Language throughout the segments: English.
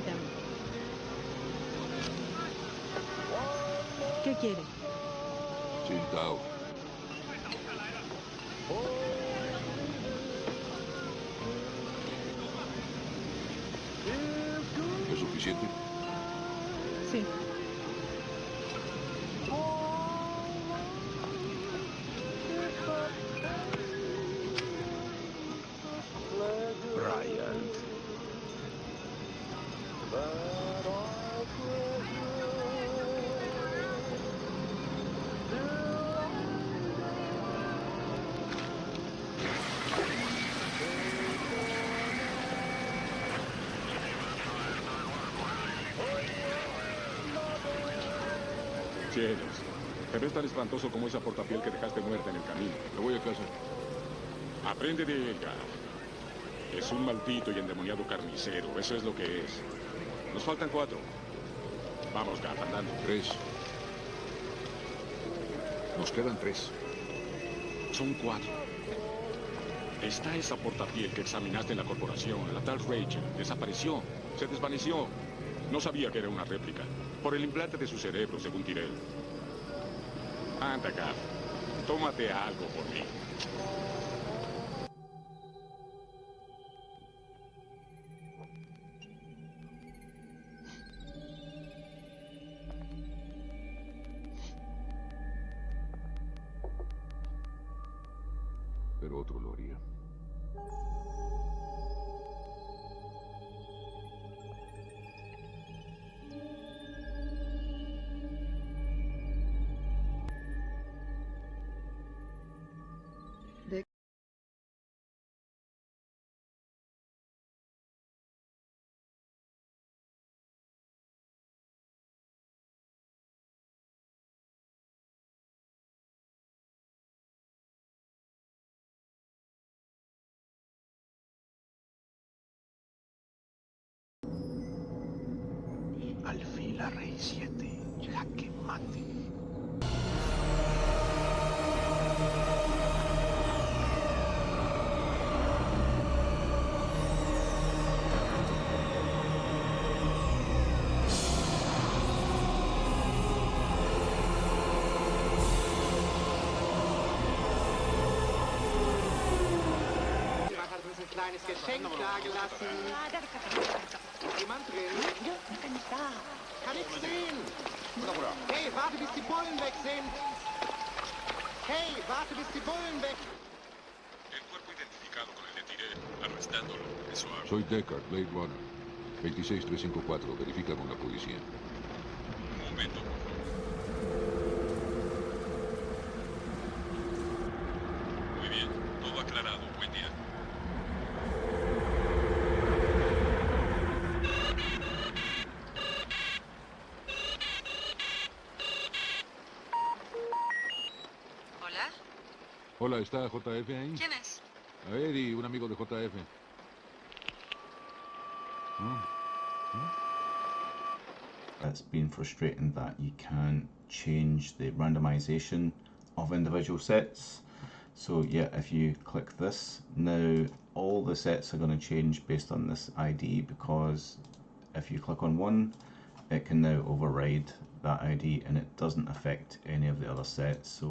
Permítame. ¿Qué quiere? Sintao. ¿Es suficiente? Sí. Bryant. Cielos. Te ves tan espantoso como esa portapiel que dejaste muerta en el camino. Me voy a casa. Aprende de ella. Es un maldito y endemoniado carnicero. Eso es lo que es. Nos faltan 4. Vamos, Gap, andando. 3. Nos quedan 3. Son 4. Está esa portapiel que examinaste en la corporación, la tal Rachel. Desapareció. Se desvaneció. No sabía que era una réplica. Por el implante de su cerebro, según Tyrell. Anda, Gap. Tómate algo por mí. Pero otro lo haría. Alfila Rey 7. Jaque mate. Hat uns ein kleines Geschenk dagelassen. Jemand drin? Kann ich sehen. Hey, warte, bis die Bullen weg sind. Hey, warte, bis die Bullen weg. El cuerpo identificado con el de Tyrell, arrestándolo. Eso hago. Soy Deckard, Blade Runner. 26354. Verifica con la policía. Un momento, por favor. Muy bien. Todo aclarado. Buen día. Hola, Hola, ¿está JF ahí? ¿quién es? A Eddie, un amigo de JF. It's been frustrating that you can't change the randomization of individual sets. So yeah, if you click this, now all the sets are going to change based on this ID, because if you click on one, it can now override that ID and it doesn't affect any of the other sets. So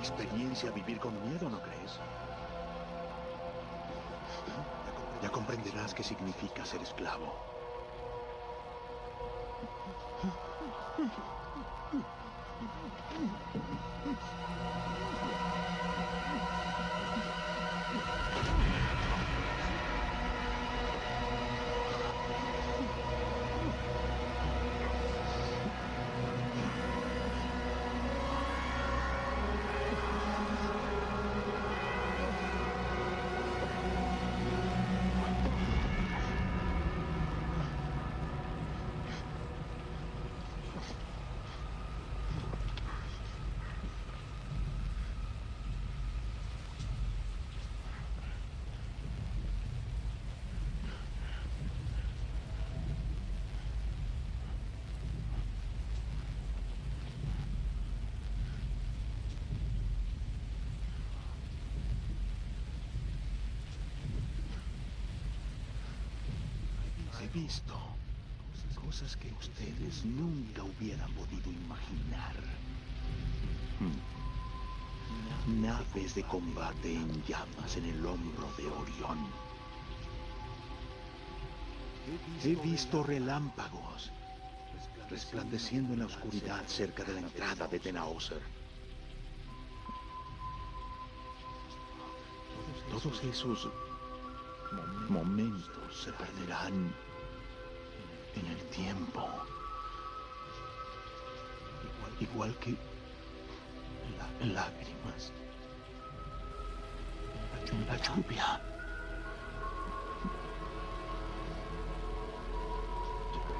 experiencia vivir con miedo, ¿no crees? Ya comprenderás qué significa ser esclavo. He visto cosas que ustedes nunca hubieran podido imaginar. Naves de combate en llamas en el hombro de Orión. He visto relámpagos resplandeciendo en la oscuridad cerca de la entrada de Tenauser. Todos esos momentos se perderán en el tiempo, igual que lágrimas en la lluvia.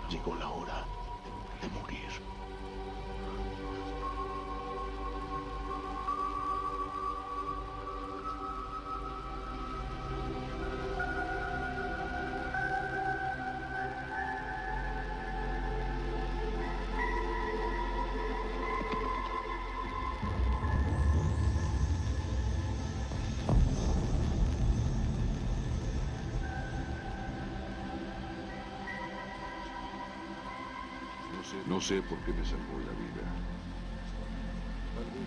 Llegó la hora de morir. No sé por qué me salvó la vida.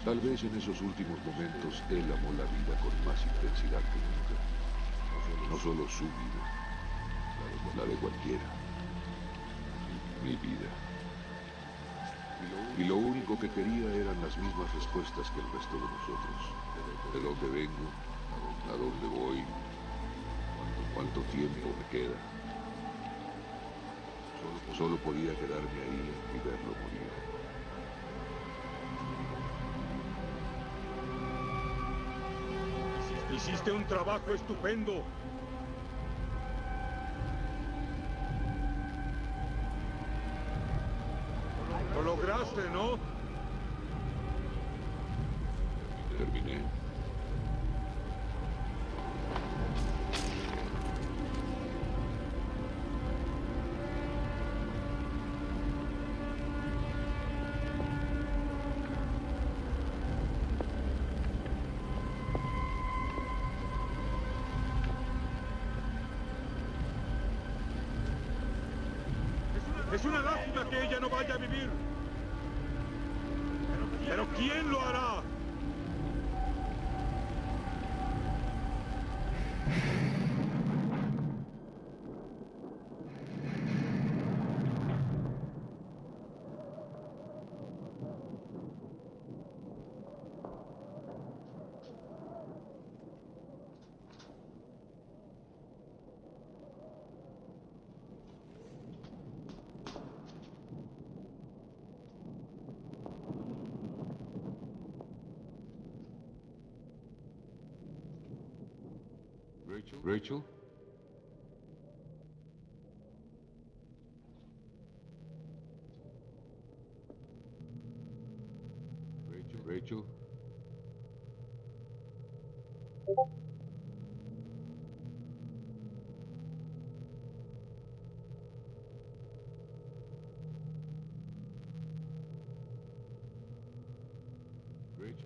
Tal vez en esos últimos momentos él amó la vida con más intensidad que nunca. No solo su vida, la de cualquiera. Mi vida. Y lo único que quería eran las mismas respuestas que el resto de nosotros. ¿De dónde vengo? ¿A dónde voy? ¿Cuánto tiempo me queda? Solo podía quedarme ahí y verlo morir. Hiciste un trabajo estupendo. Lo lograste, ¿no? Terminé. Es una lástima que ella no vaya a vivir. Pero ¿quién lo hará? Rachel? Rachel?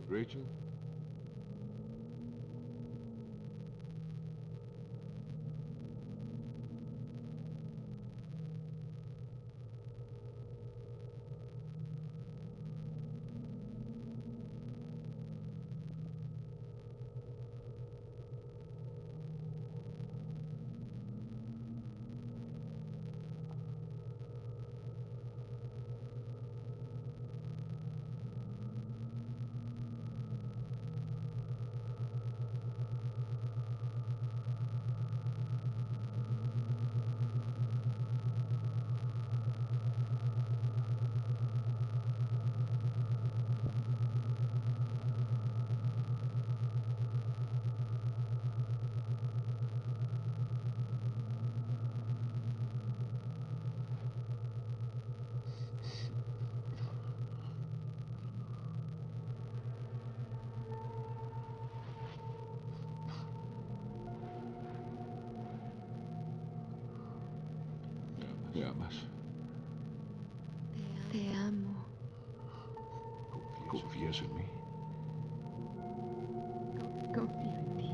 Rachel? ¿Me amas? Te amo. ¿Confías en mí? Confío en ti.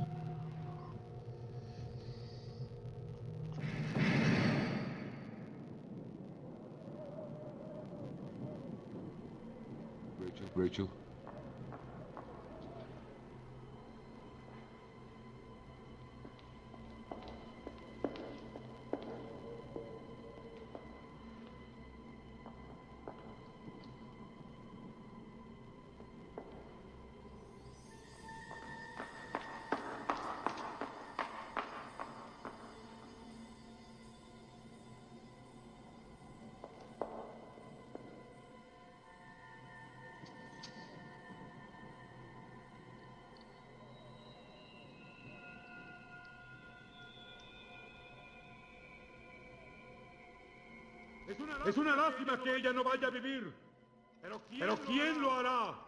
Rachel. Es una lástima que ella no vaya a vivir. Pero ¿quién lo hará?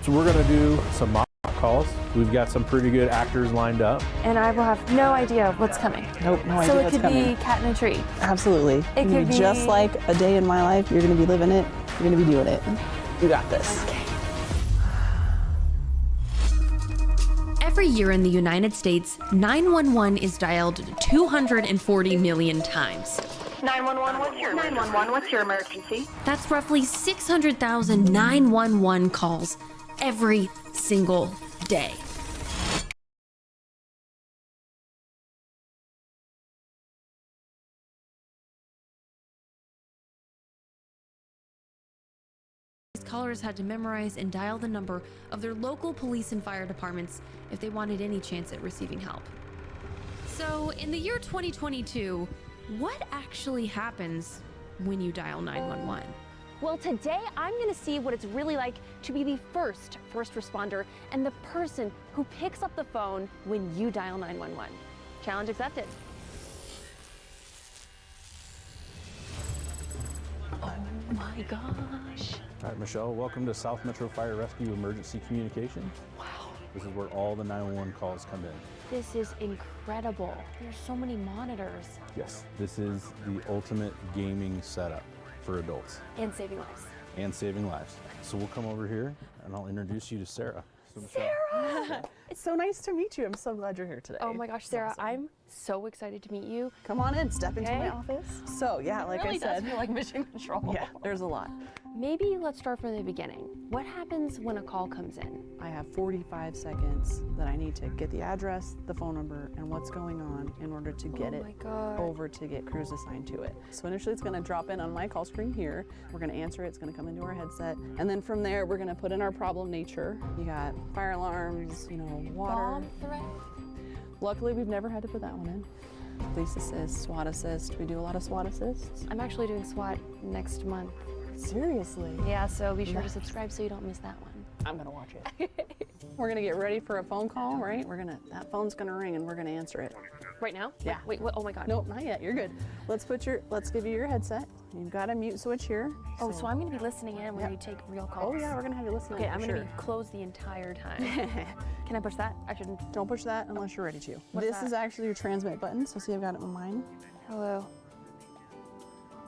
So we're going to do some mock calls. We've got some pretty good actors lined up. And I will have no idea what's coming. Nope, no idea so it what's could coming. be cat in a tree. Absolutely. It could be be just like a day in my life. You're going to be living it. You're going to be doing it. You got this. Okay. Every year in the United States, 911 is dialed 240 million times. 911, what's your 911, what's your emergency? That's roughly 600,000 911 calls every single day. Callers had to memorize and dial the number of their local police and fire departments if they wanted any chance at receiving help. So, in the year 2022, what actually happens when you dial 911? Well, today I'm going to see what it's really like to be the first responder and the person who picks up the phone when you dial 911. Challenge accepted. Oh my gosh. All right, Michelle, welcome to South Metro Fire Rescue Emergency Communication. Wow. This is where all the 911 calls come in. This is incredible. There's so many monitors. Yes, this is the ultimate gaming setup for adults. And saving lives. And saving lives. So we'll come over here and I'll introduce you to Sarah. So Michelle. Sarah! It's so nice to meet you. I'm so glad you're here today. Oh my gosh, Sarah, I'm so excited to meet you. Come on in, step into my office. So yeah, like really I said. does feel like mission control. Yeah, there's a lot. Maybe let's start from the beginning. What happens when a call comes in? I have 45 seconds that I need to get the address, the phone number, and what's going on in order to get it over to get crews assigned to it. So initially it's gonna drop in on my call screen here. We're gonna answer it, it's gonna come into our headset. And then from there, we're gonna put in our problem nature. You got fire alarms, you know, water. Bomb threat? Luckily, we've never had to put that one in. Police assist, SWAT assist. We do a lot of SWAT assists. I'm actually doing SWAT next month. Seriously? Yeah, so be sure to subscribe so you don't miss that one. I'm gonna watch it. We're gonna get ready for a phone call, right? That phone's gonna ring and we're gonna answer it. Right now? Yeah. Wait, what? Oh my God. Nope, not yet, you're good. Let's give you your headset. You've got a mute switch here. Oh, so I'm gonna be listening in when you take real calls. Oh yeah, we're gonna have you listening. Okay, I'm gonna be closed the entire time. Can I push that? I shouldn't. Don't push that unless you're ready to. What's this that? is actually your transmit button, so see I've got it in mine. Hello.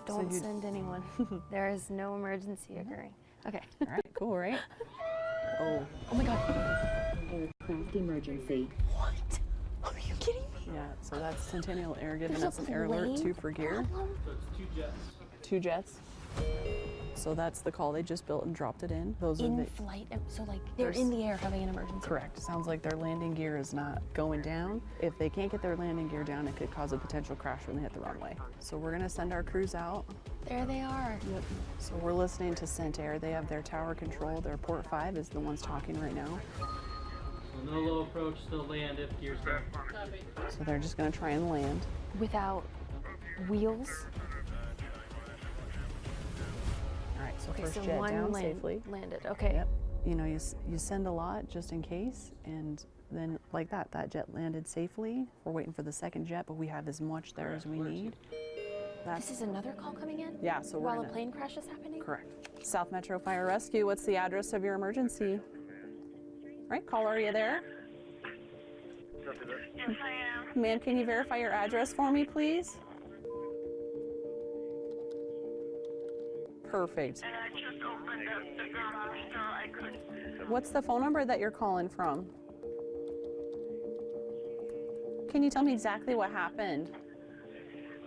Don't send anyone. There is no emergency occurring. Okay. All right, cool, right? Oh. Oh my God. Aircraft emergency. What? Are you kidding me? Yeah, so that's Centennial Air giving us an air alert 2 for gear. So it's 2 jets. 2 jets. So that's the call they just built and dropped it in. Those in are the flight, so like they're in the air having an emergency. Correct. Sounds like their landing gear is not going down. If they can't get their landing gear down, it could cause a potential crash when they hit the runway. So we're gonna send our crews out. There they are. Yep. So we're listening to Cent Air. They have their tower control. Their port 5 is the ones talking right now. So no low approach, still land if gears down. So they're just gonna try and land. Without wheels? All right, so Okay, first so jet one down safely. landed, okay. Yep. You know, you send a lot just in case, and then like that jet landed safely. We're waiting for the second jet, but we have as much there as we need. This is another call coming in? Yeah, so while a plane crash is happening? Correct. South Metro Fire Rescue, what's the address of your emergency? Right, caller, are you there? Yes, I am. Ma'am, can you verify your address for me, please? Perfect. And I just opened up the garage door. I couldn't. What's the phone number that you're calling from? Can you tell me exactly what happened?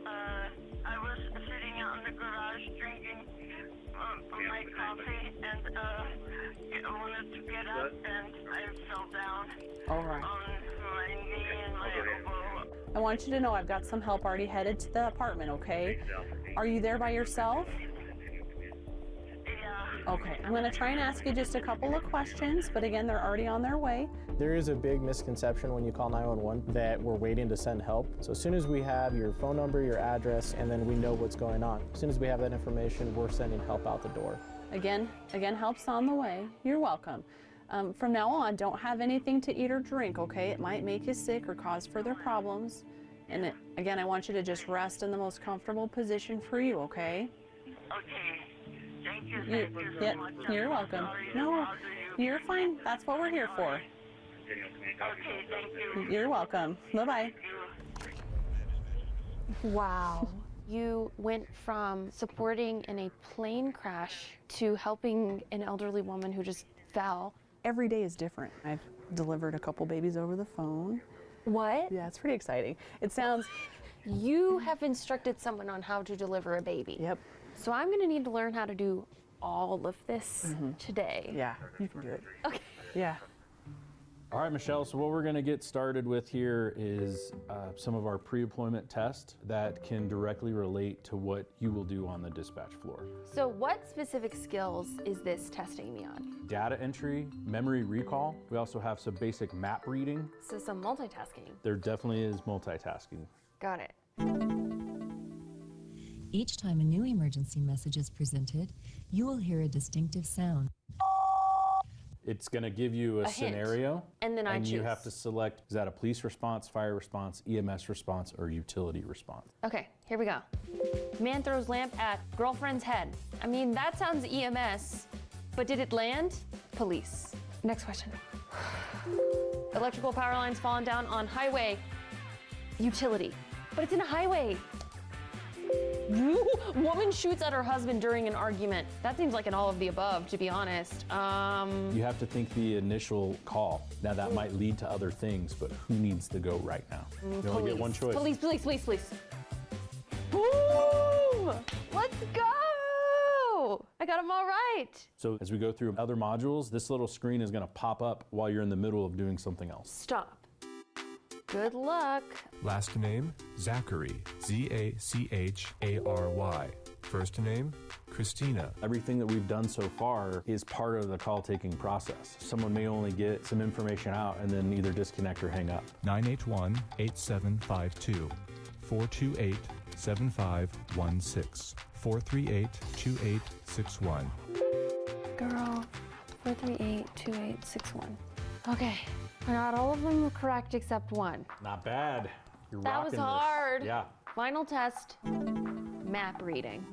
I was sitting out in the garage drinking my coffee, and I wanted to get up, and I fell down All right. on my knee and my elbow. I want you to know I've got some help already headed to the apartment, okay? Are you there by yourself? Yeah. Okay, I'm gonna try and ask you just a couple of questions, but again, they're already on their way. There is a big misconception when you call 911 that we're waiting to send help. So as soon as we have your phone number, your address, and then we know what's going on, as soon as we have that information, we're sending help out the door. Again, help's on the way. You're welcome. From now on, don't have anything to eat or drink, okay? It might make you sick or cause further problems. And again, I want you to just rest in the most comfortable position for you, okay? Okay. Thank you. You're welcome. Sorry to No, bother you. You're fine. That's what we're here for. Okay, thank you. You're welcome. Bye-bye. Wow. You went from supporting in a plane crash to helping an elderly woman who just fell. Every day is different. I've delivered a couple babies over the phone. What? Yeah, it's pretty exciting. It sounds... You have instructed someone on how to deliver a baby. Yep. So I'm gonna need to learn how to do all of this today. Yeah, you can do it. Okay. Yeah. All right, Michelle, so what we're gonna get started with here is some of our pre-deployment tests that can directly relate to what you will do on the dispatch floor. So what specific skills is this testing me on? Data entry, memory recall. We also have some basic map reading. So some multitasking. There definitely is multitasking. Got it. Each time a new emergency message is presented, you will hear a distinctive sound. It's going to give you a scenario, hint, and then I choose. you have to select, is that a police response, fire response, EMS response, or utility response? Okay, here we go. Man throws lamp at girlfriend's head. I mean, that sounds EMS, but did it land? Police. Next question. Electrical power lines fallen down on highway. Utility. But it's in a highway. Woman shoots at her husband during an argument. That seems like an all of the above, to be honest. You have to think the initial call. Now that might lead to other things, but who needs to go right now? You only get one choice. Police, police, police, police. Boom! Let's go! I got them all right. So as we go through other modules, this little screen is going to pop up while you're in the middle of doing something else. Stop. Good luck. Last name, Zachary, Z-A-C-H-A-R-Y. First name, Christina. Everything that we've done so far is part of the call taking process. Someone may only get some information out and then either disconnect or hang up. 981-8752, 428-7516, 438-2861. Girl, 438-2861. Okay, I got all of them correct except one. Not bad. You're that was rocking hard. This. Yeah. Final test, map reading.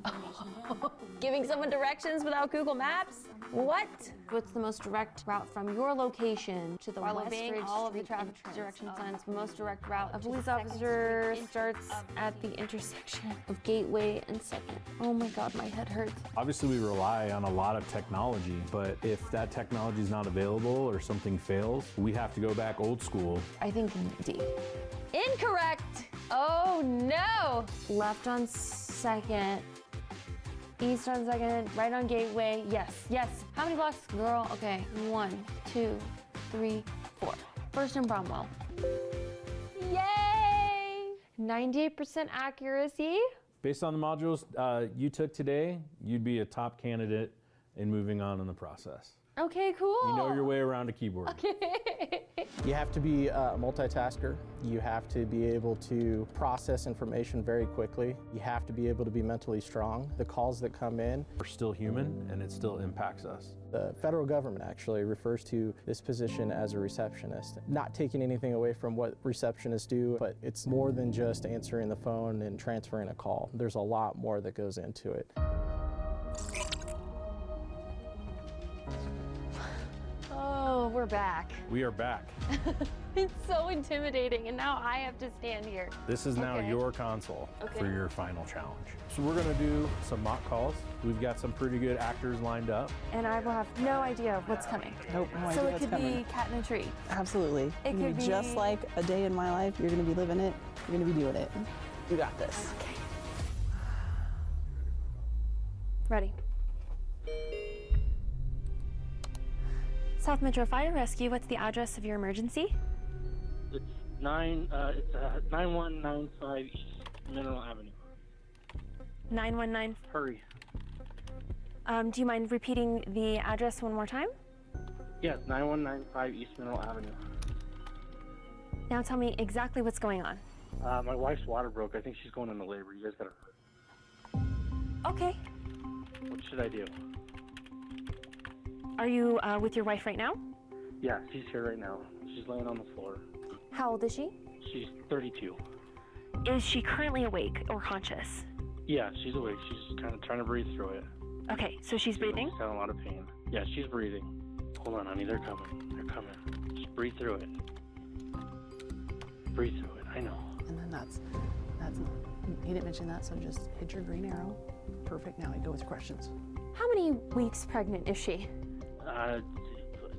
Giving someone directions without Google Maps? What? What's the most direct route from your location to the West Ridge all of the traffic direction signs? Most direct route. A police officer starts at the intersection of Gateway and 2nd. Oh my God, my head hurts. Obviously, we rely on a lot of technology, but if that technology is not available or something fails, we have to go back old school. I think D. Incorrect! Oh no! Left on 2nd. East on 2nd, right on Gateway. Yes, yes. How many blocks, girl? Okay, 1, 2, 3, 4. First and Bromwell. Yay! 98% accuracy. Based on the modules you took today, you'd be a top candidate in moving on in the process. Okay, cool. You know your way around a keyboard. Okay. You have to be a multitasker. You have to be able to process information very quickly. You have to be able to be mentally strong. The calls that come in are still human and it still impacts us. The federal government actually refers to this position as a receptionist. Not taking anything away from what receptionists do, but it's more than just answering the phone and transferring a call. There's a lot more that goes into it. Oh, we're back. We are back. It's so intimidating, and now I have to stand here. This is now your console for your final challenge. So we're gonna do some mock calls. We've got some pretty good actors lined up. And I will have no idea what's coming. Nope, no idea so it what's could coming. be cat in a tree. Absolutely. It could be just like a day in my life. You're gonna be living it. You're gonna be doing it. You got this. Okay. Ready. South Metro Fire Rescue, what's the address of your emergency? It's 9195 East Mineral Avenue. 919. Hurry. Do you mind repeating the address one more time? Yes, 9195 East Mineral Avenue. Now tell me exactly what's going on. My wife's water broke. I think she's going into labor. You guys gotta hurry. Okay. What should I do? Are you with your wife right now? Yeah, she's here right now. She's laying on the floor. How old is she? She's 32. Is she currently awake or conscious? Yeah, she's awake. She's kind of trying to breathe through it. Okay, so she's breathing? She's having a lot of pain. Yeah, she's breathing. Hold on, honey, they're coming. They're coming. Just breathe through it. Breathe through it, I know. And then that's he didn't mention that, so just hit your green arrow. Perfect, now we go with questions. How many weeks pregnant is she?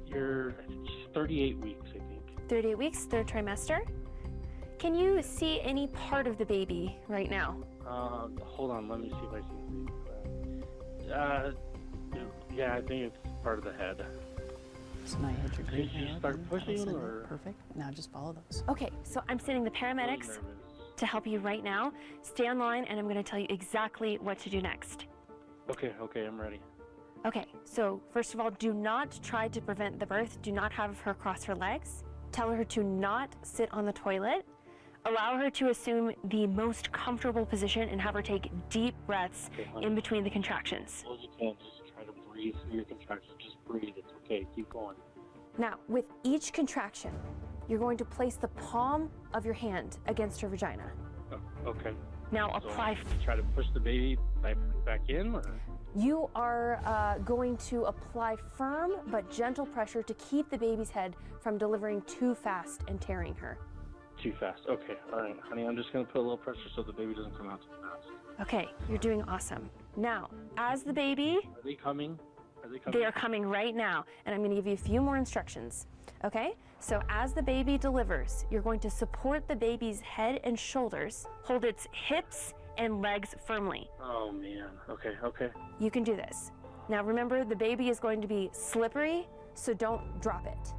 She's 38 weeks, I think. 38 weeks, third trimester. Can you see any part of the baby right now? Hold on, let me see if I see the yeah, I think it's part of the head. So now you hit your green Did you arrow. start pushing, or? Perfect, now just follow those. Okay, so I'm sending the paramedics to help you right now. Stay on line and I'm gonna tell you exactly what to do next. Okay, I'm ready. Okay, so first of all, do not try to prevent the birth. Do not have her cross her legs. Tell her to not sit on the toilet. Allow her to assume the most comfortable position and have her take deep breaths in between the contractions. As you can, just try to breathe through your contractions. Just breathe, it's okay, keep going. Now, with each contraction, you're going to place the palm of your hand against her vagina. Oh, okay. Now apply. Try to push the baby back in, or? You are going to apply firm but gentle pressure to keep the baby's head from delivering too fast and tearing her. Too fast. Okay, all right, honey, I'm just gonna put a little pressure so the baby doesn't come out too fast. Okay, you're doing awesome. Now, as the baby... Are they coming? They are coming right now, and I'm gonna give you a few more instructions, okay? So as the baby delivers, you're going to support the baby's head and shoulders, hold its hips and legs firmly. Oh man, okay. You can do this. Now remember, the baby is going to be slippery, so don't drop it.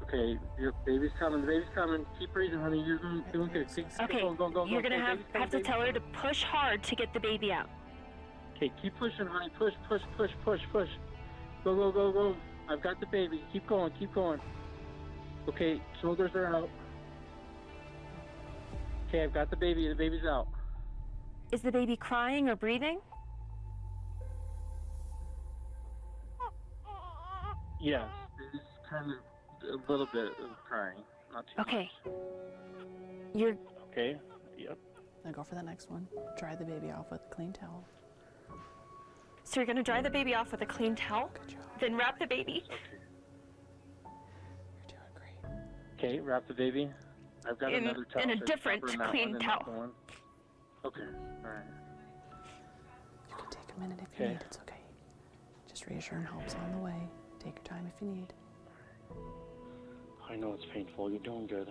Okay, your baby's coming, the baby's coming. Keep breathing, honey, you're doing good. Keep going, go. You're gonna have to tell her to push hard to get the baby out. Okay, keep pushing, honey, push. Go. I've got the baby, keep going. Okay, shoulders are out. Okay, I've got the baby's out. Is the baby crying or breathing? Yes, it's kind of a little bit of crying, not too much. You're... Okay, yep. Now go for the next one. Dry the baby off with a clean towel. So you're gonna dry the baby off with a clean towel, then wrap the baby. You're doing great. Okay, wrap the baby. I've got another towel. In a different clean towel. Okay, all right. You can take a minute if you need, it's okay. Just reassuring helps on the way. Take your time if you need. I know it's painful. You're doing good.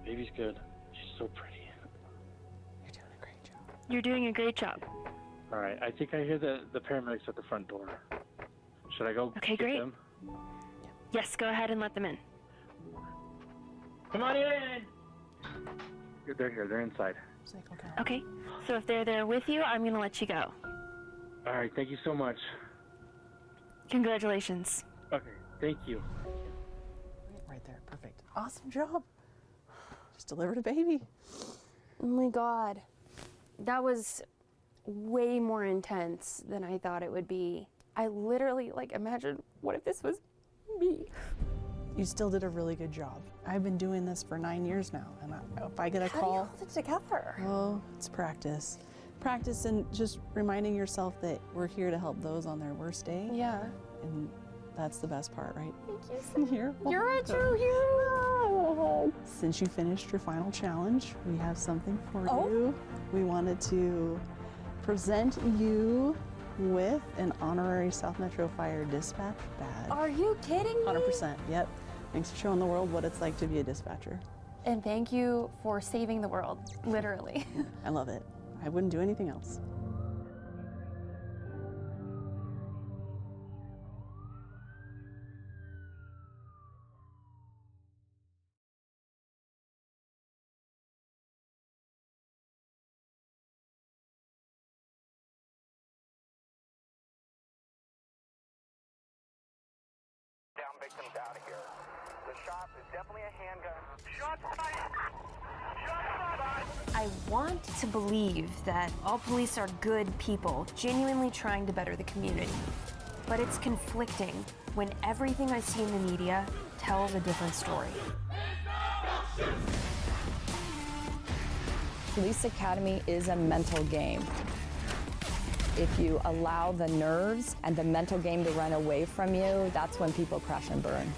Baby's good. She's so pretty. You're doing a great job. You're doing a great job. All right, I think I hear the paramedics at the front door. Should I go get them? Yes, go ahead and let them in. Come on in! They're here, they're inside. Okay, so if they're there with you, I'm gonna let you go. All right, thank you so much. Congratulations. Okay, thank you. Right there, perfect. Awesome job. Just delivered a baby. Oh my God. That was way more intense than I thought it would be. I literally, imagine, what if this was me? You still did a really good job. I've been doing this for 9 years now, and if I get a call... How do you hold it together? Oh, it's practice. Practice and just reminding yourself that we're here to help those on their worst day. Yeah. And that's the best part, right? Thank you. You're a true hero. Since you finished your final challenge, we have something for you. We wanted to present you with an honorary South Metro Fire dispatch badge. Are you kidding me? 100%, yep. Thanks for showing the world what it's like to be a dispatcher. And thank you for saving the world, literally. I love it. I wouldn't do anything else. Victims out of here. The shot is definitely a handgun. Shots fired! Shots fired! I want to believe that all police are good people, genuinely trying to better the community. But it's conflicting when everything I see in the media tells a different story. Police Academy is a mental game. If you allow the nerves and the mental game to run away from you, that's when people crash and burn.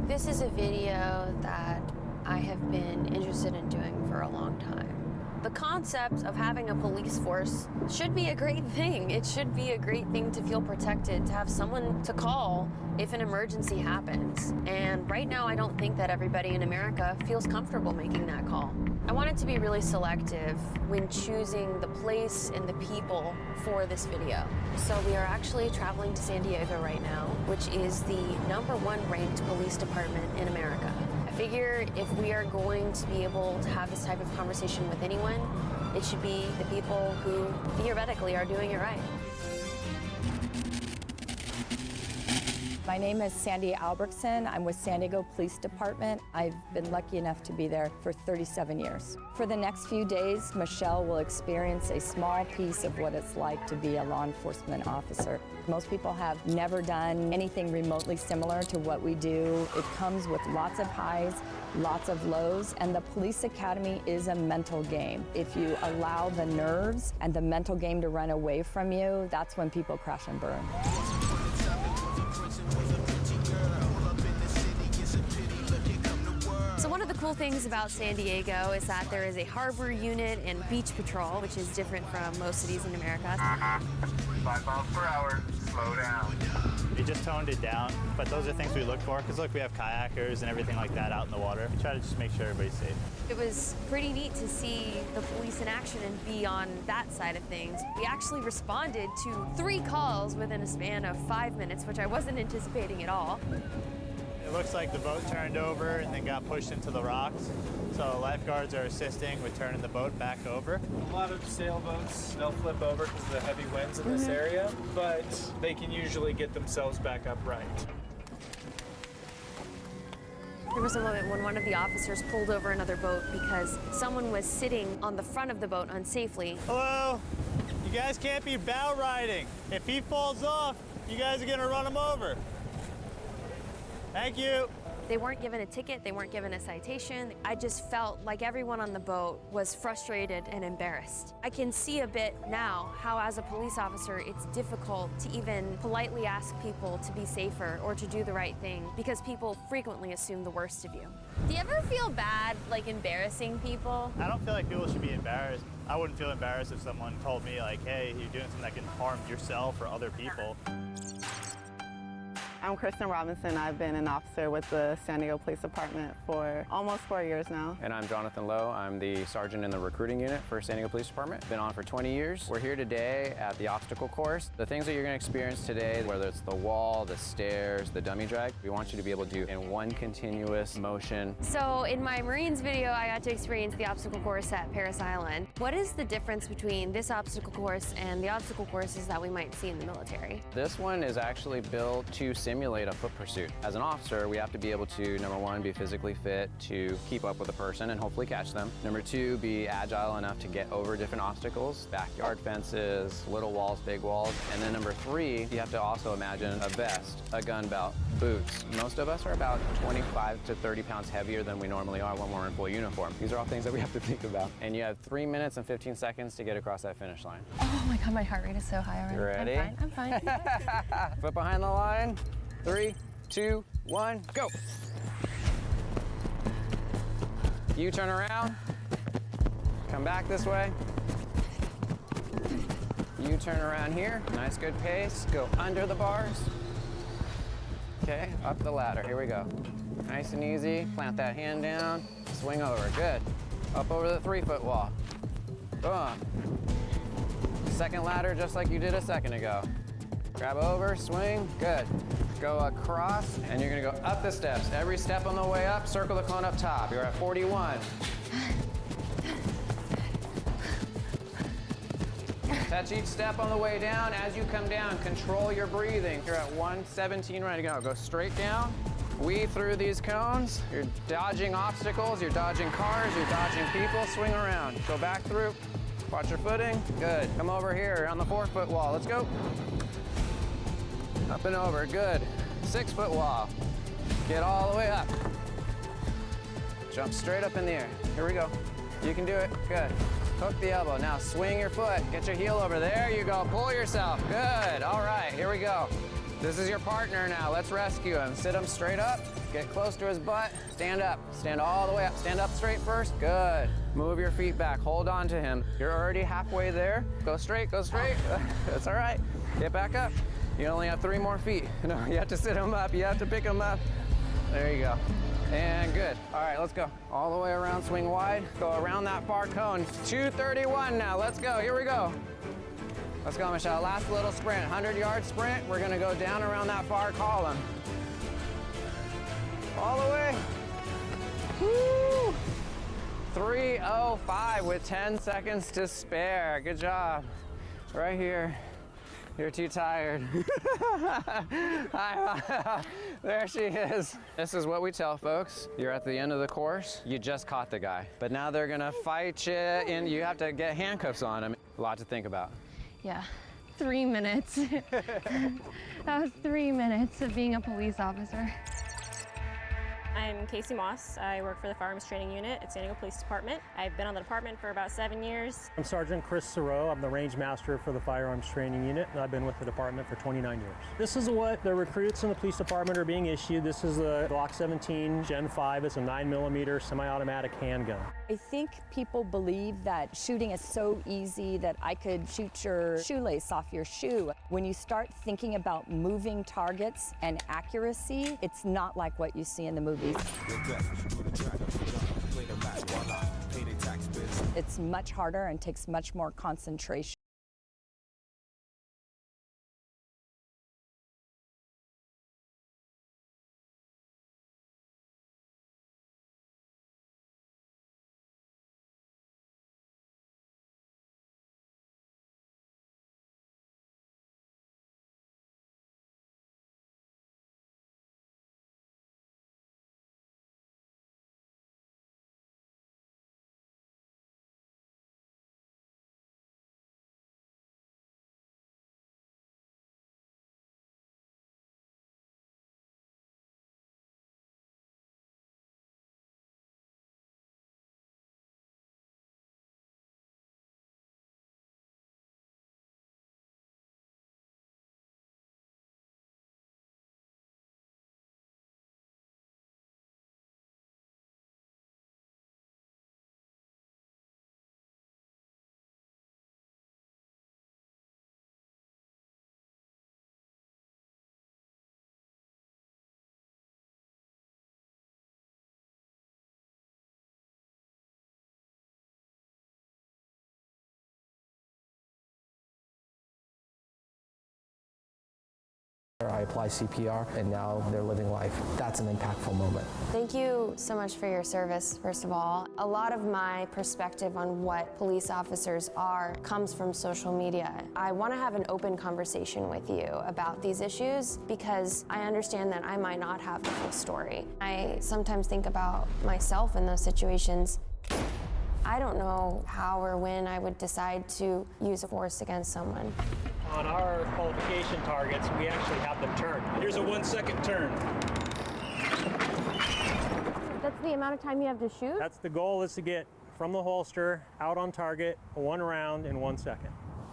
This is a video that I have been interested in doing for a long time. The concept of having a police force should be a great thing. It should be a great thing to feel protected, to have someone to call if an emergency happens. And right now, I don't think that everybody in America feels comfortable making that call. I wanted to be really selective when choosing the place and the people for this video. So we are actually traveling to San Diego right now, which is the #1 ranked police department in America. I figure if we are going to be able to have this type of conversation with anyone, it should be the people who theoretically are doing it right. My name is Sandy Albrechtsen. I'm with San Diego Police Department. I've been lucky enough to be there for 37 years. For the next few days, Michelle will experience a small piece of what it's like to be a law enforcement officer. Most people have never done anything remotely similar to what we do. It comes with lots of highs, lots of lows, and the police academy is a mental game. If you allow the nerves and the mental game to run away from you, that's when people crash and burn. So one of the cool things about San Diego is that there is a harbor unit and beach patrol, which is different from most cities in America. 5 miles per hour, slow down. We just toned it down, but those are things we look for, because look, we have kayakers and everything like that out in the water. We try to just make sure everybody's safe. It was pretty neat to see the police in action and be on that side of things. We actually responded to 3 calls within a span of 5 minutes, which I wasn't anticipating at all. It looks like the boat turned over and then got pushed into the rocks. So lifeguards are assisting with turning the boat back over. A lot of sailboats, they'll flip over because of the heavy winds in this area, but they can usually get themselves back upright. There was a moment when one of the officers pulled over another boat because someone was sitting on the front of the boat unsafely. Hello, you guys can't be bow riding. If he falls off, you guys are gonna run him over. Thank you. They weren't given a ticket, they weren't given a citation. I just felt like everyone on the boat was frustrated and embarrassed. I can see a bit now how, as a police officer, it's difficult to even politely ask people to be safer or to do the right thing because people frequently assume the worst of you. Do you ever feel bad, like embarrassing people? I don't feel like people should be embarrassed. I wouldn't feel embarrassed if someone told me like, hey, you're doing something that can harm yourself or other people. I'm Kristen Robinson. I've been an officer with the San Diego Police Department for almost 4 years now. And I'm Jonathan Lowe. I'm the sergeant in the recruiting unit for San Diego Police Department. Been on for 20 years. We're here today at the obstacle course. The things that you're going to experience today, whether it's the wall, the stairs, the dummy drag, we want you to be able to do in one continuous motion. So in my Marines video, I got to experience the obstacle course at Paris Island. What is the difference between this obstacle course and the obstacle courses that we might see in the military? This one is actually built to simulate a foot pursuit. As an officer, we have to be able to, #1, be physically fit to keep up with a person and hopefully catch them. #2, be agile enough to get over different obstacles, backyard fences, little walls, big walls. And then #3, you have to also imagine a vest, a gun belt, boots. Most of us are about 25 to 30 pounds heavier than we normally are when we're in full uniform. These are all things that we have to think about. And you have 3 minutes and 15 seconds to get across that finish line. Oh my God, my heart rate is so high already. You ready? I'm fine. Foot behind the line. 3, 2, 1, go. You turn around. Come back this way. You turn around here. Nice, good pace. Go under the bars. Okay, up the ladder. Here we go. Nice and easy. Plant that hand down. Swing over. Good. Up over the 3-foot wall. Boom. Second ladder just like you did a second ago. Grab over, swing, good. Go across, and you're gonna go up the steps. Every step on the way up, circle the cone up top. You're at 41. Touch each step on the way down. As you come down, control your breathing. You're at 117, ready to go. Go straight down, weave through these cones. You're dodging obstacles, you're dodging cars, you're dodging people. Swing around, go back through. Watch your footing, good. Come over here on the 4-foot wall, let's go. Up and over, good. 6-foot wall. Get all the way up. Jump straight up in the air. Here we go. You can do it. Good. Hook the elbow. Now swing your foot. Get your heel over. There you go. Pull yourself. Good. All right, here we go. This is your partner now. Let's rescue him. Sit him straight up. Get close to his butt. Stand up. Stand all the way up. Stand up straight first. Good. Move your feet back. Hold on to him. You're already halfway there. Go straight. Go straight. That's all right. Get back up. You only have 3 more feet. No, you have to sit him up. You have to pick him up. There you go. And good. All right, let's go. All the way around, swing wide. Go around that far cone. 231 now. Let's go. Here we go. Let's go, Michelle. Last little sprint. 100-yard sprint. We're going to go down around that far column. All the way. Woo! 3:05 with 10 seconds to spare. Good job. Right here. You're too tired. There she is. This is what we tell folks. You're at the end of the course. You just caught the guy. But now they're gonna fight you and you have to get handcuffs on him. A lot to think about. Yeah, 3 minutes. That was 3 minutes of being a police officer. I'm Casey Moss. I work for the Firearms Training Unit at San Diego Police Department. I've been on the department for about 7 years. I'm Sergeant Chris Serow. I'm the Range Master for the Firearms Training Unit, and I've been with the department for 29 years. This is what the recruits in the police department are being issued. This is the Glock 17 Gen 5. It's a 9mm semi-automatic handgun. I think people believe that shooting is so easy that I could shoot your shoelace off your shoe. When you start thinking about moving targets and accuracy, it's not like what you see in the movies. It's much harder and takes much more concentration. I apply CPR and now they're living life. That's an impactful moment. Thank you so much for your service, first of all. A lot of my perspective on what police officers are comes from social media. I want to have an open conversation with you about these issues because I understand that I might not have the full story. I sometimes think about myself in those situations. I don't know how or when I would decide to use a force against someone. On our qualification targets, we actually have them turn. Here's a 1-second turn. That's the amount of time you have to shoot? That's the goal, is to get from the holster, out on target, 1 round in 1 second.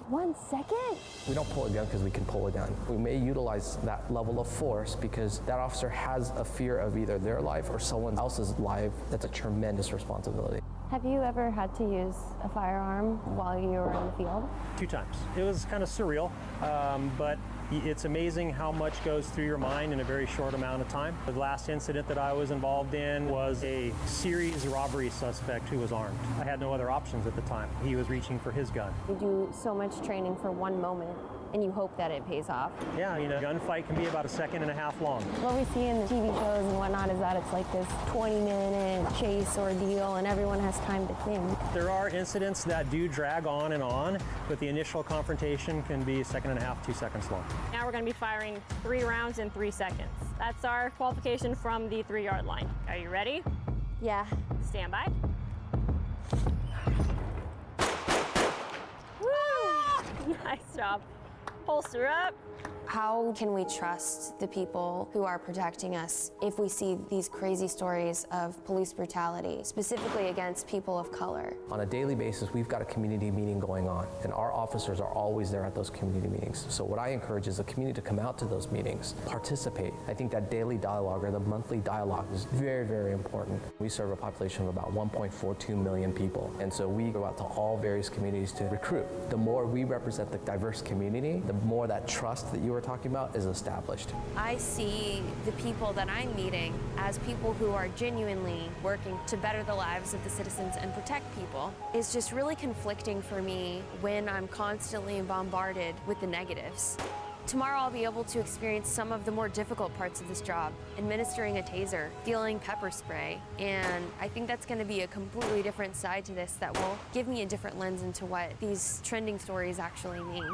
1 second? We don't pull a gun because we can pull a gun. We may utilize that level of force because that officer has a fear of either their life or someone else's life. That's a tremendous responsibility. Have you ever had to use a firearm while you were in the field? 2 times. It was kind of surreal, but it's amazing how much goes through your mind in a very short amount of time. The last incident that I was involved in was a series robbery suspect who was armed. I had no other options at the time. He was reaching for his gun. You do so much training for one moment, and you hope that it pays off. Yeah, you know, a gunfight can be about 1.5 seconds long. What we see in the TV shows and whatnot is that it's like this 20-minute chase ordeal, and everyone has time to think. There are incidents that do drag on, but the initial confrontation can be 1.5 seconds, 2 seconds long. Now we're going to be firing 3 rounds in 3 seconds. That's our qualification from the 3-yard line. Are you ready? Yeah. Stand by. Woo! Nice job. Holster up. How can we trust the people who are protecting us if we see these crazy stories of police brutality, specifically against people of color? On a daily basis, we've got a community meeting going on, and our officers are always there at those community meetings. So what I encourage is the community to come out to those meetings, participate. I think that daily dialogue or the monthly dialogue is very, very important. We serve a population of about 1.42 million people, and so we go out to all various communities to recruit. The more we represent the diverse community, the more that trust that you were talking about is established. I see the people that I'm meeting as people who are genuinely working to better the lives of the citizens and protect people. It's just really conflicting for me when I'm constantly bombarded with the negatives. Tomorrow I'll be able to experience some of the more difficult parts of this job, administering a taser, feeling pepper spray, and I think that's going to be a completely different side to this that will give me a different lens into what these trending stories actually mean.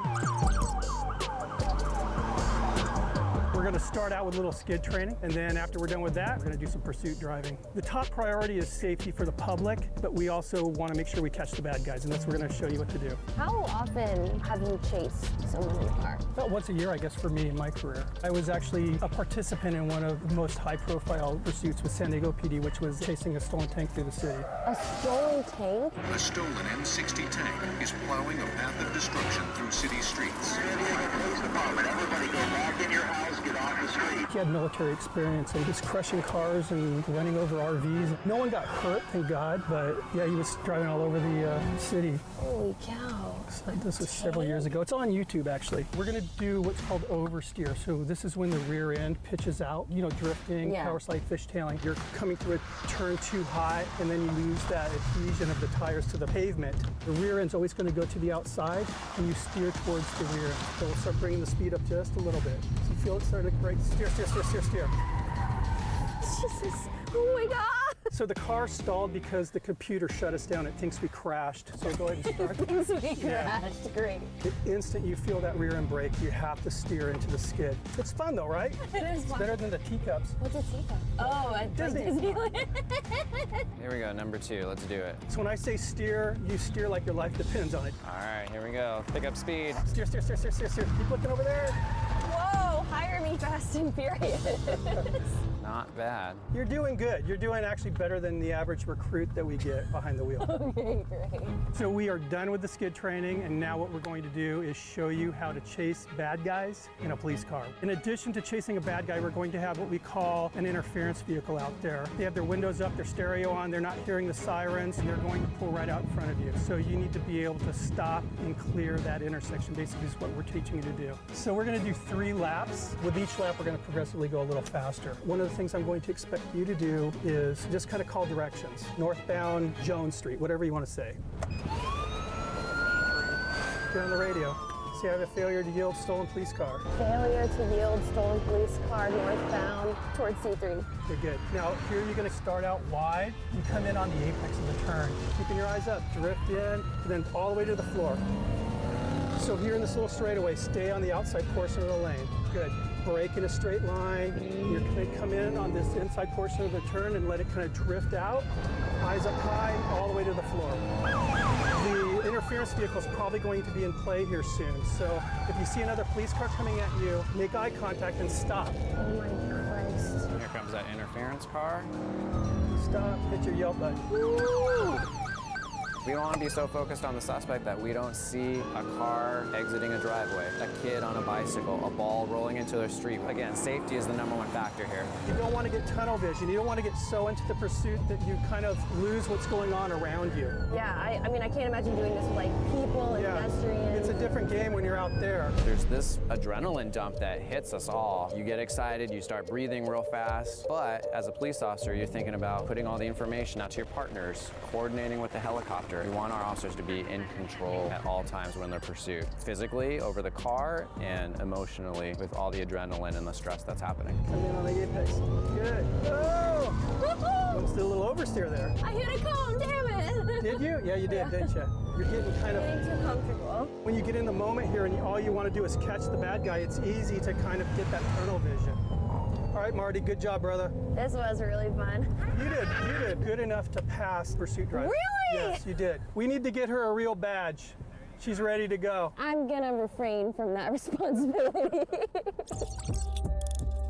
We're going to start out with a little skid training, and then after we're done with that, we're going to do some pursuit driving. The top priority is safety for the public, but we also want to make sure we catch the bad guys, and that's what we're going to show you what to do. How often have you chased someone in a car? About once a year, I guess, for me in my career. I was actually a participant in one of the most high-profile pursuits with San Diego PD, which was chasing a stolen tank through the city. A stolen tank? A stolen M60 tank is plowing a path of destruction through city streets. Police department, everybody go back in your house, get off the street. He had military experience, and he was crushing cars and running over RVs. No one got hurt, thank God, but yeah, he was driving all over the city. Holy cow. So this was several years ago. It's on YouTube, actually. We're going to do what's called oversteer. So this is when the rear end pitches out, you know, drifting, power slide, fishtailing. You're coming through a turn too high, and then you lose that adhesion of the tires to the pavement. The rear end's always going to go to the outside, and you steer towards the rear. So we'll start bringing the speed up just a little bit. So you feel it starting to break. Steer, steer, steer, steer, steer. Jesus. Oh my God. So the car stalled because the computer shut us down. It thinks we crashed. So go ahead and start. It thinks we crashed. Great. The instant you feel that rear end brake, you have to steer into the skid. It's fun though, right? It is fun. It's better than the teacups. What's a teacup? Oh, at Disneyland. Here we go, number 2. Let's do it. So when I say steer, you steer like your life depends on it. All right, here we go. Pick up speed. Steer, steer, steer, steer, steer, steer. Keep looking over there. Whoa, hire me fast and furious. Not bad. You're doing good. You're doing actually better than the average recruit that we get behind the wheel. Okay, great. So we are done with the skid training, and now what we're going to do is show you how to chase bad guys in a police car. In addition to chasing a bad guy, we're going to have what we call an interference vehicle out there. They have their windows up, their stereo on, they're not hearing the sirens, and they're going to pull right out in front of you. So you need to be able to stop and clear that intersection, basically is what we're teaching you to do. So we're going to do 3 laps. With each lap, we're going to progressively go a little faster. One of the things I'm going to expect you to do is just kind of call directions. Northbound Jones Street, whatever you want to say. Get on the radio. Say I have a failure to yield stolen police car. Failure to yield stolen police car northbound towards C3. Okay, good. Now here you're going to start out wide and come in on the apex of the turn. Keeping your eyes up, drift in, and then all the way to the floor. So here in this little straightaway, stay on the outside portion of the lane. Good. Brake in a straight line. You're going to come in on this inside portion of the turn and let it kind of drift out. Eyes up high, all the way to the floor. The interference vehicle is probably going to be in play here soon. So if you see another police car coming at you, make eye contact and stop. Oh my Christ. Here comes that interference car. Stop, hit your yelp button. Woo! We don't want to be so focused on the suspect that we don't see a car exiting a driveway, a kid on a bicycle, a ball rolling into the street. Again, safety is the #1 factor here. You don't want to get tunnel vision. You don't want to get so into the pursuit that you kind of lose what's going on around you. Yeah, I mean, I can't imagine doing this with like people and pedestrians. It's a different game when you're out there. There's this adrenaline dump that hits us all. You get excited, you start breathing real fast, but as a police officer, you're thinking about putting all the information out to your partners, coordinating with the helicopter. We want our officers to be in control at all times when they're pursued. Physically, over the car, and emotionally with all the adrenaline and the stress that's happening. Come in on the apex. Good. Oh! Almost did a little oversteer there. I hit a cone, damn it! Did you? Yeah, you did, didn't you? You're getting kind of... Getting too comfortable. When you get in the moment here and all you want to do is catch the bad guy, it's easy to kind of get that tunnel vision. All right, Marty, good job, brother. This was really fun. You did good enough to pass pursuit drive. Really? Yes, you did. We need to get her a real badge. She's ready to go. I'm gonna refrain from that responsibility.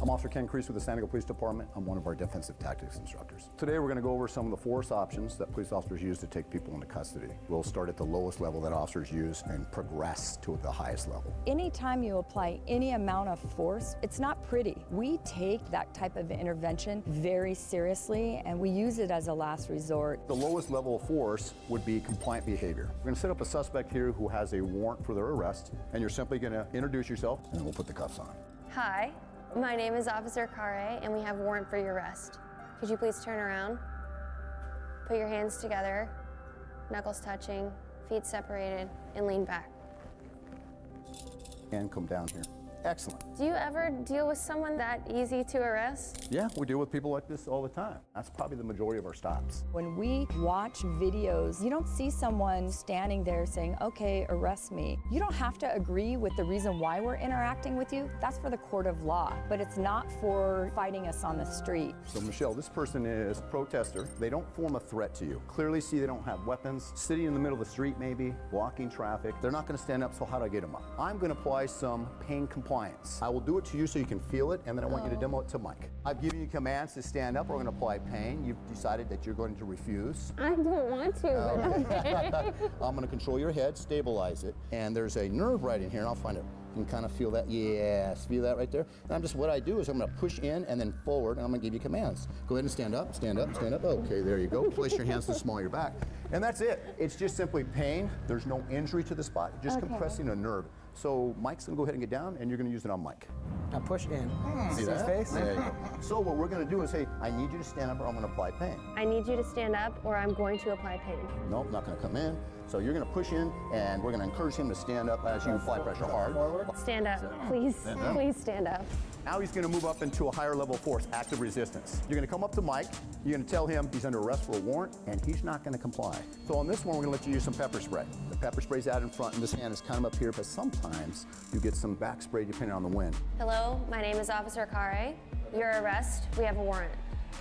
I'm Officer Ken Crease with the San Diego Police Department. I'm one of our defensive tactics instructors. Today we're going to go over some of the force options that police officers use to take people into custody. We'll start at the lowest level that officers use and progress to the highest level. Anytime you apply any amount of force, it's not pretty. We take that type of intervention very seriously, and we use it as a last resort. The lowest level of force would be compliant behavior. We're going to set up a suspect here who has a warrant for their arrest, and you're simply going to introduce yourself, and we'll put the cuffs on. Hi, my name is Officer CARA, and we have a warrant for your arrest. Could you please turn around? Put your hands together, knuckles touching, feet separated, and lean back. And come down here. Excellent. Do you ever deal with someone that easy to arrest? Yeah, we deal with people like this all the time. That's probably the majority of our stops. When we watch videos, you don't see someone standing there saying, okay, arrest me. You don't have to agree with the reason why we're interacting with you. That's for the court of law, but it's not for fighting us on the street. So Michelle, this person is a protester. They don't form a threat to you. Clearly see they don't have weapons. Sitting in the middle of the street maybe, blocking traffic. They're not gonna stand up, so how do I get them up? I'm gonna apply some pain compliance. I will do it to you so you can feel it, and then I want you to demo it to Mike. I've given you commands to stand up. We're going to apply pain. You've decided that you're going to refuse. I don't want to, but okay. I'm going to control your head, stabilize it, and there's a nerve right in here, and I'll find it. You can kind of feel that. Yes, feel that right there? And what I do is I'm going to push in and then forward, and I'm going to give you commands. Go ahead and stand up, stand up, stand up. Okay, there you go. Place your hands to the small of your back. And that's it. It's just simply pain. There's no injury to the spot, just compressing a nerve. So Mike's gonna go ahead and get down, and you're gonna use it on Mike. Now push in. See that? Face? There you go. So what we're gonna do is, hey, I need you to stand up or I'm gonna apply pain. I need you to stand up or I'm going to apply pain. Nope, not gonna come in. So you're gonna push in, and we're gonna encourage him to stand up as you apply pressure hard. Stand up, please, please stand up. Now he's gonna move up into a higher level of force, active resistance. You're gonna come up to Mike, you're gonna tell him he's under arrest for a warrant, and he's not gonna comply. So on this one, we're gonna let you use some pepper spray. The pepper spray's out in front, and this hand is kind of up here, but sometimes you get some back spray depending on the wind. Hello, my name is Officer CARA. Your arrest, we have a warrant.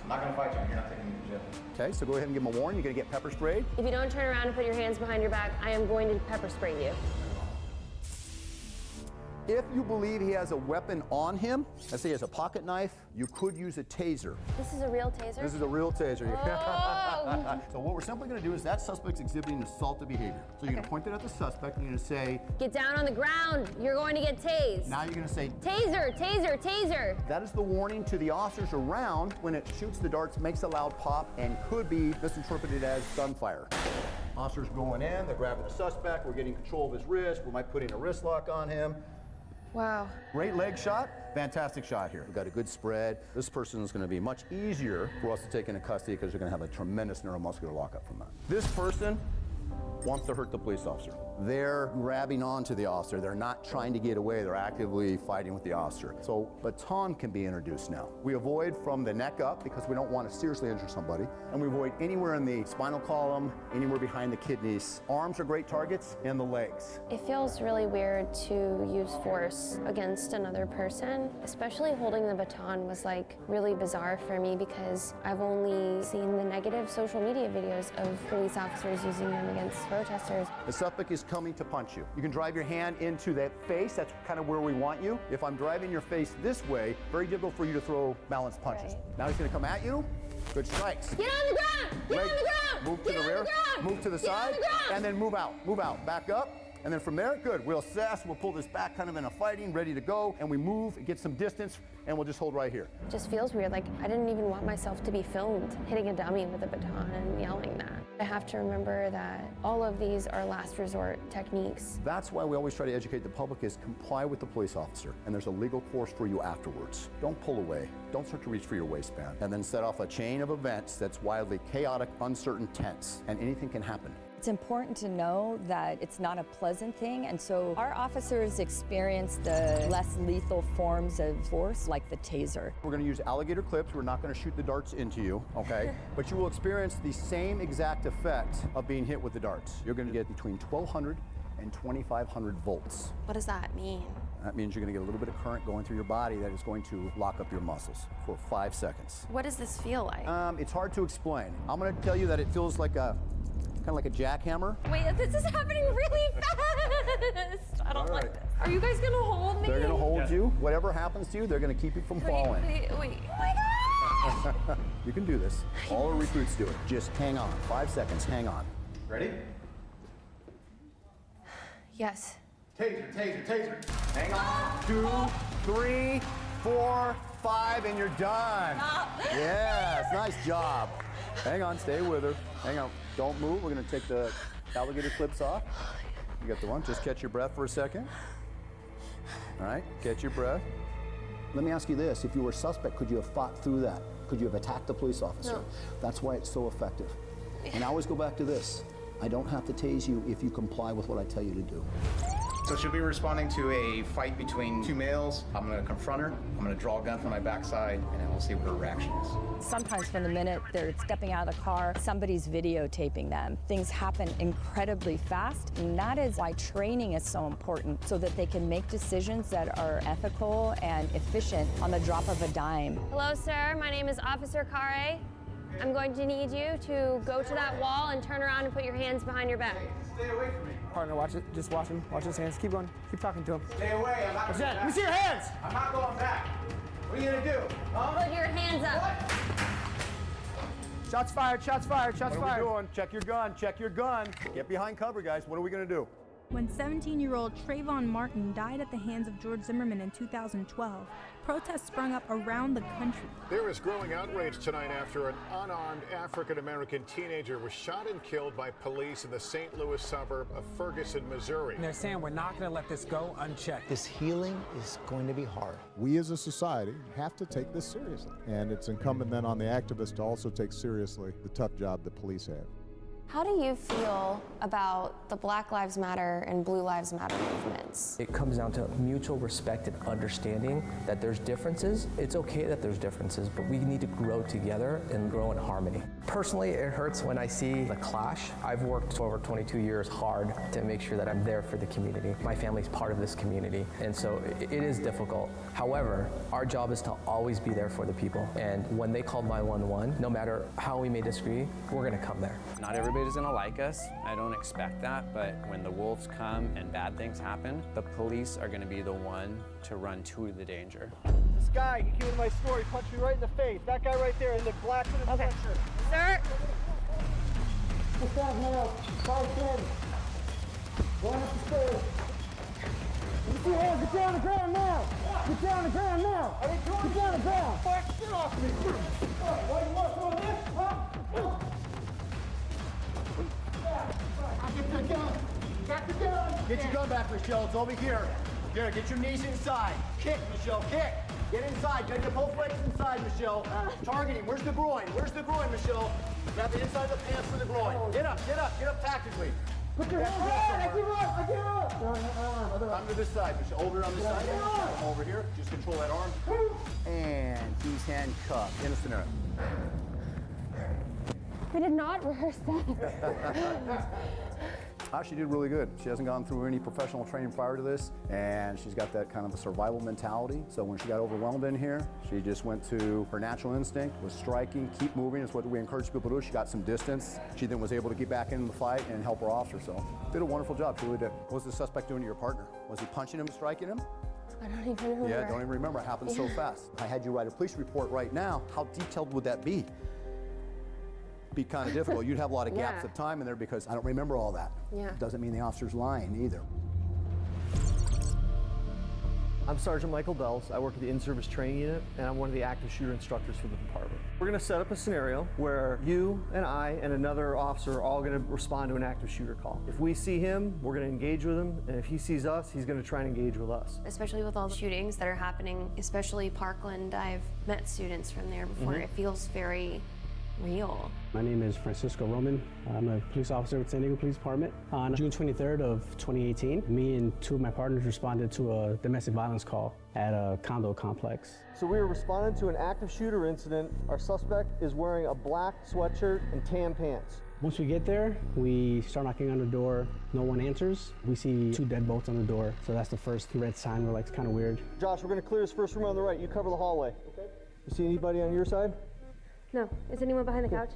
I'm not gonna fight you, you're not taking me to jail. Okay, so go ahead and give him a warrant. You're gonna get pepper sprayed. If you don't turn around and put your hands behind your back, I am going to pepper spray you. If you believe he has a weapon on him, let's say he has a pocket knife, you could use a taser. This is a real taser? This is a real taser. Oh. So what we're simply going to do is that suspect's exhibiting assaultive behavior. So you're going to point it at the suspect and you're going to say, get down on the ground. You're going to get tased. Now you're going to say, taser, taser, taser. That is the warning to the officers around when it shoots the darts, makes a loud pop, and could be misinterpreted as gunfire. Officers going in, they're grabbing the suspect, we're getting control of his wrist, we might put in a wrist lock on him. Wow. Great leg shot, fantastic shot here. We've got a good spread. This person is going to be much easier for us to take into custody because they're going to have a tremendous neuromuscular lockup from that. This person wants to hurt the police officer. They're grabbing onto the officer. They're not trying to get away. They're actively fighting with the officer. So baton can be introduced now. We avoid from the neck up because we don't want to seriously injure somebody. And we avoid anywhere in the spinal column, anywhere behind the kidneys. Arms are great targets, and the legs. It feels really weird to use force against another person. Especially holding the baton was like really bizarre for me because I've only seen the negative social media videos of police officers using them against protesters. The suspect is coming to punch you. You can drive your hand into that face. That's kind of where we want you. If I'm driving your face this way, very difficult for you to throw balanced punches. Right. Now he's going to come at you. Good strikes. Get on the ground! Get on the ground! Move to the rear. Move to the side. And then move out. Move out. Back up. And then from there, good. We'll assess. We'll pull this back kind of in a fighting, ready to go. And we move, get some distance, and we'll just hold right here. It just feels weird. Like, I didn't even want myself to be filmed hitting a dummy with a baton and yelling that. I have to remember that all of these are last resort techniques. That's why we always try to educate the public is comply with the police officer. And there's a legal course for you afterwards. Don't pull away. Don't start to reach for your waistband. And then set off a chain of events that's wildly chaotic, uncertain, tense. And anything can happen. It's important to know that it's not a pleasant thing, and so our officers experience the less lethal forms of force, like the taser. We're going to use alligator clips. We're not going to shoot the darts into you, okay? But you will experience the same exact effect of being hit with the darts. You're going to get between 1,200 and 2,500 volts. What does that mean? That means you're going to get a little bit of current going through your body that is going to lock up your muscles for 5 seconds. What does this feel like? It's hard to explain. I'm going to tell you that it feels like a kind of like a jackhammer. Wait, this is happening really fast. I don't like this. Are you guys gonna hold me? They're gonna hold you. Whatever happens to you, they're gonna keep you from falling. Wait. Oh my God! You can do this. All our recruits do it. Just hang on. 5 seconds, hang on. Ready? Yes. Taser, taser, taser. Hang on. 2, 3, 4, 5, and you're done. Yes, nice job. Hang on, stay with her. Hang on, don't move. We're gonna take the alligator clips off. You got the one, just catch your breath for a second. All right, catch your breath. Let me ask you this, if you were a suspect, could you have fought through that? Could you have attacked the police officer? No. That's why it's so effective. And I always go back to this. I don't have to tase you if you comply with what I tell you to do. So she'll be responding to a fight between two males. I'm gonna confront her, I'm gonna draw a gun from my backside, and then we'll see what her reaction is. Sometimes from the minute they're stepping out of the car, somebody's videotaping them. Things happen incredibly fast, and that is why training is so important, so that they can make decisions that are ethical and efficient on the drop of a dime. Hello, sir. My name is Officer CARA. I'm going to need you to go to that wall and turn around and put your hands behind your back. Stay away from me. Partner, watch it. Just watch him. Watch his hands. Keep going. Keep talking to him. Stay away. I'm not What's going that? back. Let me see your hands. I'm not going back. What are you gonna do? Huh? Put your hands up. What? Shots fired. Shots fired. Shots What are fired. we doing? Check your gun. Check your gun. Get behind cover, guys. What are we gonna do? When 17-year-old Trayvon Martin died at the hands of George Zimmerman in 2012, protests sprung up around the country. There is growing outrage tonight after an unarmed African-American teenager was shot and killed by police in the St. Louis suburb of Ferguson, Missouri. And they're saying we're not going to let this go unchecked. This healing is going to be hard. We as a society have to take this seriously. And it's incumbent then on the activists to also take seriously the tough job that police have. How do you feel about the Black Lives Matter and Blue Lives Matter movements? It comes down to mutual respect and understanding that there's differences. It's okay that there's differences, but we need to grow together and grow in harmony. Personally, it hurts when I see the clash. I've worked for over 22 years hard to make sure that I'm there for the community. My family's part of this community, and so it is difficult. However, our job is to always be there for the people, and when they call 911, no matter how we may disagree, we're gonna come there. Not everybody's gonna like us. I don't expect that, but when the wolves come and bad things happen, the police are gonna be the one to run to the danger. This guy, he came into my store, he punched me right in the face. That guy right there in the black and the Okay. sweatshirt. Sir? What's that, man? 5'10". Going up the stairs. Get your hands, get down on the ground now! Get down on the ground now! Get down on the ground! Get off me! What do you want? Throw this? Huh? Get the gun! Get the gun! Get your gun back, Michelle. It's over here. Here, get your knees inside. Kick, Michelle, kick. Get inside. Get your both legs inside, Michelle. Targeting. Where's the groin? Where's the groin, Michelle? Grab the inside of the pants for the groin. Get up, get up, get up tactically. Put your hands up! I give up! I give up! Come to this side, Michelle. Over on this side. Come over here. Just control that arm. And he's handcuffed. Innocent error. We did not rehearse that. She did really good. She hasn't gone through any professional training prior to this, and she's got that kind of a survival mentality. So when she got overwhelmed in here, she just went to her natural instinct, was striking, keep moving. It's what we encourage people to do. She got some distance. She then was able to get back into the fight and help her officer. So did a wonderful job. She really did. What was the suspect doing to your partner? Was he punching him, striking him? I don't even remember. Yeah, don't even remember. It happened so fast. If I had you write a police report right now, how detailed would that be? Be kind of difficult. You'd have a lot of gaps of time in there because I don't remember all that. Yeah. Doesn't mean the officer's lying either. I'm Sergeant Michael Bells. I work at the in-service training unit, and I'm one of the active shooter instructors for the department. We're going to set up a scenario where you and I and another officer are all going to respond to an active shooter call. If we see him, we're going to engage with him, and if he sees us, he's going to try and engage with us. Especially with all the shootings that are happening, especially Parkland. I've met students from there before. It feels very real. My name is Francisco Roman. I'm a police officer with San Diego Police Department. On June 23rd of 2018, me and two of my partners responded to a domestic violence call at a condo complex. So we were responding to an active shooter incident. Our suspect is wearing a black sweatshirt and tan pants. Once we get there, we start knocking on the door. No one answers. We see two deadbolts on the door. So that's the first red sign. We're like, it's kind of weird. Josh, we're going to clear this first room on the right. You cover the hallway. Okay. You see anybody on your side? No. Is anyone behind the couch?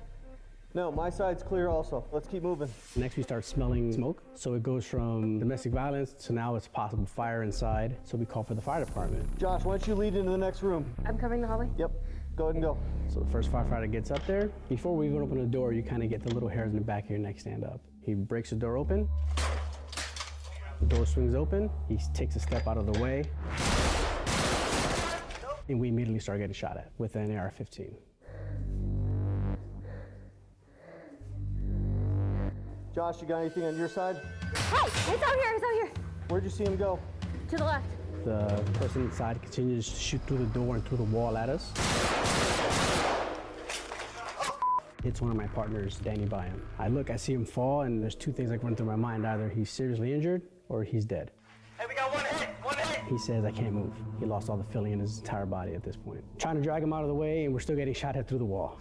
No, my side's clear also. Let's keep moving. Next, we start smelling smoke. So it goes from domestic violence to now it's possible fire inside. So we call for the fire department. Josh, why don't you lead into the next room? I'm covering the hallway? Yep, go ahead and go. So the first firefighter gets up there. Before we even open the door, you kind of get the little hairs in the back of your neck stand up. He breaks the door open. The door swings open. He takes a step out of the way. And we immediately start getting shot at with an AR-15. Josh, you got anything on your side? Hey, it's out here, it's out here. Where'd you see him go? To the left. The person inside continues to shoot through the door and through the wall at us. Hits one of my partners, Danny, by him. I look, I see him fall, and there's two things that run through my mind. Either he's seriously injured or he's dead. Hey, we got one hit, one hit. He says, I can't move. He lost all the feeling in his entire body at this point. Trying to drag him out of the way, and we're still getting shot at through the wall.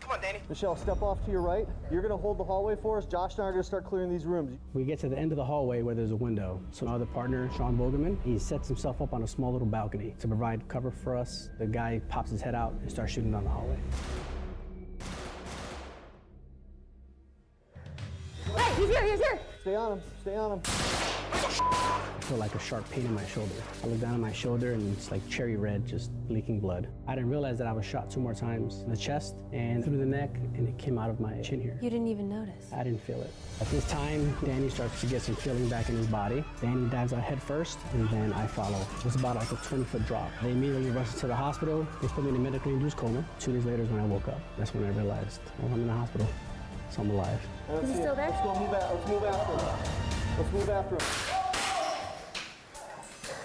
Come on, Danny. Michelle, step off to your right. You're gonna hold the hallway for us. Josh and I are gonna start clearing these rooms. We get to the end of the hallway where there's a window. So my other partner, Sean Bogerman, he sets himself up on a small little balcony to provide cover for us. The guy pops his head out and starts shooting down the hallway. Hey, he's here, he's here. Stay on him, stay on him. I feel like a sharp pain in my shoulder. I look down at my shoulder and it's like cherry red, just leaking blood. I didn't realize that I was shot 2 more times in the chest and through the neck, and it came out of my chin here. You didn't even notice. I didn't feel it. At this time, Danny starts to get some feeling back in his body. Danny dives out head first, and then I follow. It was about like a 20-foot drop. They immediately rushed us to the hospital. They put me in a medically induced coma. 2 days later is when I woke up. That's when I realized, oh, I'm in the hospital, so I'm alive. Is he still there? Let's go move out. Let's move after him. Let's move after him.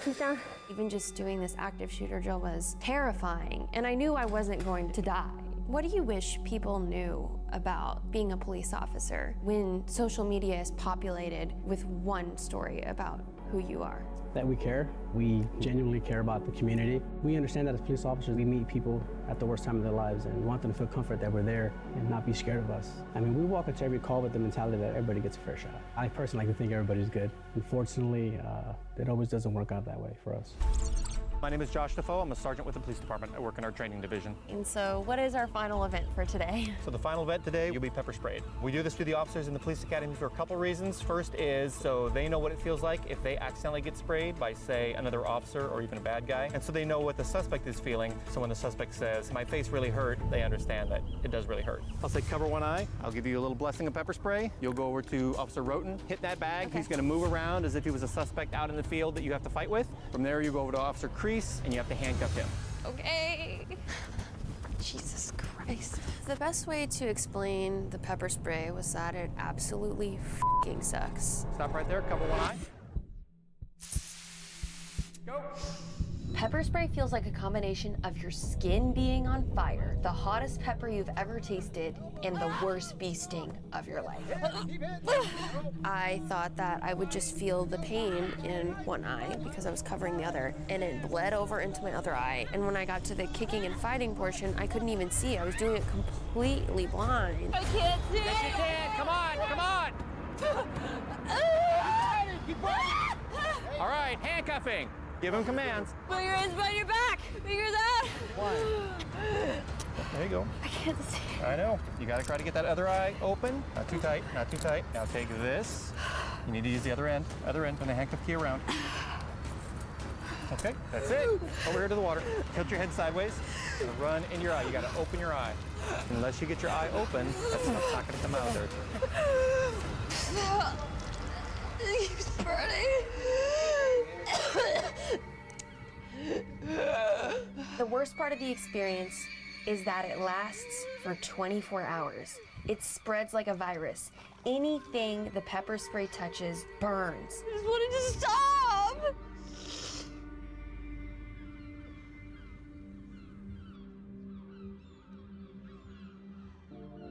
He's down. Even just doing this active shooter drill was terrifying, and I knew I wasn't going to die. What do you wish people knew about being a police officer when social media is populated with one story about who you are? That we care. We genuinely care about the community. We understand that as police officers, we meet people at the worst time of their lives and want them to feel comfort that we're there and not be scared of us. I mean, we walk into every call with the mentality that everybody gets a fair shot. I personally like to think everybody's good. Unfortunately, it always doesn't work out that way for us. My name is Josh Defoe. I'm a sergeant with the police department. I work in our training division. And so what is our final event for today? So the final event today, you'll be pepper sprayed. We do this to the officers in the police academy for a couple reasons. First is so they know what it feels like if they accidentally get sprayed by, say, another officer or even a bad guy. And so they know what the suspect is feeling. So when the suspect says, my face really hurt, they understand that it does really hurt. I'll say cover one eye. I'll give you a little blessing of pepper spray. You'll go over to Officer Roten, hit that bag. Okay. He's gonna move around as if he was a suspect out in the field that you have to fight with. From there, you go over to Officer Crease and you have to handcuff him. Okay. Jesus Christ. The best way to explain the pepper spray was that it absolutely f***ing sucks. Stop right there, cover one eye. Go. Pepper spray feels like a combination of your skin being on fire, the hottest pepper you've ever tasted, and the worst bee sting of your life. I thought that I would just feel the pain in one eye because I was covering the other, and it bled over into my other eye. And when I got to the kicking and fighting portion, I couldn't even see. I was doing it completely blind. I can't see. Yes, you can. Come on, come on. All right, handcuffing. Give him commands. Put your hands behind your back. Fingers out. There you go. I can't see. I know. You gotta try to get that other eye open. Not too tight, not too tight. Now take this. You need to use the other end. Other end, when the handcuff key around. Okay, that's it. Over here to the water. Tilt your head sideways. Gonna run in your eye. You gotta open your eye. Unless you get your eye open, that stuff's not gonna come out there. It keeps burning. The worst part of the experience is that it lasts for 24 hours. It spreads like a virus. Anything the pepper spray touches burns. I just wanted to stop!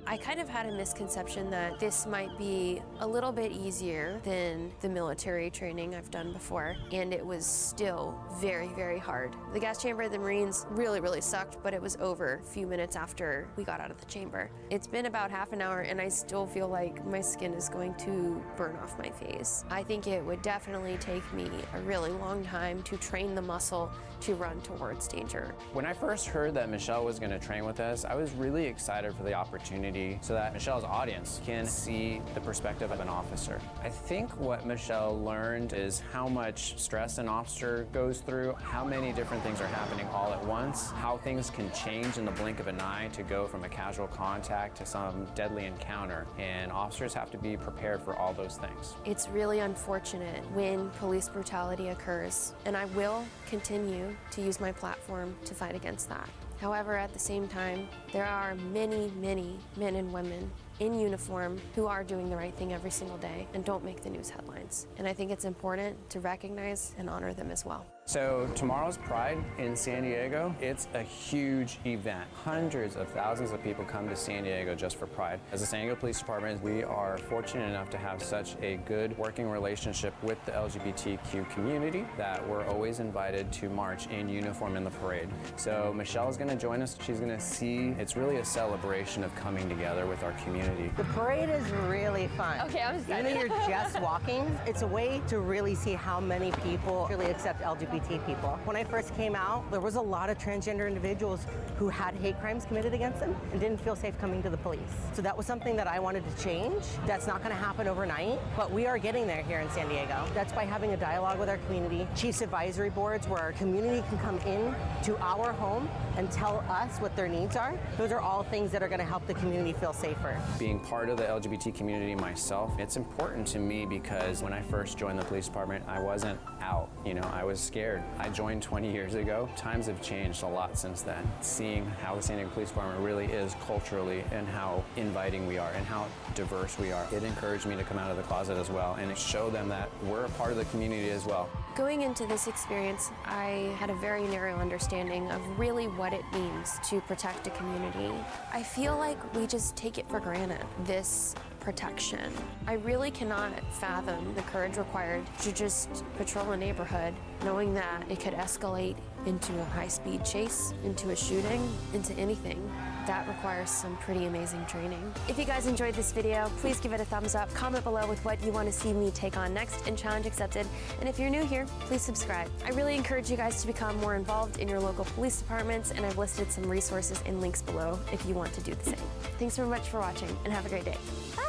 I kind of had a misconception that this might be a little bit easier than the military training I've done before, and it was still very, very hard. The gas chamber of the Marines really, really sucked, but it was over a few minutes after we got out of the chamber. It's been about half an hour, and I still feel like my skin is going to burn off my face. I think it would definitely take me a really long time to train the muscle to run towards danger. When I first heard that Michelle was going to train with us, I was really excited for the opportunity so that Michelle's audience can see the perspective of an officer. I think what Michelle learned is how much stress an officer goes through, how many different things are happening all at once, how things can change in the blink of an eye to go from a casual contact to some deadly encounter, and officers have to be prepared for all those things. It's really unfortunate when police brutality occurs, and I will continue to use my platform to fight against that. However, at the same time, there are many, many men and women in uniform who are doing the right thing every single day and don't make the news headlines. And I think it's important to recognize and honor them as well. So tomorrow's Pride in San Diego, it's a huge event. Hundreds of thousands of people come to San Diego just for Pride. As a San Diego Police Department, we are fortunate enough to have such a good working relationship with the LGBTQ community that we're always invited to march in uniform in the parade. So Michelle is going to join us. She's going to see, it's really a celebration of coming together with our community. The parade is really fun. Okay, I'm excited. Even though you're just walking, it's a way to really see how many people really accept LGBT people. When I first came out, there was a lot of transgender individuals who had hate crimes committed against them and didn't feel safe coming to the police. So that was something that I wanted to change. That's not going to happen overnight, but we are getting there here in San Diego. That's by having a dialogue with our community, chiefs advisory boards where our community can come in to our home and tell us what their needs are. Those are all things that are going to help the community feel safer. Being part of the LGBT community myself, it's important to me because when I first joined the police department, I wasn't out. I was scared. I joined 20 years ago. Times have changed a lot since then. Seeing how the San Diego Police Department really is culturally and how inviting we are and how diverse we are, it encouraged me to come out of the closet as well and show them that we're a part of the community as well. Going into this experience, I had a very narrow understanding of really what it means to protect a community. I feel like we just take it for granted, this protection. I really cannot fathom the courage required to just patrol a neighborhood knowing that it could escalate into a high-speed chase, into a shooting, into anything. That requires some pretty amazing training. If you guys enjoyed this video, please give it a thumbs up, comment below with what you want to see me take on next in Challenge Accepted, and if you're new here, please subscribe. I really encourage you guys to become more involved in your local police departments, and I've listed some resources and links below if you want to do the same. Thanks so much for watching, and have a great day. Bye!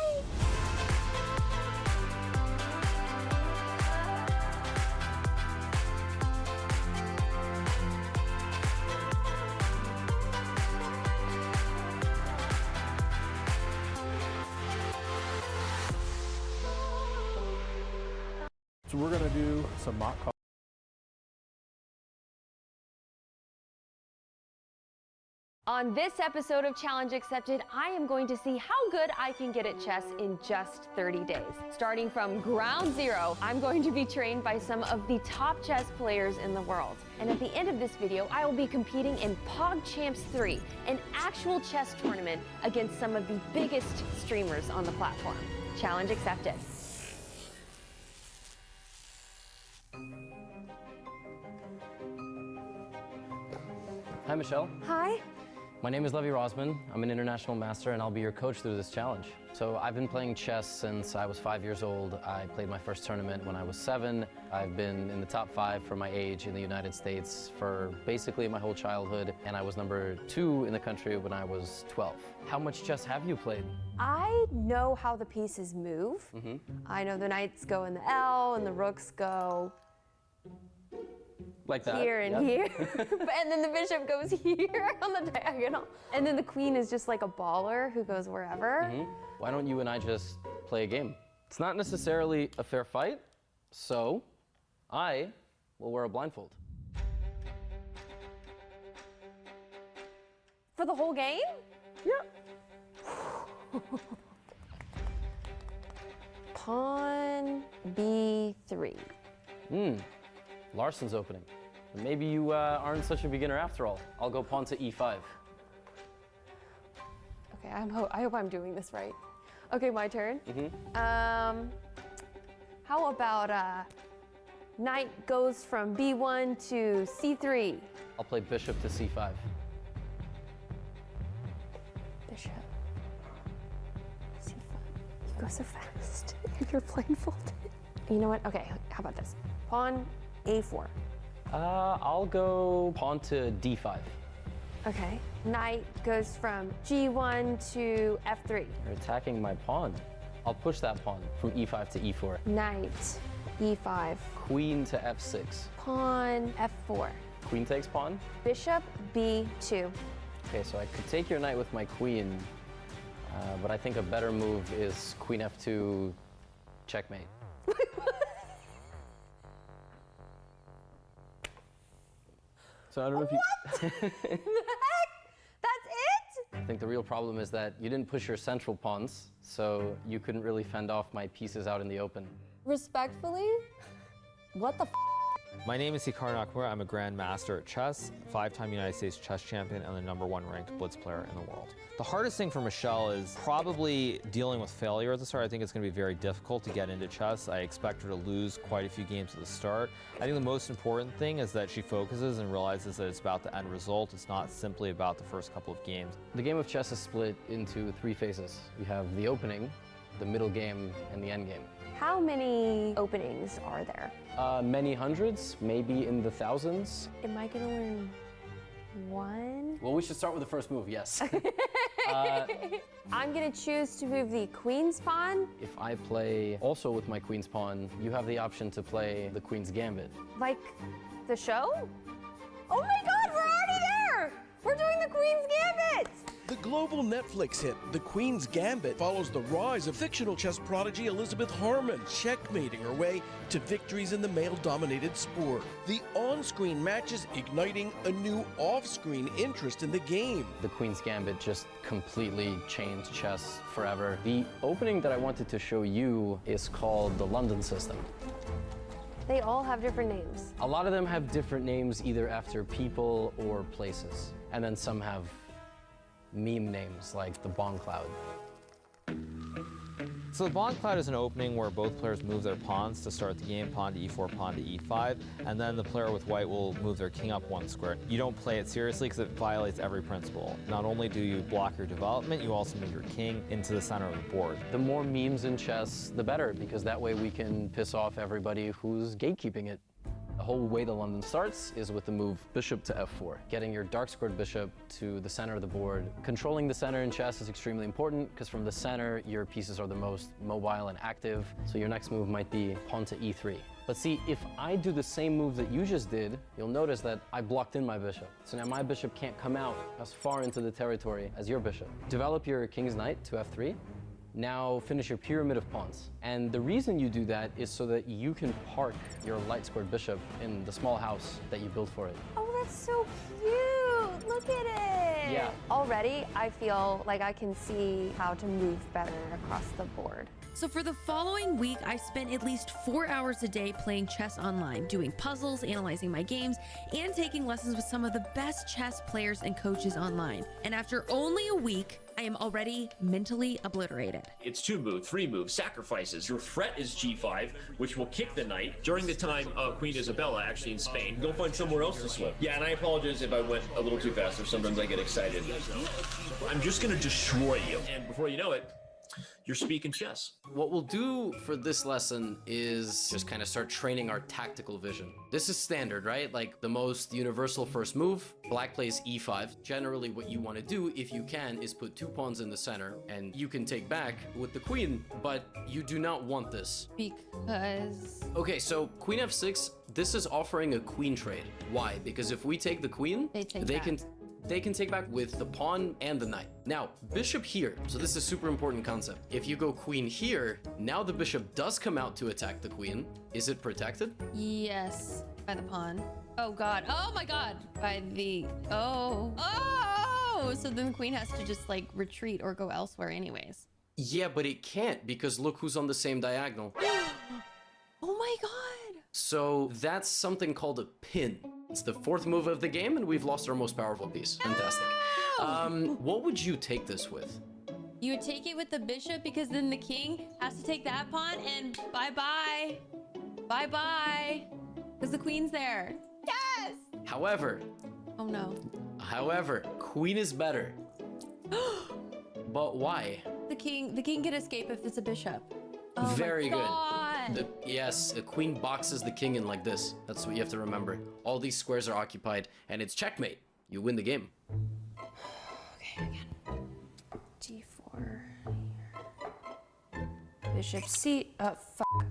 So we're going to do some mock calls. On this episode of Challenge Accepted, I am going to see how good I can get at chess in just 30 days. Starting from ground zero, I'm going to be trained by some of the top chess players in the world. And at the end of this video, I will be competing in PogChamps 3, an actual chess tournament against some of the biggest streamers on the platform. Challenge accepted. Hi, Michelle. Hi. My name is Levi Rosman. I'm an international master, and I'll be your coach through this challenge. So I've been playing chess since I was 5 years old. I played my first tournament when I was 7. I've been in the top 5 for my age in the United States for basically my whole childhood, and I was number 2 in the country when I was 12. How much chess have you played? I know how the pieces move. I know the knights go in the L and the rooks go like that. Here and here. And then the bishop goes here on the diagonal. And then the queen is just like a baller who goes wherever. Why don't you and I just play a game? It's not necessarily a fair fight, so I will wear a blindfold. For the whole game? Yeah. Pawn B3. Larson's opening. Maybe you aren't such a beginner after all. I'll go pawn to E5. Okay, I hope I'm doing this right. Okay, my turn. How about knight goes from B1 to C3? I'll play bishop to C5. Bishop. C5. You go so fast. You're blindfolded. You know what? Okay, how about this? Pawn A4. I'll go pawn to D5. Okay. Knight goes from G1 to F3. You're attacking my pawn. I'll push that pawn from E5 to E4. Knight E5. Queen to F6. Pawn F4. Queen takes pawn. Bishop B2. Okay, so I could take your knight with my queen, but I think a better move is queen F2, checkmate. So I don't know if you... What the heck? That's it? I think the real problem is that you didn't push your central pawns, so you couldn't really fend off my pieces out in the open. Respectfully? What the f? My name is Hikaru Nakamura. I'm a grandmaster at chess, 5-time United States chess champion, and the #1 ranked blitz player in the world. The hardest thing for Michelle is probably dealing with failure at the start. I think it's going to be very difficult to get into chess. I expect her to lose quite a few games at the start. I think the most important thing is that she focuses and realizes that it's about the end result. It's not simply about the first couple of games. The game of chess is split into 3 phases. You have the opening, the middle game, and the end game. How many openings are there? Many hundreds, maybe in the thousands. Am I gonna learn one? Well, we should start with the first move, yes. I'm gonna choose to move the queen's pawn. If I play also with my queen's pawn, you have the option to play the queen's gambit. Like the show? Oh my god, we're already there! We're doing the queen's gambit! The global Netflix hit, The Queen's Gambit, follows the rise of fictional chess prodigy Elizabeth Harmon, checkmating her way to victories in the male-dominated sport. The on-screen matches igniting a new off-screen interest in the game. The Queen's Gambit just completely changed chess forever. The opening that I wanted to show you is called the London system. They all have different names. A lot of them have different names either after people or places. And then some have meme names like the Bomb Cloud. So the Bomb Cloud is an opening where both players move their pawns to start the game, pawn to e4, pawn to e5, and then the player with white will move their king up 1 square. You don't play it seriously because it violates every principle. Not only do you block your development, you also move your king into the center of the board. The more memes in chess, the better, because that way we can piss off everybody who's gatekeeping it. The whole way the London starts is with the move bishop to f4, getting your dark squared bishop to the center of the board. Controlling the center in chess is extremely important because from the center, your pieces are the most mobile and active. So your next move might be pawn to e3. But see, if I do the same move that you just did, you'll notice that I blocked in my bishop. So now my bishop can't come out as far into the territory as your bishop. Develop your king's knight to f3. Now finish your pyramid of pawns. And the reason you do that is so that you can park your light squared bishop in the small house that you built for it. Oh, that's so cute. Look at it. Yeah. Already, I feel like I can see how to move better across the board. So for the following week, I spent at least 4 hours a day playing chess online, doing puzzles, analyzing my games, and taking lessons with some of the best chess players and coaches online. And after only a week, I am already mentally obliterated. It's 2 moves, 3 moves, sacrifices. Your threat is g5, which will kick the knight. During the time of Queen Isabella, actually in Spain, go find somewhere else to swim. Yeah, and I apologize if I went a little too fast, or sometimes I get excited. I'm just gonna destroy you. And before you know it, you're speaking chess. What we'll do for this lesson is just kind of start training our tactical vision. This is standard, right? Like the most universal first move, black plays e5. Generally what you want to do, if you can, is put 2 pawns in the center and you can take back with the queen, but you do not want this. Because... Okay, so queen f6, this is offering a queen trade. Why? Because if we take the queen, they can take back with the pawn and the knight. Now, bishop here, so this is a super important concept. If you go queen here, now the bishop does come out to attack the queen. Is it protected? Yes, by the pawn. Oh god, oh my god, by the, oh, so then the queen has to just like retreat or go elsewhere anyways. Yeah, but it can't because look who's on the same diagonal. Oh my god. So that's something called a pin. It's the 4th move of the game and we've lost our most powerful piece. Fantastic. What would you take this with? You would take it with the bishop because then the king has to take that pawn and bye-bye. Bye-bye. Because the queen's there. Yes! However, Oh no. queen is better. But why? The king can escape if it's a bishop. Oh Very my God. good. Yes, a queen boxes the king in like this. That's what you have to remember. All these squares are occupied, and it's checkmate. You win the game. Okay, again. D4. Bishop C.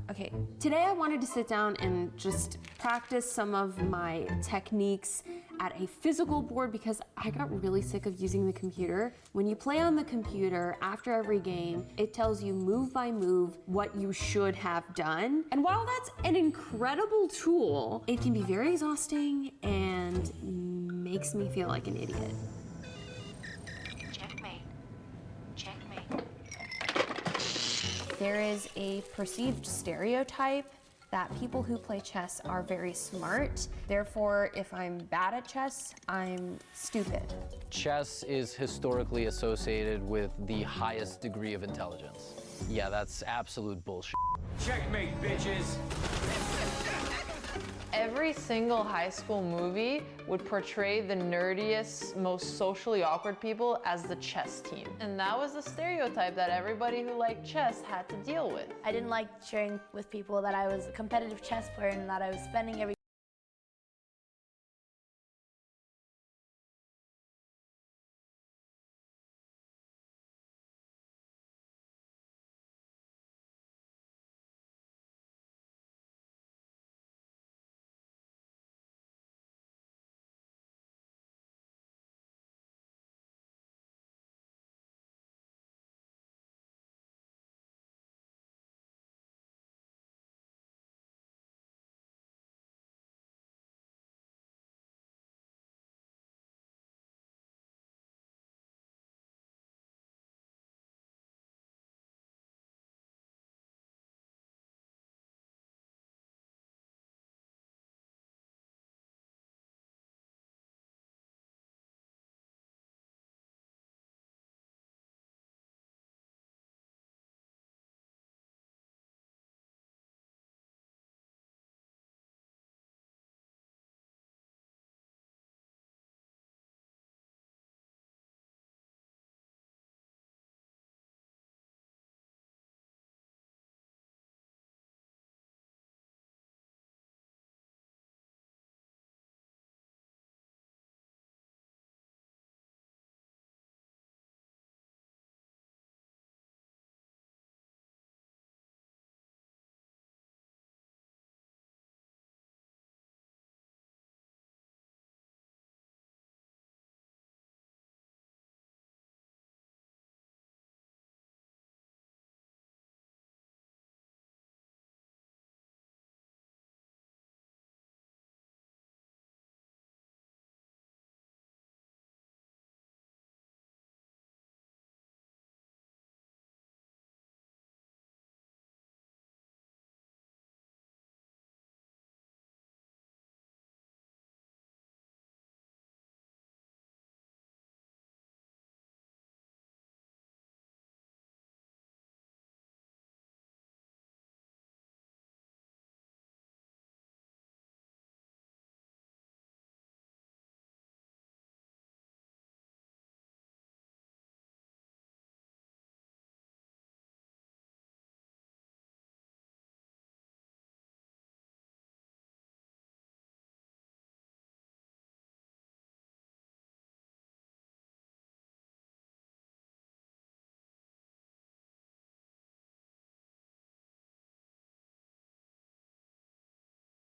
Okay. Today I wanted to sit down and just practice some of my techniques at a physical board because I got really sick of using the computer. When you play on the computer, after every game, it tells you move by move what you should have done. And while that's an incredible tool, it can be very exhausting and makes me feel like an idiot. Checkmate. Checkmate. There is a perceived stereotype that people who play chess are very smart. Therefore, if I'm bad at chess, I'm stupid. Chess is historically associated with the highest degree of intelligence. Yeah, that's absolute bullshit. Checkmate, bitches! Every single high school movie would portray the nerdiest, most socially awkward people as the chess team. And that was the stereotype that everybody who liked chess had to deal with. I didn't like sharing with people that I was a competitive chess player and that I was spending every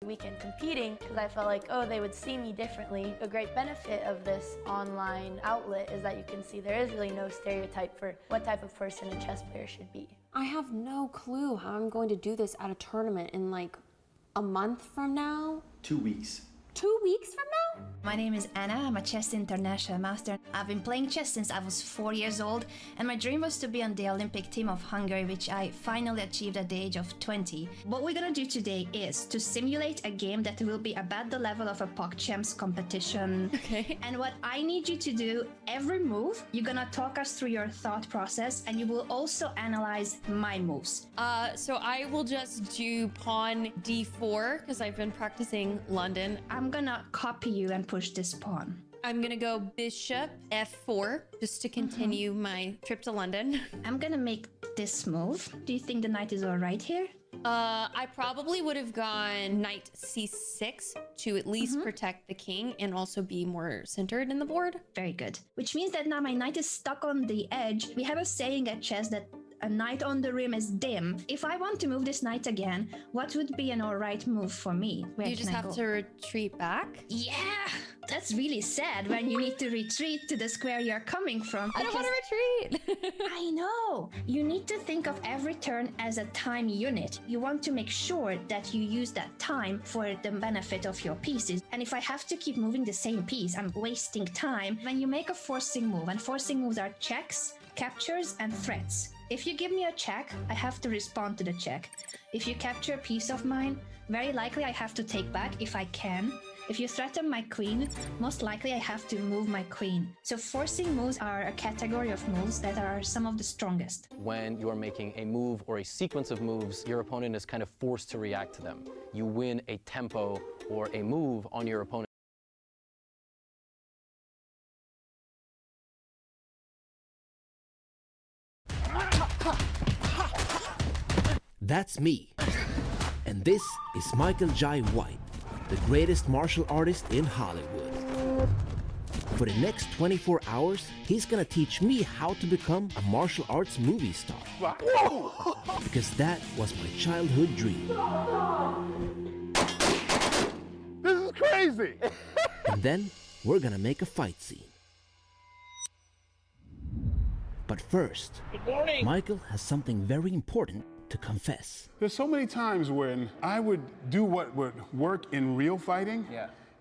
weekend competing because I felt like, oh, they would see me differently. A great benefit of this online outlet is that you can see there is really no stereotype for what type of person a chess player should be. I have no clue how I'm going to do this at a tournament in like a month from now. 2 weeks. 2 weeks from now? My name is Anna. I'm a chess international master. I've been playing chess since I was 4 years old, and my dream was to be on the Olympic team of Hungary, which I finally achieved at the age of 20. What we're gonna do today is to simulate a game that will be about the level of a PogChamps competition. Okay. And what I need you to do, every move, you're gonna talk us through your thought process, and you will also analyze my moves. So I will just do pawn d4 because I've been practicing London. I'm gonna copy you and push this pawn. I'm gonna go bishop f4 just to continue my trip to London. I'm gonna make this move. Do you think the knight is all right here? I probably would have gone knight c6 to at least protect the king and also be more centered in the board. Very good. Which means that now my knight is stuck on the edge. We have a saying at chess that a knight on the rim is dim. If I want to move this knight again, what would be an alright move for me? Where You just have to retreat back? Yeah, that's really sad when you need to retreat to the square you're coming from. I don't want to retreat. I know. You need to think of every turn as a time unit. You want to make sure that you use that time for the benefit of your pieces. And if I have to keep moving the same piece, I'm wasting time. When you make a forcing move, and forcing moves are checks, captures, and threats. If you give me a check, I have to respond to the check. If you capture a piece of mine, very likely I have to take back if I can. If you threaten my queen, most likely I have to move my queen. So forcing moves are a category of moves that are some of the strongest. When you're making a move or a sequence of moves, your opponent is kind of forced to react to them. You win a tempo or a move on your opponent. That's me. And this is Michael Jai White, the greatest martial artist in Hollywood. For the next 24 hours, he's gonna teach me how to become a martial arts movie star. Because that was my childhood dream. This is crazy! And then we're gonna make a fight scene. But first, Michael has something very important to confess. There's so many times when I would do what would work in real fighting,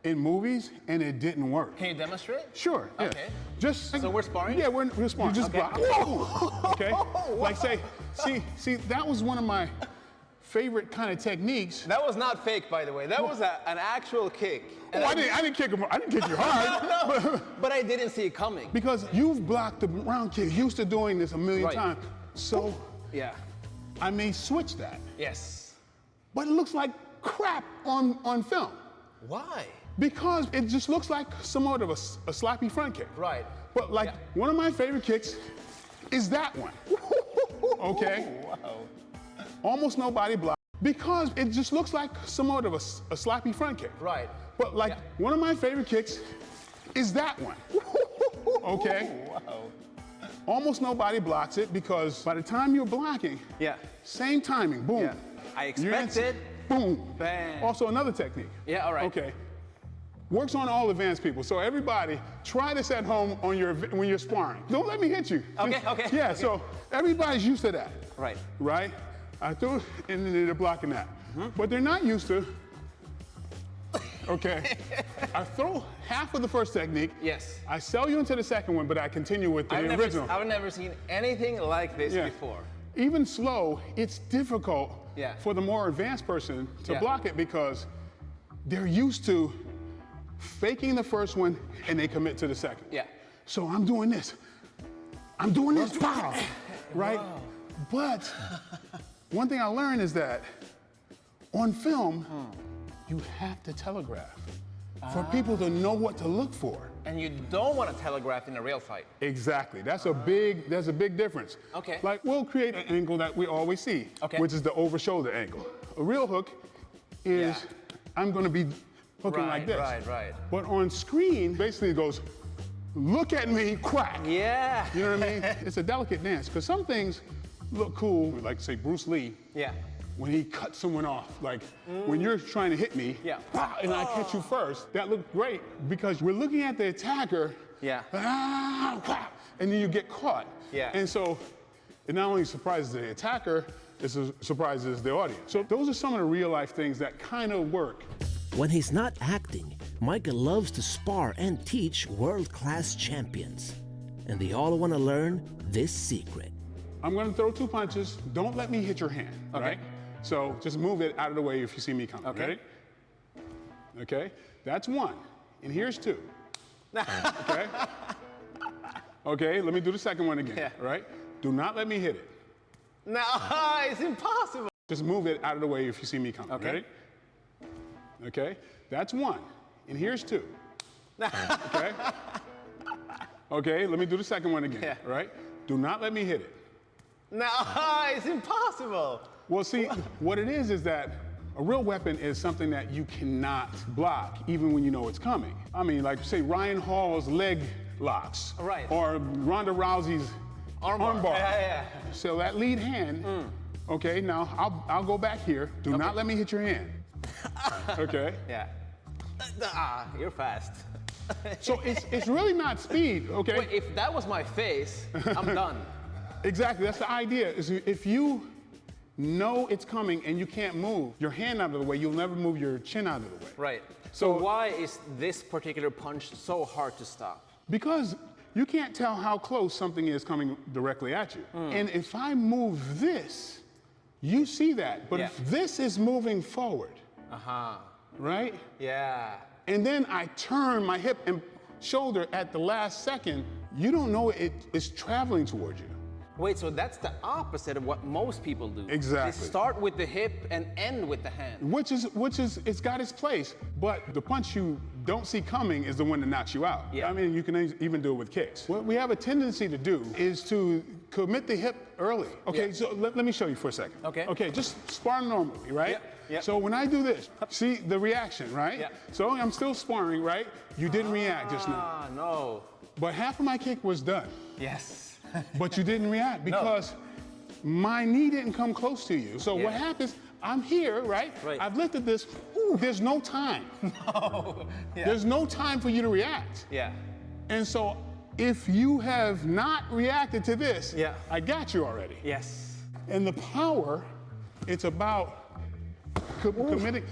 in movies, and it didn't work. Can you demonstrate? Sure, yeah. Okay. Just So we're sparring? Yeah, we're sparring. You just Okay. block. Whoa! Okay? Like say, see, that was one of my favorite kind of techniques. That was not fake, by the way. That was an actual kick. Oh, I didn't kick him. I didn't kick you hard. No, but I didn't see it coming. Because you've blocked the round kick. Used to doing this a million Right. times. So Yeah. I may switch that. Yes. But it looks like crap on film. Why? Because it just looks like somewhat of a sloppy front kick. Right. But like one of my favorite kicks is that one. Okay? Wow. Almost nobody blocked. Because it just looks like somewhat of a sloppy front kick. Right. But like one of my favorite kicks is that one. Okay? Wow. Almost nobody blocks it because by the time you're blocking, same timing, boom. Yeah. I expect it. Boom. Bam. Also another technique. Yeah, all right. Okay. Works on all advanced people. So everybody, try this at home when you're sparring. Don't let me hit you. Okay, okay. Yeah, okay. so everybody's used to that. Right. Right? I threw it and then they're blocking that. But they're not used to, okay, I throw half of the first technique. Yes. I sell you into the second one, but I continue with the original. I've never seen anything like this Yeah. before. Even slow, it's difficult Yeah. for the more advanced person to Yeah. block it because they're used to faking the first one and they commit to the second. Yeah. So I'm doing this. I'm doing this. Wow. Right? Wow. But one thing I learned is that on film, you have to telegraph for people to know what to look for. And you don't want to telegraph in a real fight. Exactly. There's a big difference. Okay. Like we'll create an angle that we always see, which is the over shoulder angle. A real hook is I'm going to be hooking like this. Right. But on screen, basically it goes, look at me, crack. Yeah. You know what I mean? It's a delicate dance because some things look cool, like say Bruce Lee. Yeah. When he cut someone off, like when you're trying to hit me, and I catch you first, that looked great because we're looking at the attacker, and then you get caught. Yeah. And so it not only surprises the attacker, it surprises the audience. So those are some of the real life things that kind of work. When he's not acting, Michael loves to spar and teach world-class champions. And they all want to learn this secret. I'm going to throw 2 punches. Don't let me hit your hand, Okay. right? So just move it out of the way if you see me coming, Okay. ready? Okay, that's 1. And here's 2. Okay? Okay, let me do the second one again, right? Do not let me hit it. No, it's impossible. Just move it out of the way if you see me coming, Okay. ready? Okay, that's 1. And here's 2. Okay? Okay, let me do the second one again, right? Do not let me hit it. No, it's impossible. Well, see, what it is that a real weapon is something that you cannot block, even when you know it's coming. I mean, like, say, Ryan Hall's leg locks. Right. Or Ronda Rousey's armbar. Yeah. So that lead hand, okay, now I'll go back here. Do not let me hit your hand. Okay? Yeah. You're fast. So it's really not speed, okay? Wait, if that was my face, I'm done. Exactly, that's the idea. Is if you know it's coming and you can't move your hand out of the way, you'll never move your chin out of the way. Right. So why is this particular punch so hard to stop? Because you can't tell how close something is coming directly at you. And if I move this, you see that. But if this is moving forward, right? Yeah. And then I turn my hip and shoulder at the last second, you don't know it is traveling towards you. Wait, so that's the opposite of what most people do. Exactly. They start with the hip and end with the hand. Which is, it's got its place, but the punch you don't see coming is the one that knocks you out. Yeah. I mean, you can even do it with kicks. What we have a tendency to do is to commit the hip early. Okay, so let me show you for a second. Okay. Okay, just spar normally, right? Yep. So when I do this, see the reaction, right? Yeah. So I'm still sparring, right? You didn't react just now. Ah, no. But half of my kick was done. Yes. But you didn't react because my knee didn't come close to you. So what happens, I'm here, right? I've lifted this, there's no time. No. There's no time for you to react. Yeah. And so if you have not reacted to this, I got you already. Yes. And the power, it's about committing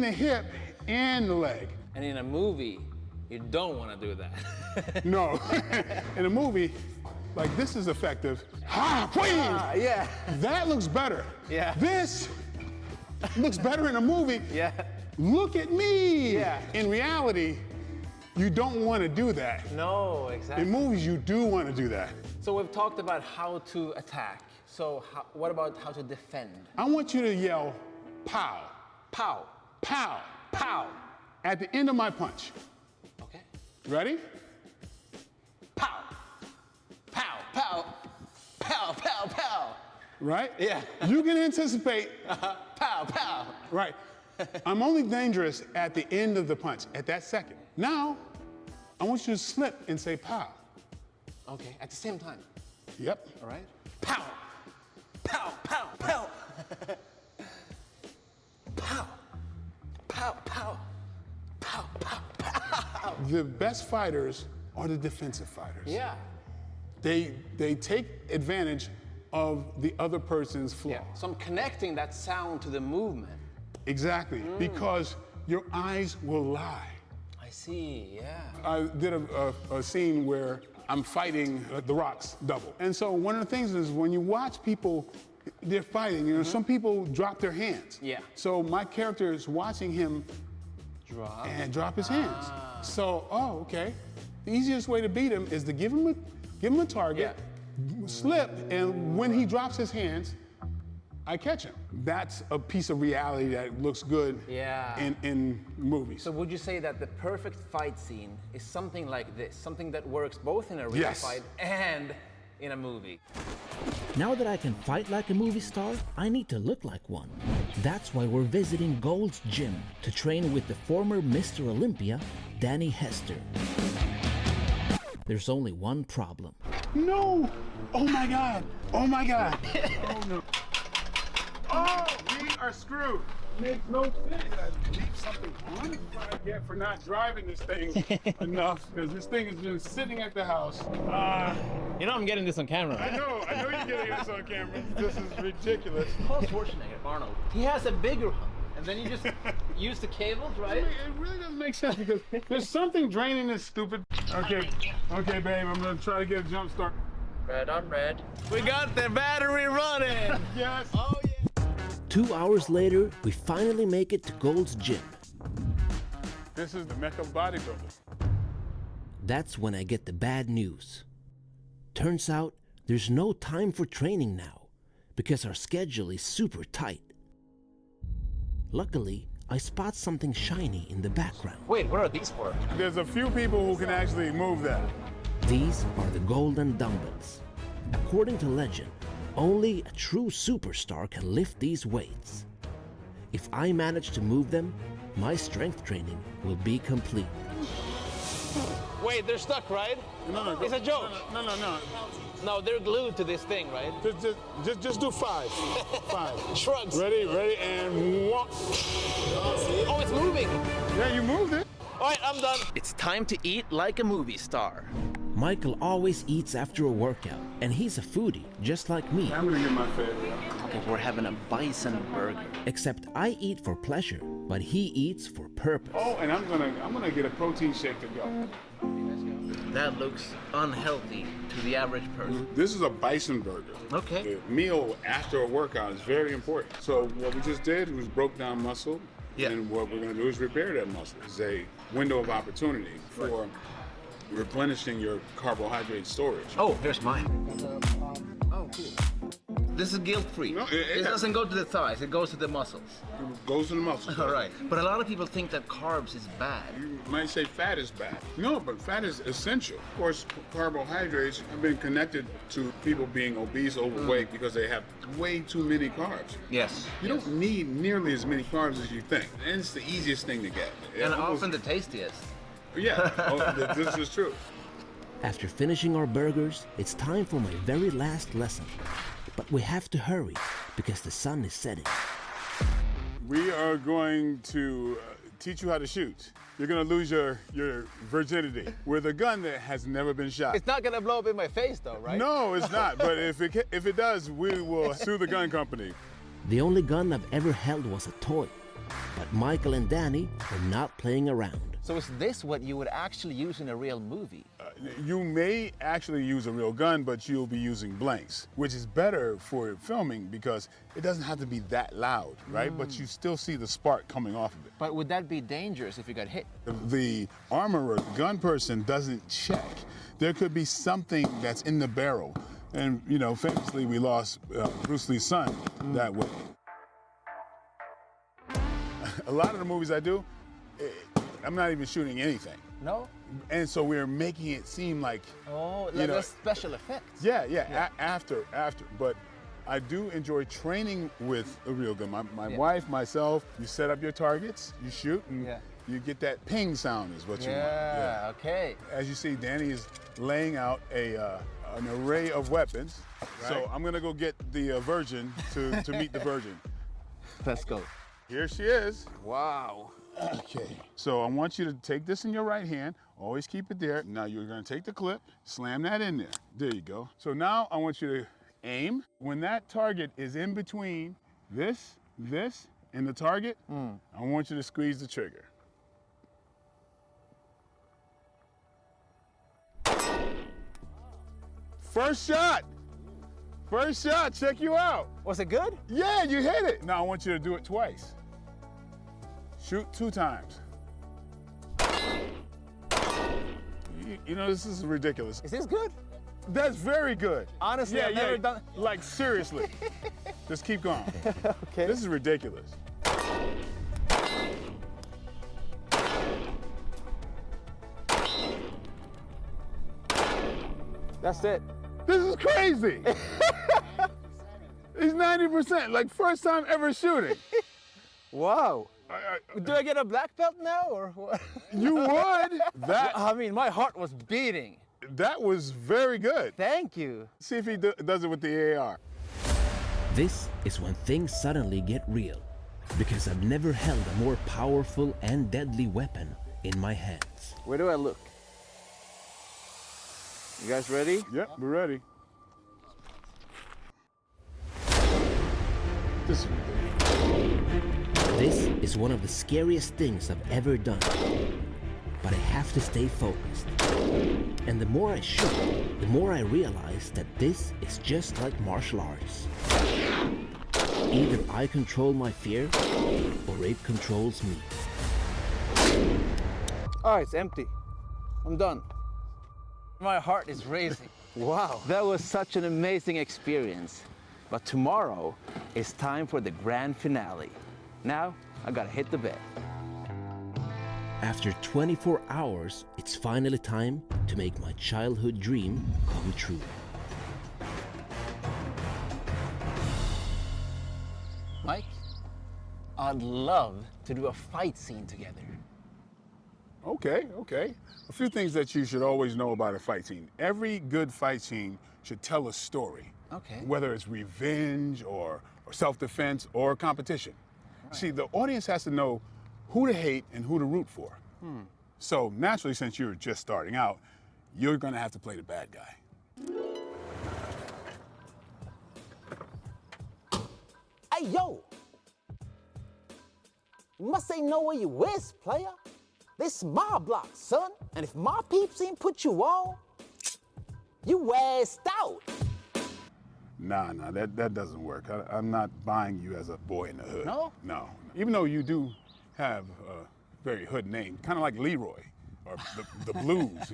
the hip and the leg. And in a movie, you don't want to do that. No. In a movie, like this is effective. Yeah. That looks better. Yeah. This looks better in a movie. Yeah. Look at me. Yeah. In reality, you don't want to do that. No, exactly. In movies, you do want to do that. So we've talked about how to attack. So what about how to defend? I want you to yell, pow, Pow. pow, Pow. at the end of my punch. Okay. Ready? Pow. Pow. Pow. Pow. Pow. Pow. Right? Yeah. You can anticipate. Pow. Pow. Right. I'm only dangerous at the end of the punch, at that second. Now, I want you to slip and say pow. Okay. At the same time. Yep. All right. Pow. Pow. Pow. Pow. Pow. Pow. Pow. Pow. Pow. Pow. The best fighters are the defensive fighters. Yeah. They take advantage of the other person's flaw. Yeah. So I'm connecting that sound to the movement. Exactly, because your eyes will lie. I see, yeah. I did a scene where I'm fighting The Rock's double. And so one of the things is when you watch people, they're fighting, you know, some people drop their hands. Yeah. So my character is watching him drop his hands. So, okay. The easiest way to beat him is to give him a target, slip, and when he drops his hands, I catch him. That's a piece of reality that looks good in movies. So would you say that the perfect fight scene is something like this? Something that works both in a real fight and in a movie? Now that I can fight like a movie star, I need to look like one. That's why we're visiting Gold's Gym to train with the former Mr. Olympia, Danny Hester. There's only one problem. No! Oh my God! Oh my God! Oh no. Oh, we are screwed. Makes no sense. I leave something on. What I get for not driving this thing enough, because this thing has been sitting at the house. You know I'm getting this on camera. I know you're getting this on camera. This is ridiculous. Paul Schwarzenegger, Arnold. He has a bigger hump, and then you use the cables, right? It really doesn't make sense because there's something draining this stupid. Okay, okay, babe, I'm gonna try to get a jump start. Red on red. We got the battery running. Yes. Oh yeah. 2 hours later, we finally make it to Gold's gym. This is the Mecca bodybuilder. That's when I get the bad news. Turns out there's no time for training now because our schedule is super tight. Luckily, I spot something shiny in the background. Wait, what are these for? There's a few people who can actually move that. These are the golden dumbbells. According to legend, only a true superstar can lift these weights. If I manage to move them, my strength training will be complete. Wait, they're stuck, right? No, it's a joke. No. No, they're glued to this thing, right? Just do 5. 5. Shrugs. Ready, and walk. Oh, it's moving. Yeah, you moved it. All right, I'm done. It's time to eat like a movie star. Michael always eats after a workout, and he's a foodie, just like me. I'm gonna get my favorite. Okay, we're having a bison burger. Except I eat for pleasure, but he eats for purpose. Oh, and I'm gonna get a protein shake to go. That looks unhealthy to the average person. This is a bison burger. Okay. The meal after a workout is very important. So what we just did was broke down muscle. Yeah. And what we're gonna do is repair that muscle. It's a window of opportunity for replenishing your carbohydrate storage. Oh, there's mine. Oh, cool. This is guilt-free. No, it doesn't go to the thighs, it goes to the muscles. It goes to the muscles. All right. But a lot of people think that carbs is bad. You might say fat is bad. No, but fat is essential. Of course, carbohydrates have been connected to people being obese, overweight, because they have way too many carbs. Yes. You don't need nearly as many carbs as you think. And it's the easiest thing to get. And often the tastiest. Yeah, this is true. After finishing our burgers, it's time for my very last lesson. But we have to hurry because the sun is setting. We are going to teach you how to shoot. You're gonna lose your virginity with a gun that has never been shot. It's not gonna blow up in my face though, right? No, it's not. But if it does, we will sue the gun company. The only gun I've ever held was a toy. But Michael and Danny are not playing around. So is this what you would actually use in a real movie? You may actually use a real gun, but you'll be using blanks, which is better for filming because it doesn't have to be that loud, right? But you still see the spark coming off of it. But would that be dangerous if you got hit? The armorer, gun person, doesn't check. There could be something that's in the barrel. And, you know, famously, we lost Bruce Lee's son that way. A lot of the movies I do, I'm not even shooting anything. No? And so we're making it seem like, that's special effects. Yeah. After. But I do enjoy training with a real gun. My wife, myself, you set up your targets, you shoot, and you get that ping sound is what you want. Yeah, okay. As you see, Danny is laying out an array of weapons. Right. So I'm gonna go get the virgin to meet the virgin. Let's go. Here she is. Wow. Okay, so I want you to take this in your right hand, always keep it there. Now you're gonna take the clip, slam that in there. There you go. So now I want you to aim. When that target is in between this, and the target, I want you to squeeze the trigger. First shot, check you out. Was it good? Yeah, you hit it. Now I want you to do it twice. Shoot 2 times. You know, this is ridiculous. Is this good? That's very good. Honestly, I've never done... Like, seriously. Just keep going. Okay. This is ridiculous. That's it. This is crazy. He's 90%, like first time ever shooting. Wow. Do I get a black belt now or what? You would. I mean, my heart was beating. That was very good. Thank you. See if he does it with the AR. This is when things suddenly get real, because I've never held a more powerful and deadly weapon in my hands. Where do I look? You guys ready? Yep, we're ready. This is ridiculous. This is one of the scariest things I've ever done. But I have to stay focused. And the more I shoot, the more I realize that this is just like martial arts. Either I control my fear, or it controls me. Oh, it's empty. I'm done. My heart is racing. Wow. That was such an amazing experience. But tomorrow is time for the grand finale. Now, I gotta hit the bed. After 24 hours, it's finally time to make my childhood dream come true. Mike, I'd love to do a fight scene together. Okay. A few things that you should always know about a fight scene. Every good fight scene should tell a story. Okay. Whether it's revenge or self-defense or competition. Right. See, the audience has to know who to hate and who to root for. So naturally, since you're just starting out, you're gonna have to play the bad guy. Hey, yo! You must ain't know where you is, player. This my block, son. And if my peeps ain't put you on, you wassed out. Nah, that doesn't work. I'm not buying you as a boy in the hood. No? No. Even though you do have a very hood name, kind of like Leroy, or the Blues.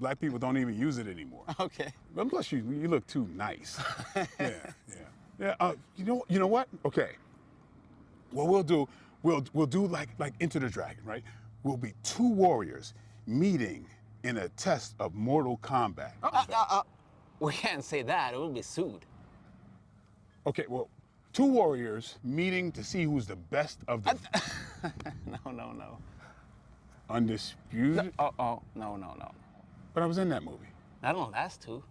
Black people don't even use it anymore. Okay. But plus, you look too nice. Yeah. You know what? Okay. What we'll do, we'll do like Enter the Dragon, right? We'll be two warriors meeting in a test of Mortal Kombat. We can't say that. It will be sued. Okay, well, two warriors meeting to see who's the best of the... No. Undisputed? No. But I was in that movie. That don't last two.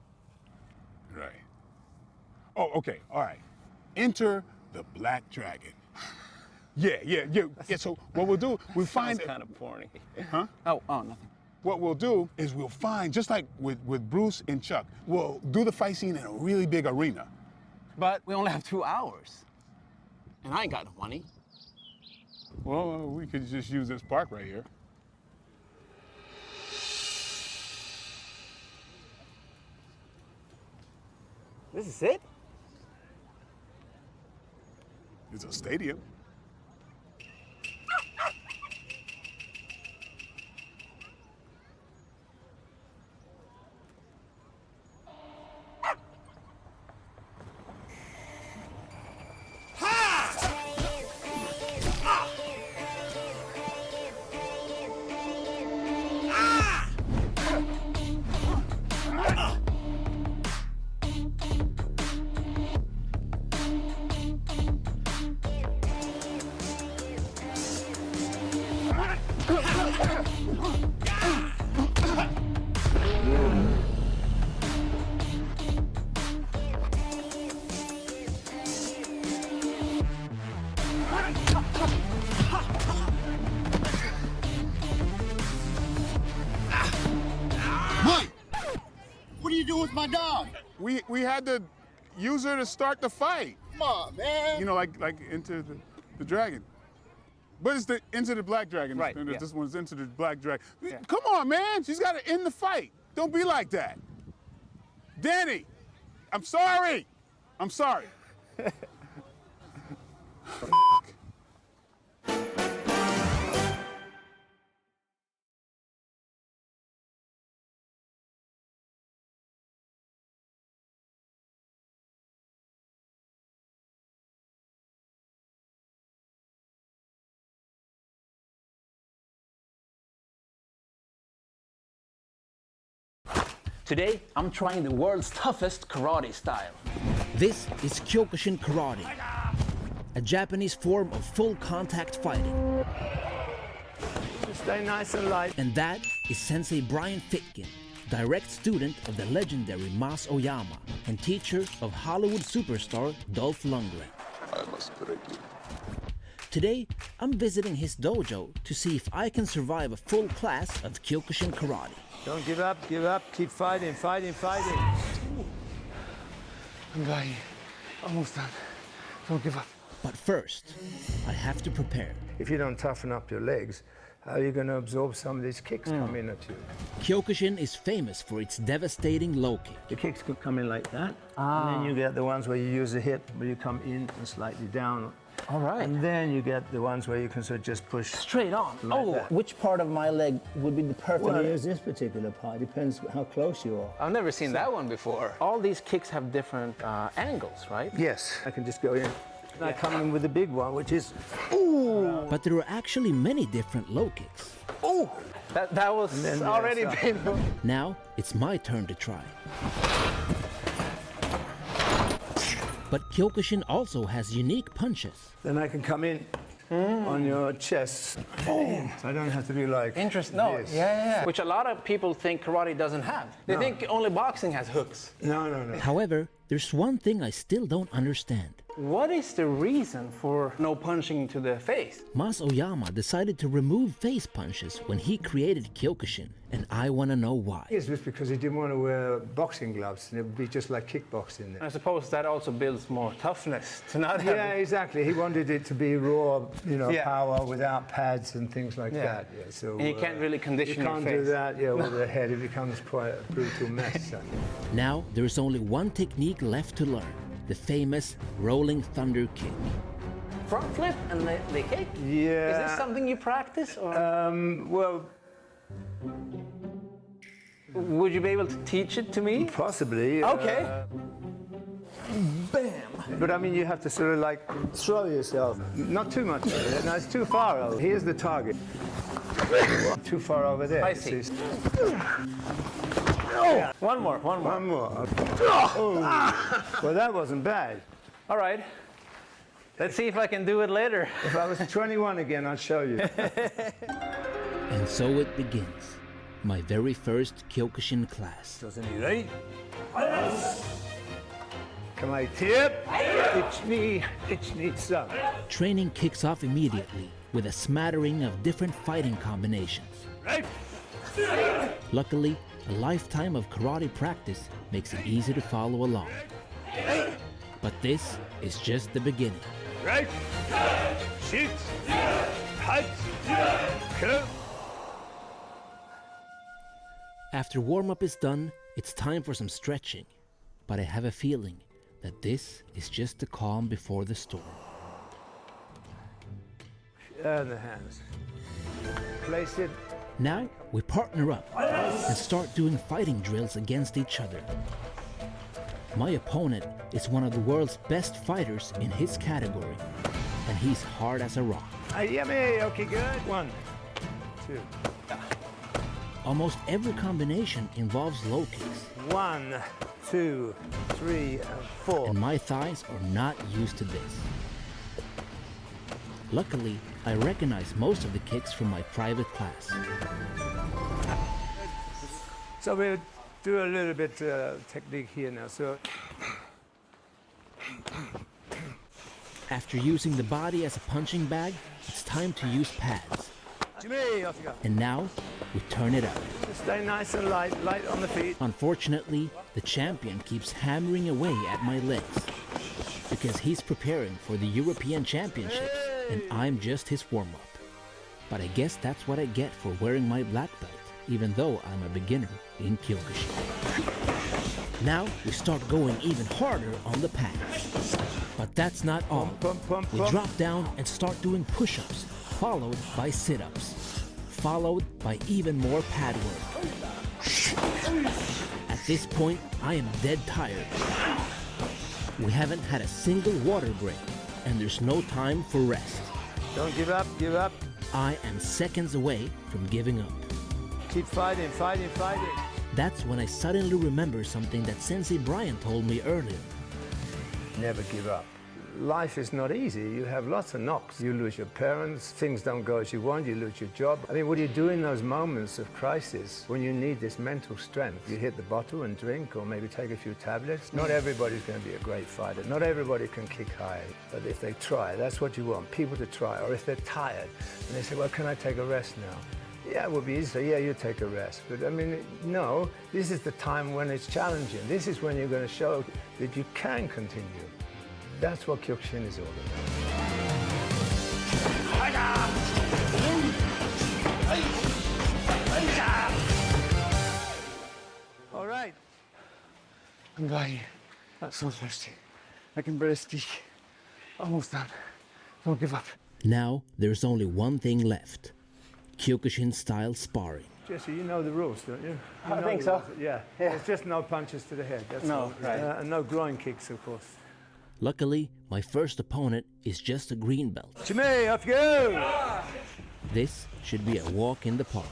Right. Oh, okay, all right. Enter the Black Dragon. Yeah. So what we'll do, we'll find... Sounds kind of corny. Huh? Oh, nothing. What we'll do is we'll find, just like with Bruce and Chuck, we'll do the fight scene in a really big arena. But we only have 2 hours. And I ain't got no money. Well, we could just use this park right here. This is it? It's a stadium. My dog. We had to use her to start the fight. Come on, man. You know, like Enter the Dragon. But it's the Enter the Black Dragon. Right. And Yeah. This one's Enter the Black Dragon. Yeah. Come on, man. She's got to end the fight. Don't be like that. Danny, I'm sorry. I'm sorry. Today, I'm trying the world's toughest karate style. This is Kyokushin Karate, a Japanese form of full contact fighting. Stay nice and light. And that is Sensei Brian Fitkin, direct student of the legendary Mas Oyama and teacher of Hollywood superstar Dolph Lundgren. I must correct you. Today, I'm visiting his dojo to see if I can survive a full class of Kyokushin Karate. Don't give up, keep fighting. I'm dying. Almost done. Don't give up. But first, I have to prepare. If you don't toughen up your legs, how are you going to absorb some of these kicks coming at you? Kyokushin is famous for its devastating low kick. The kicks could come in like that, and then you get the ones where you use the hip, where you come in and slightly down. All right. And then you get the ones where you can sort of just push Straight on. like that. Which part of my leg would be the perfect? Well, here's this particular part. Depends how close you are. I've never seen that one before. All these kicks have different angles, right? Yes, I can just go in. And I come in with the big one, which is But there are actually many different low kicks. Ooh! That was already painful. Now it's my turn to try. But Kyokushin also has unique punches. Then I can come in on your chest. So I don't have to be like Interesting. No, this. yeah. Which a lot of people think karate doesn't have. They think only boxing has hooks. No. However, there's one thing I still don't understand. What is the reason for no punching to the face? Mas Oyama decided to remove face punches when he created Kyokushin, and I want to know why. It's just because he didn't want to wear boxing gloves, and it would be just like kickboxing. I suppose that also builds more toughness to not have. Yeah, exactly. He wanted it to be raw, power without pads and things like that. Yeah. So and you can't really condition your face. You can't do that. Yeah, with the head, it becomes quite a brutal mess. Now there's only one technique left to learn: the famous rolling thunder kick. Front flip and the kick? Yeah. Is this something you practice? Or? Well, would you be able to teach it to me? Possibly. Okay. Bam! But I mean, you have to sort of like throw yourself. Not too much. No, it's too far over. Here's the target. Too far over there. I see. Yeah. One more. Well, that wasn't bad. All right. Let's see if I can do it later. If I was 21 again, I'd show you. And so it begins. My very first Kyokushin class. Doesn't he ready? Come on, tip. Itch me some. Training kicks off immediately with a smattering of different fighting combinations. Right. Luckily, a lifetime of karate practice makes it easy to follow along. But this is just the beginning. Right. Shoot. Punch. Kill. After warm-up is done, it's time for some stretching. But I have a feeling that this is just the calm before the storm. And the hands. Place it. Now we partner up and start doing fighting drills against each other. My opponent is one of the world's best fighters in his category, and he's hard as a rock. Yummy. Okay, good. 1, 2. Almost every combination involves low kicks. 1, 2, 3, and 4. And my thighs are not used to this. Luckily, I recognize most of the kicks from my private class. So we'll do a little bit technique here now. So after using the body as a punching bag, it's time to use pads. And now, we turn it up. Stay nice and light on the feet. Unfortunately, the champion keeps hammering away at my legs because he's preparing for the European Championships, and I'm just his warm-up. But I guess that's what I get for wearing my black belt, even though I'm a beginner in Kyokushin. Now we start going even harder on the pads. But that's not all. We drop down and start doing push-ups, followed by sit-ups, followed by even more pad work. At this point, I am dead tired. We haven't had a single water break, and there's no time for rest. Don't give up. I am seconds away from giving up. Keep fighting. That's when I suddenly remember something that Sensei Brian told me earlier. Never give up. Life is not easy. You have lots of knocks. You lose your parents, things don't go as you want, you lose your job. I mean, what do you do in those moments of crisis when you need this mental strength? You hit the bottle and drink, or maybe take a few tablets. Not everybody's going to be a great fighter. Not everybody can kick high. But if they try, that's what you want, people to try. Or if they're tired and they say, well, can I take a rest now? Yeah, it would be easy. Yeah, you take a rest. But I mean, no, this is the time when it's challenging. This is when you're going to show that you can continue. That's what Kyokushin is all about. All right. I'm dying. I'm so thirsty. I can barely speak. Almost done. Don't give up. Now there's only one thing left. Kyokushin-style sparring. Jesse, you know the rules, don't you? I think so. Yeah. It's just no punches to the head. That's all. Right. And no groin kicks, of course. Luckily, my first opponent is just a green belt. Jimmy, off you go! This should be a walk in the park.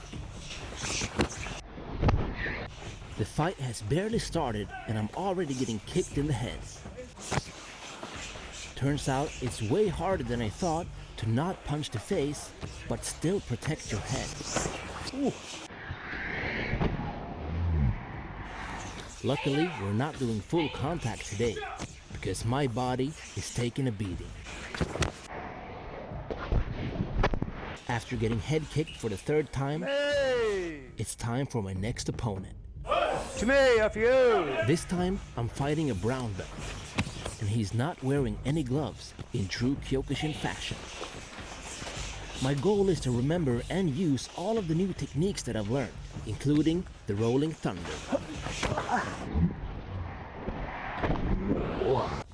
The fight has barely started and I'm already getting kicked in the head. Turns out it's way harder than I thought to not punch the face, but still protect your head. Ooh. Luckily, we're not doing full contact today, because my body is taking a beating. After getting head kicked for the third time, it's time for my next opponent. Jimmy, off you go! This time, I'm fighting a brown belt, and he's not wearing any gloves in true Kyokushin fashion. My goal is to remember and use all of the new techniques that I've learned, including the rolling thunder.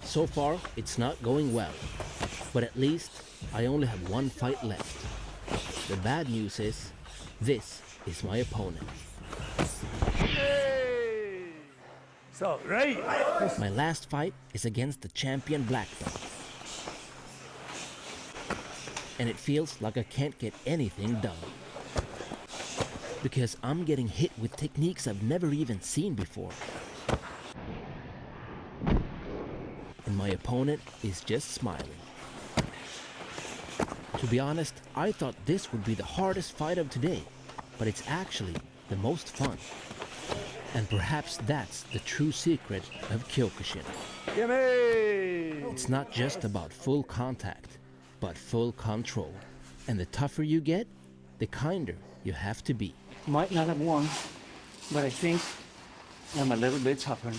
So far, it's not going well, but at least I only have one fight left. The bad news is, this is my opponent. So, right. My last fight is against the champion black belt. And it feels like I can't get anything done. Because I'm getting hit with techniques I've never even seen before. And my opponent is just smiling. To be honest, I thought this would be the hardest fight of today, but it's actually the most fun. And perhaps that's the true secret of Kyokushin. Gimme! It's not just about full contact, but full control. And the tougher you get, the kinder you have to be. Might not have won, but I think I'm a little bit tougher now.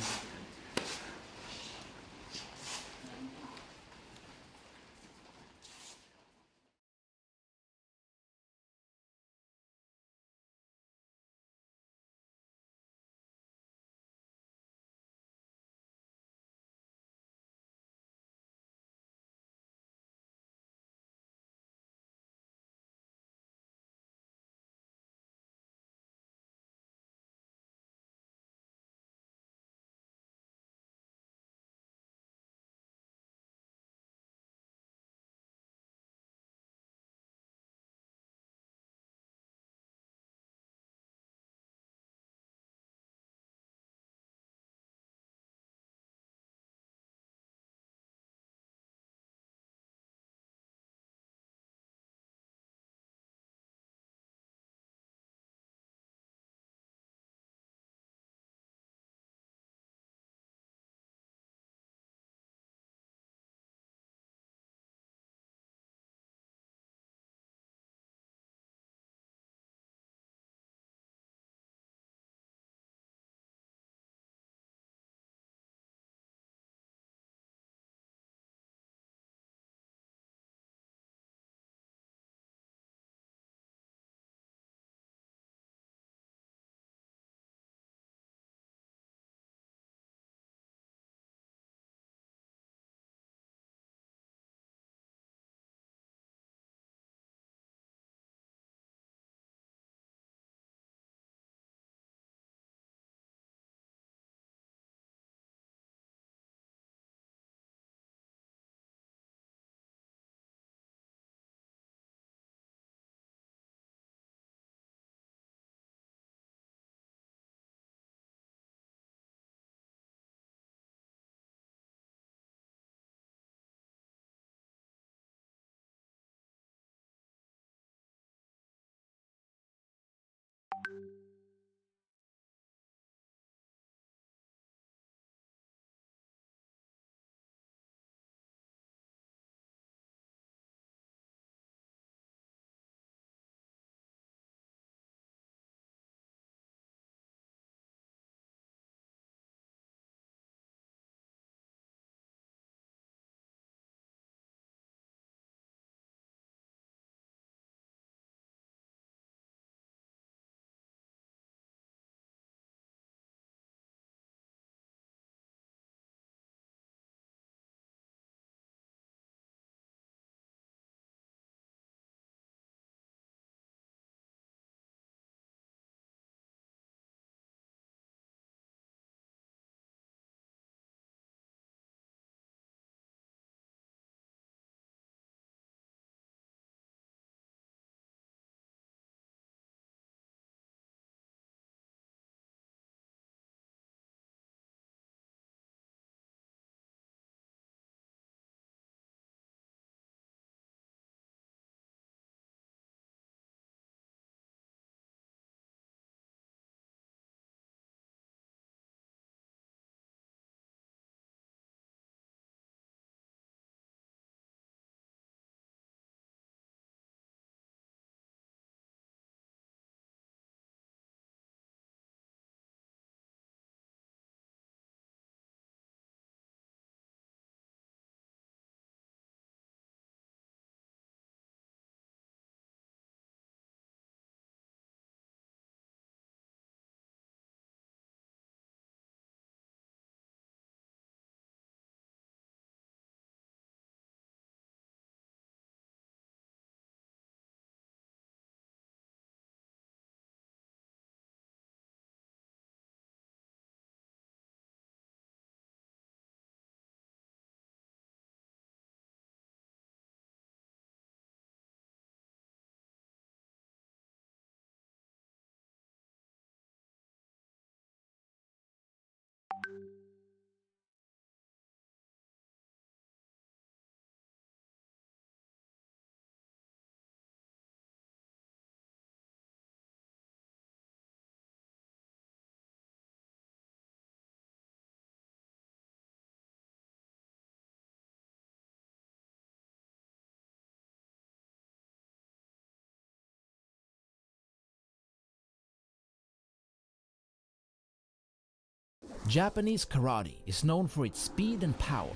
Japanese karate is known for its speed and power.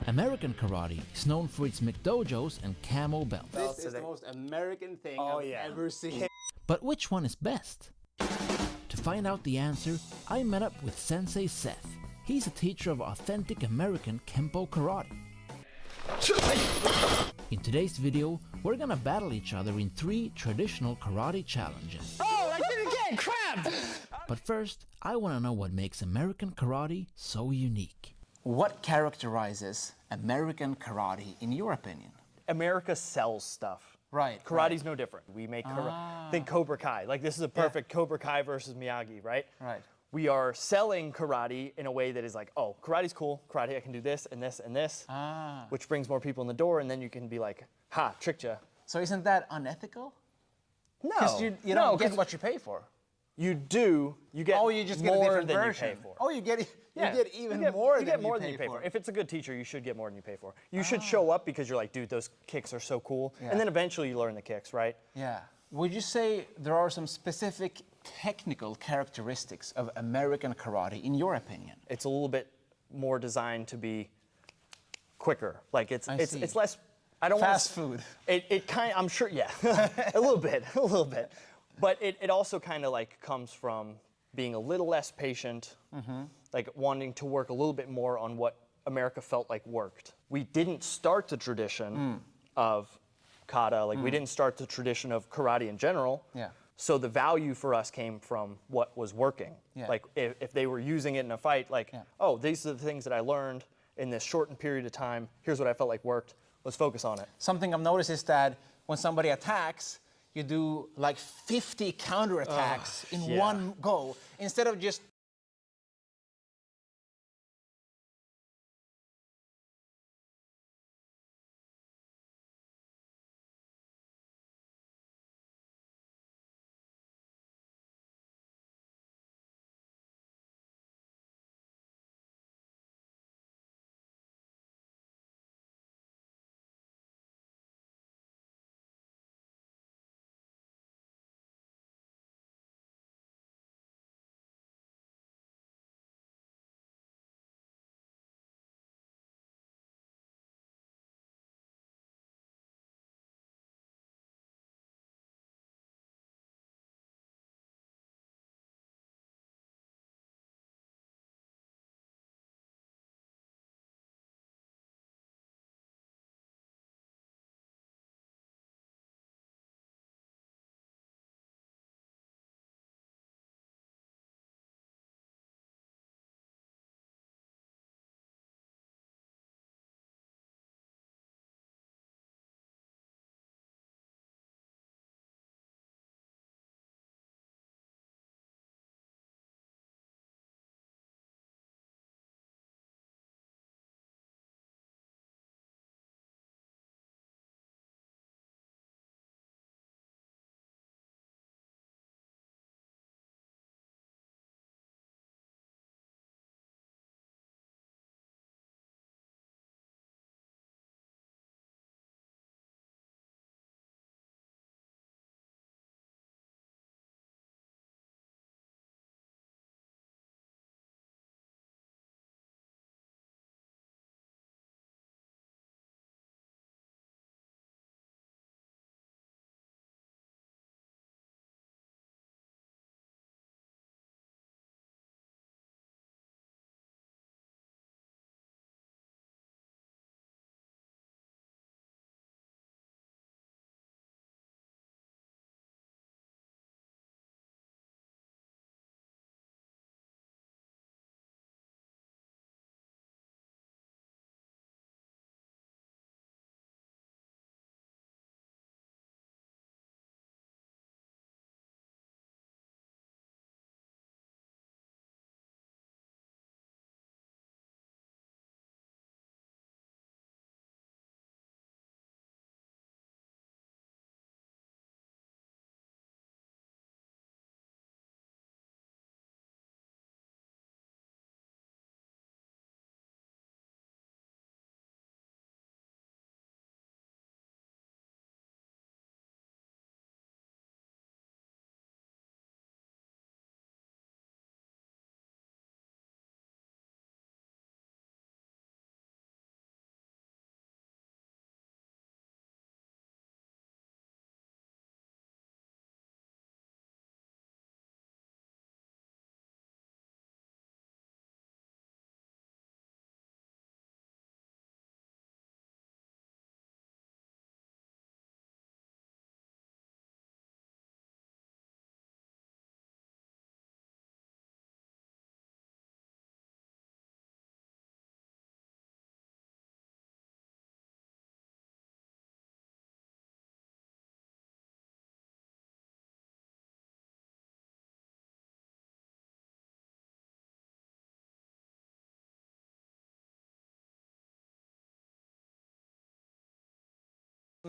American karate is known for its McDojos and camo belts. This is the most American thing I've ever seen. But which one is best? To find out the answer, I met up with Sensei Seth. He's a teacher of authentic American Kempo karate. In today's video, we're gonna battle each other in 3 traditional karate challenges. Oh, I did it again! Crap! But first, I wanna know what makes American karate so unique. What characterizes American karate in your opinion? America sells stuff. Right. Karate's no different. We make think Cobra Kai. Like this is a perfect Cobra Kai versus Miyagi, right? Right. We are selling karate in a way that is like, oh, karate's cool. Karate, I can do this and this and this, which brings more people in the door, and then you can be like, ha, tricked ya. So isn't that unethical? No. Because you don't get what you pay for. You do. You get you just get a more different than version. you pay for. Oh, you get even you more get than more you than pay you pay for. for. If it's a good teacher, you should get more than you pay for. You should show up because you're like, dude, those kicks are so cool. Yeah. And then eventually you learn the kicks, right? Yeah. Would you say there are some specific technical characteristics of American karate, in your opinion? It's a little bit more designed to be quicker. Like it's see. less. I don't want Fast food. It kind. I'm sure. Yeah, a little bit. But it also kind of like comes from being a little less patient, like wanting to work a little bit more on what America felt like worked. We didn't start the tradition of kata, like we didn't start the tradition of karate in general. Yeah. So the value for us came from what was working. Yeah. Like if they were using it in a fight, like, oh, these are the things that I learned in this shortened period of time. Here's what I felt like worked. Let's focus on it. Something I've noticed is that when somebody attacks, you do like 50 counterattacks in one go, instead of just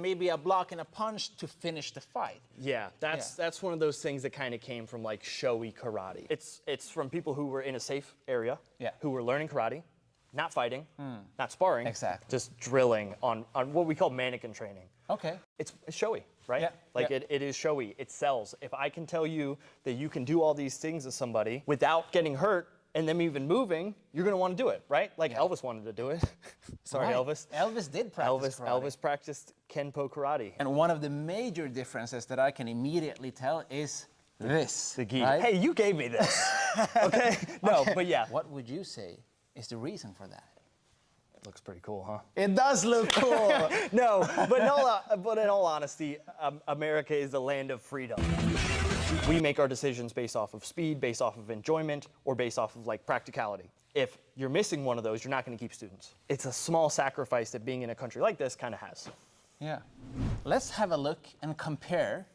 maybe a block and a punch to finish the fight. Yeah, that's one of those things that kind of came from like showy karate. It's from people who were in a safe area, who were learning karate, not fighting, not sparring, just drilling on what we call mannequin training. Okay. It's showy, right? Yeah. Like it is showy. It sells. If I can tell you that you can do all these things to somebody without getting hurt and them even moving, you're gonna want to do it, right? Like Elvis wanted to do it. Sorry, Right. Elvis. Elvis did practice karate. Elvis practiced Kenpo karate. And one of the major differences that I can immediately tell is this. The gi. Right? Hey, you gave me this. Okay? No, but yeah. What would you say is the reason for that? Looks pretty cool, huh? It does look cool. No, but in all honesty, America is the land of freedom. We make our decisions based off of speed, based off of enjoyment, or based off of like practicality. If you're missing one of those, you're not going to keep students. It's a small sacrifice that being in a country like this kind of has. Yeah. Let's have a look and compare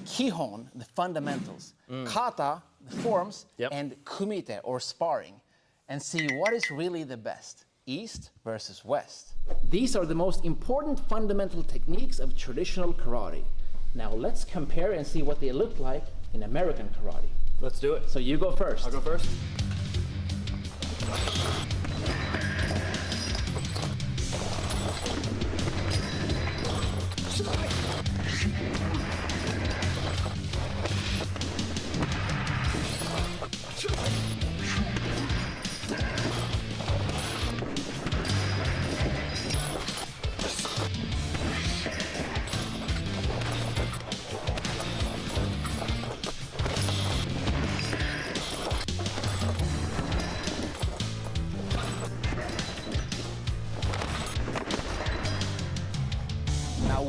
Kihon, the fundamentals, kata, the forms, and kumite, or sparring, and see what is really the best, East versus West. These are the most important fundamental techniques of traditional karate. Now let's compare and see what they look like in American karate. Let's do it. So you go first. I'll go first.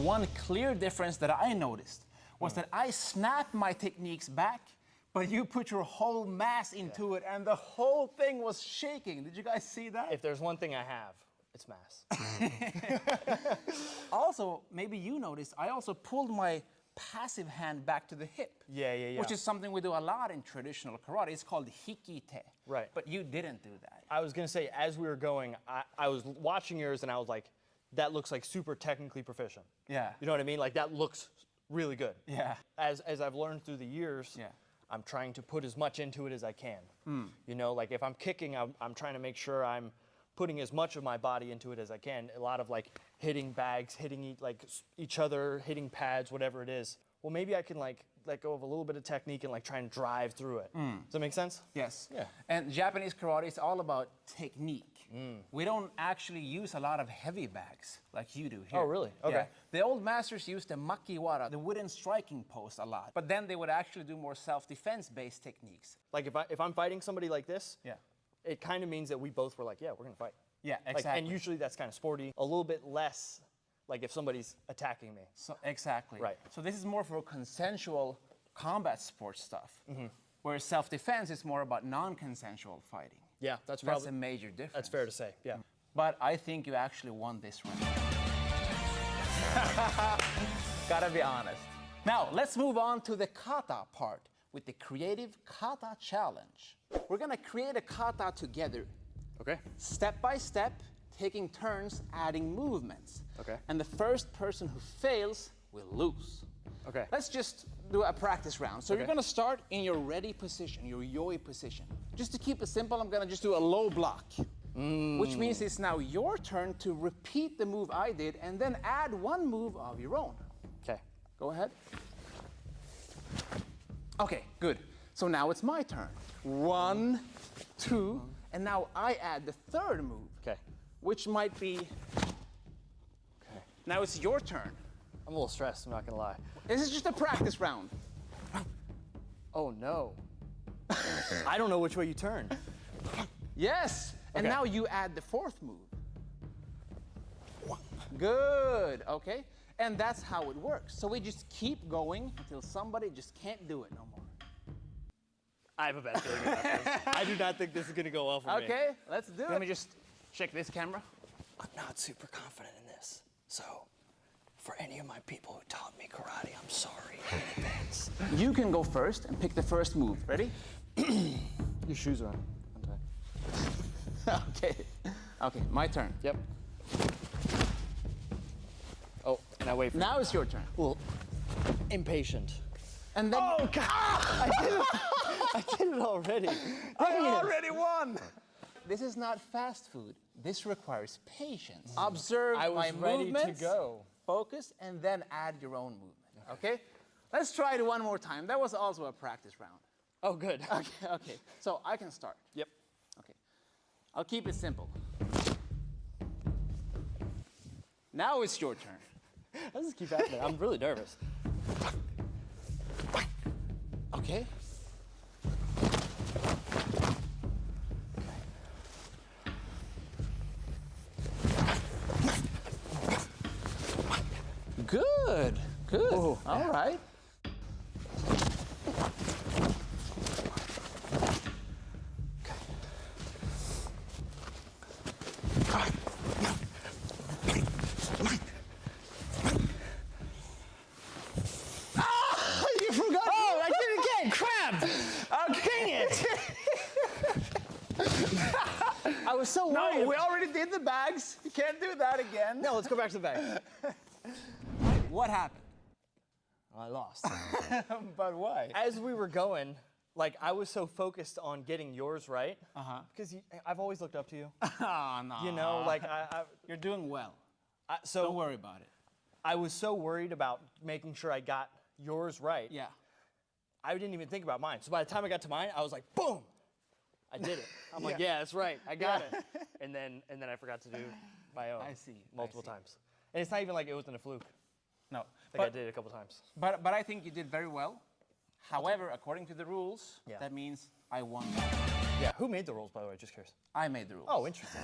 One clear difference that I noticed was that I snapped my techniques back, but you put your whole mass into it, and the whole thing was shaking. Did you guys see that? If there's one thing I have, it's mass. Also, maybe you noticed, I also pulled my passive hand back to the hip. Yeah. Which is something we do a lot in traditional karate. It's called hikite. Right. But you didn't do that. I was going to say, as we were going, I was watching yours, and I was like, that looks like super technically proficient. Yeah. You know what I mean? Like, that looks really good. Yeah. As I've learned through the years, I'm trying to put as much into it as I can. You know, like if I'm kicking, I'm trying to make sure I'm putting as much of my body into it as I can. A lot of like hitting bags, hitting like each other, hitting pads, whatever it is. Well, maybe I can like let go of a little bit of technique and like try and drive through it. Does that make sense? Yes. Yeah. And Japanese karate is all about technique. We don't actually use a lot of heavy bags like you do here. Oh, really? Okay. Yeah. The old masters used the makiwara, the wooden striking post, a lot. But then they would actually do more self-defense based techniques. Like if I'm fighting somebody like this, it kind of means that we both were like, yeah, we're gonna fight. Yeah, Like, exactly. and usually that's kind of sporty. A little bit less, like if somebody's attacking me. So, exactly. Right. So this is more for consensual combat sports stuff. Whereas self-defense is more about non-consensual fighting. Yeah, that's probably a major difference. That's fair to say. Yeah. But I think you actually won this round. Gotta be honest. Now, let's move on to the kata part with the creative kata challenge. We're gonna create a kata together. Okay. Step by step, taking turns adding movements. Okay. And the first person who fails will lose. Okay. Let's just do a practice round. So you're gonna start in your ready position, your yoi position. Just to keep it simple, I'm gonna just do a low block. Which means it's now your turn to repeat the move I did and then add one move of your own. Okay. Go ahead. Okay, good. So now it's my turn. 1, 2, and now I add the third move. Okay. Which might be, Okay. now it's your turn. I'm a little stressed, I'm not gonna lie. This is just a practice round. Oh no. I don't know which way you turn. Yes, and Okay. now you add the fourth move. Good, okay? And that's how it works. So we just keep going until somebody just can't do it no more. I have a bad feeling about this. I do not think this is gonna go well for me. Okay, let's do it. Let me just check this camera. I'm not super confident in this. So, for any of my people who taught me karate, I'm sorry in advance. You can go first and pick the first move. Ready? Your shoes are on. Okay. Okay, my turn. Yep. Oh. and I wait for Now it's your turn. Well, impatient. And then. Oh, God! I did it already. I already won! This is not fast food. This requires patience. Observe I was my ready movements, to go. focus, and then add your own movement, okay? Let's try it one more time. That was also a practice round. Oh, good. Okay. So I can start. Yep. Okay. I'll keep it simple. Now it's your turn. How does this keep happening? I'm really nervous. Okay. Good. Ooh, All right. You forgot. Oh, I did it again. Crap. Oh, dang it. I was so worried. No, we already did the bags. You can't do that again. No, let's go back to the bag. What happened? I lost. But why? As we were going, like I was so focused on getting yours right. Because I've always looked up to you. Oh, no. You know, like You're doing well. so Don't worry about it. I was so worried about making sure I got yours right. Yeah. I didn't even think about mine. So by the time I got to mine, I was like, boom, I did it. I'm like, yeah, that's right, I got it. And then I forgot to do my own. I see. Multiple times. And it's not even like it wasn't a fluke. No. I think I did it a couple times. But I think you did very well. However, according to the rules, that means I won. Yeah, who made the rules, by the way? Just curious. I made the rules. Oh, interesting.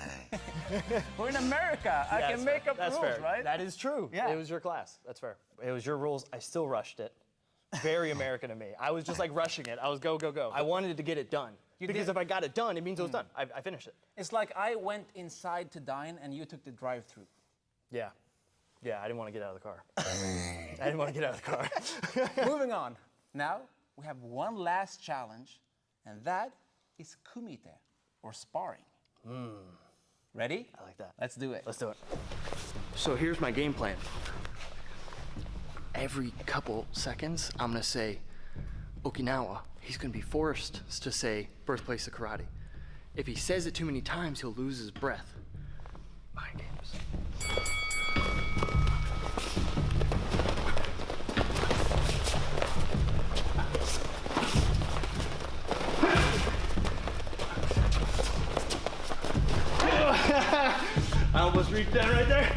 We're in America. I can make up That's rules, fair. right? That is true. Yeah. It was your class. That's fair. It was your rules. I still rushed it. Very American of me. I was just like rushing it. I was go, go, go. I wanted to get it done. Because if I got it done, it means it was done. I finished it. It's like I went inside to dine and you took the drive-through. Yeah. Yeah, I didn't want to get out of the car. I didn't want to get out of the car. Moving on. Now, we have one last challenge, and that is kumite, or sparring. Ready? I like that. Let's do it. Let's do it. So here's my game plan. Every couple seconds, I'm gonna say Okinawa. He's gonna be forced to say birthplace of karate. If he says it too many times, he'll lose his breath. Mind games. I almost reached that right there.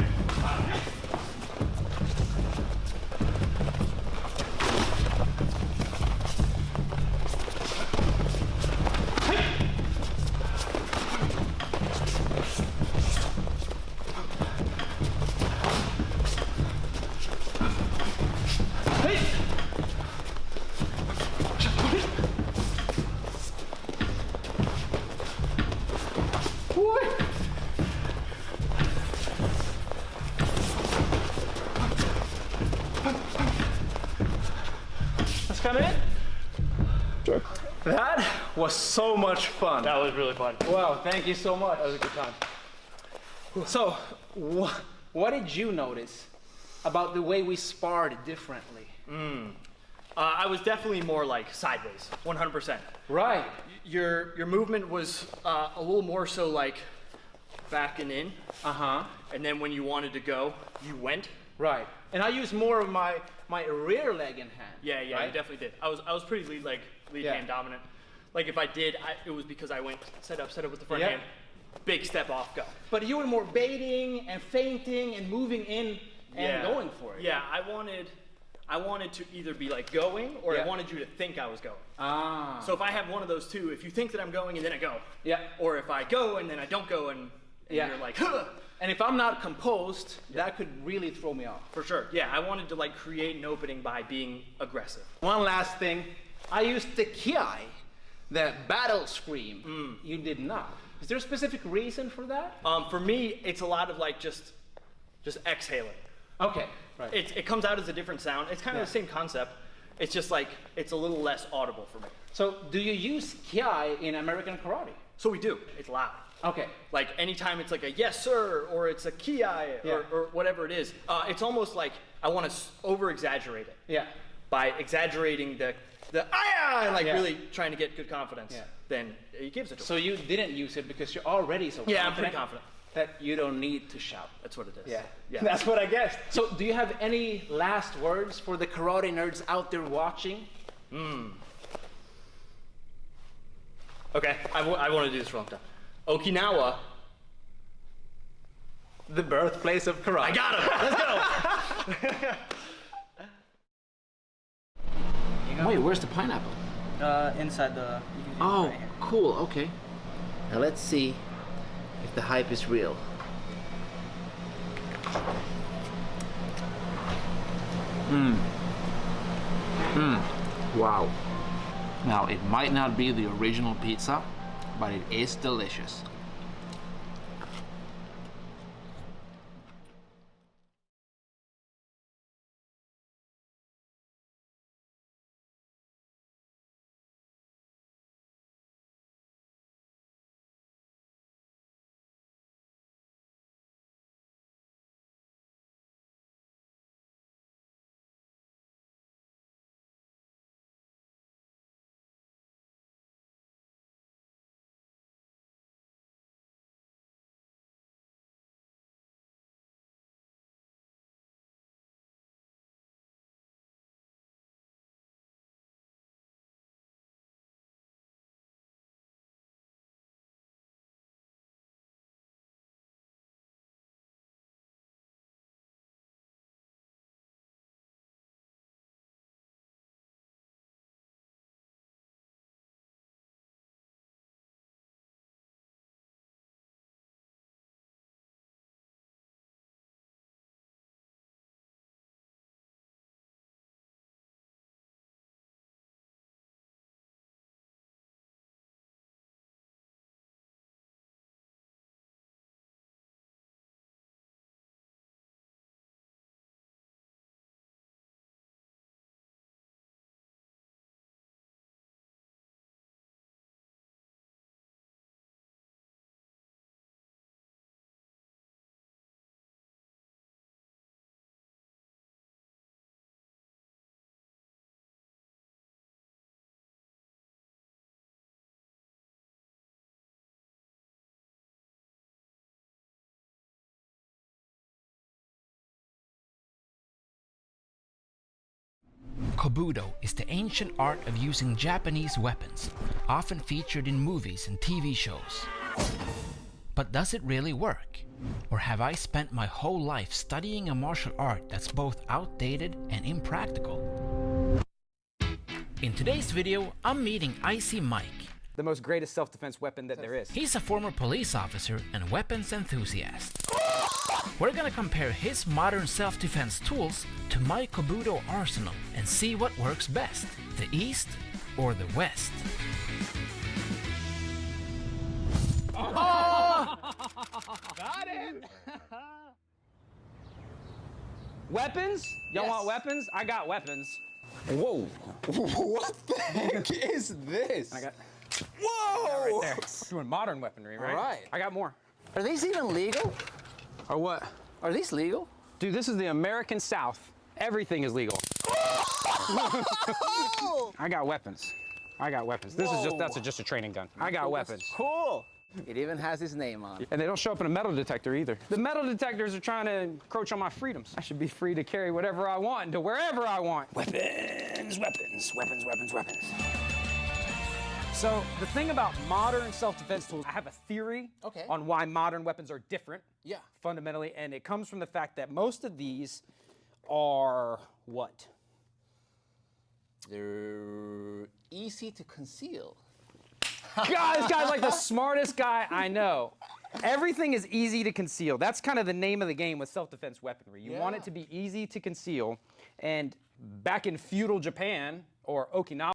That's kind of it? Sure. That was so much fun. That was really fun. Wow, thank you so much. That was a good time. So, what did you notice about the way we sparred differently? I was definitely more like sideways, 100%. Right. Your movement was a little more so like back and in. And then when you wanted to go, you went. Right. And I used more of my rear leg in hand. Yeah, right? you definitely did. I was pretty lead hand dominant. Like if I did, it was because I went set up with the front hand, big step off, go. But you were more baiting and feinting and moving in and going for it. Yeah, I wanted to either be like going or I wanted you to think I was going. Ah. So if I have one of those two, if you think that I'm going and then I go. Yeah. Or if I go and then I don't go and you're like, huh. And if I'm not composed, that could really throw me off. For sure. Yeah, I wanted to like create an opening by being aggressive. One last thing, I used the kiai, the battle scream. You did not. Is there a specific reason for that? For me, it's a lot of like just exhaling. Okay. Right. It comes out as a different sound. It's kind of the same concept. It's just like it's a little less audible for me. So do you use kiai in American karate? So we do. It's loud. Okay. Like anytime it's like a yes sir or it's a kiai or whatever it is, it's almost like I want to over-exaggerate it. Yeah. By exaggerating the like really trying to get good confidence, then he gives it to him. So you didn't use it because you're already so confident. I'm pretty confident. That you don't need to shout. That's what it is. Yeah. That's what I guessed. So do you have any last words for the karate nerds out there watching? Okay, I want to do this for a long time. Okinawa. The birthplace of karate. I got him. Let's go. Wait, where's the pineapple? Inside the... Oh, cool, okay. Now let's see if the hype is real. Wow. Now, it might not be the original pizza, but it is delicious. Kobudo is the ancient art of using Japanese weapons, often featured in movies and TV shows. But does it really work? Or have I spent my whole life studying a martial art that's both outdated and impractical? In today's video, I'm meeting Icy Mike. The most greatest self-defense weapon that there is. He's a former police officer and weapons enthusiast. We're gonna compare his modern self-defense tools to my Kobudo arsenal and see what works best, the East or the West. Oh! Got it! Weapons? Y'all want weapons? I got weapons. Whoa! What the heck is this? I got... Whoa! Right there. Doing modern weaponry, right? All right. I got more. Are these even legal? Or what? Are these legal? Dude, this is the American South. Everything is legal. I got weapons. I got weapons. This is just a training gun. I got weapons. Cool. It even has his name on it. And they don't show up in a metal detector either. The metal detectors are trying to encroach on my freedoms. I should be free to carry whatever I want to wherever I want. Weapons, weapons, weapons, weapons, weapons. So the thing about modern self-defense tools, I have a theory on why modern weapons are different, fundamentally, and it comes from the fact that most of these are what? They're easy to conceal. God, this guy's like the smartest guy I know. Everything is easy to conceal. That's kind of the name of the game with self-defense weaponry. You want it to be easy to conceal. And back in feudal Japan, or Okinawa,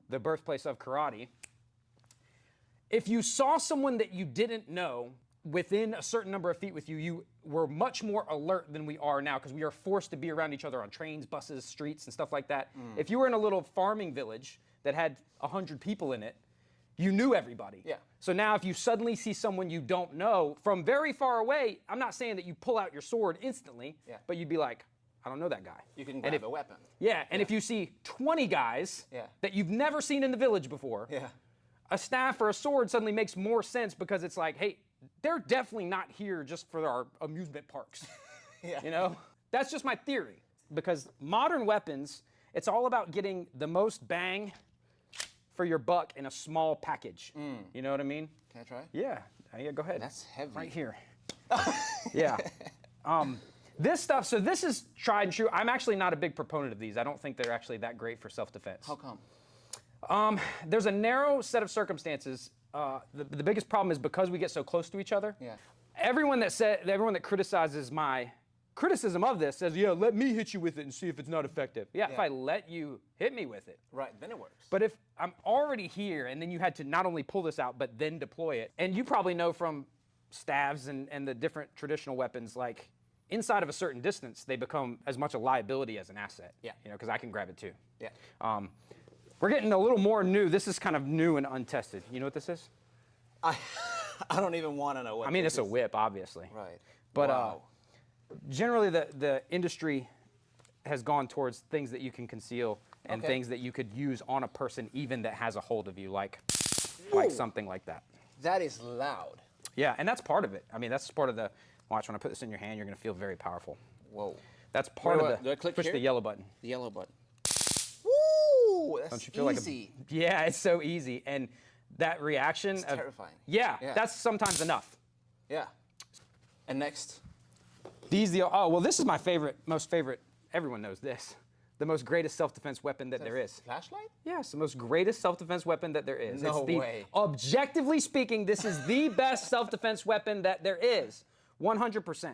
the birthplace of karate, if you saw someone that you didn't know within a certain number of feet with you, you were much more alert than we are now because we are forced to be around each other on trains, buses, streets, and stuff like that. If you were in a little farming village that had 100 people in it, you knew everybody. Yeah. So now if you suddenly see someone you don't know from very far away, I'm not saying that you pull out your sword instantly, but you'd be like, I don't know that guy. You can grab a weapon. Yeah, and if you see 20 guys that you've never seen in the village before, a staff or a sword suddenly makes more sense because it's like, hey, they're definitely not here just for our amusement parks. You know? That's just my theory. Because modern weapons, it's all about getting the most bang for your buck in a small package. You know what I mean? Can I try? Yeah, go ahead. That's heavy. Right here. Yeah. This stuff, so this is tried and true. I'm actually not a big proponent of these. I don't think they're actually that great for self-defense. How come? There's a narrow set of circumstances. The biggest problem is because we get so close to each other. Yeah. Everyone that criticizes my criticism of this says, yeah, let me hit you with it and see if it's not effective. Yeah, if I let you hit me with it. Right, then it works. But if I'm already here and then you had to not only pull this out, but then deploy it, and you probably know from staves and the different traditional weapons, like inside of a certain distance, they become as much a liability as an asset. Yeah. You know, because I can grab it too. Yeah. We're getting a little more new. This is kind of new and untested. You know what this is? I don't even want to know what I mean, this it's a is. whip, obviously. Right. But wow. Generally, the industry has gone towards things that you can conceal and things that you could use on a person even that has a hold of you, like something like that. That is loud. Yeah, and that's part of it. I mean, that's part of the, watch, when I put this in your hand, you're going to feel very powerful. Whoa. That's part of the, do I click push here? the yellow button. The yellow button. Woo! That's Don't you feel easy. Yeah, it's so easy. And that reaction It's terrifying. Yeah, that's sometimes enough. Yeah. And next? This is my most favorite, everyone knows this. The most greatest self-defense weapon that there is. Flashlight? Yes, the most greatest self-defense weapon that there is. No way. Objectively speaking, this is the best self-defense weapon that there is, 100%.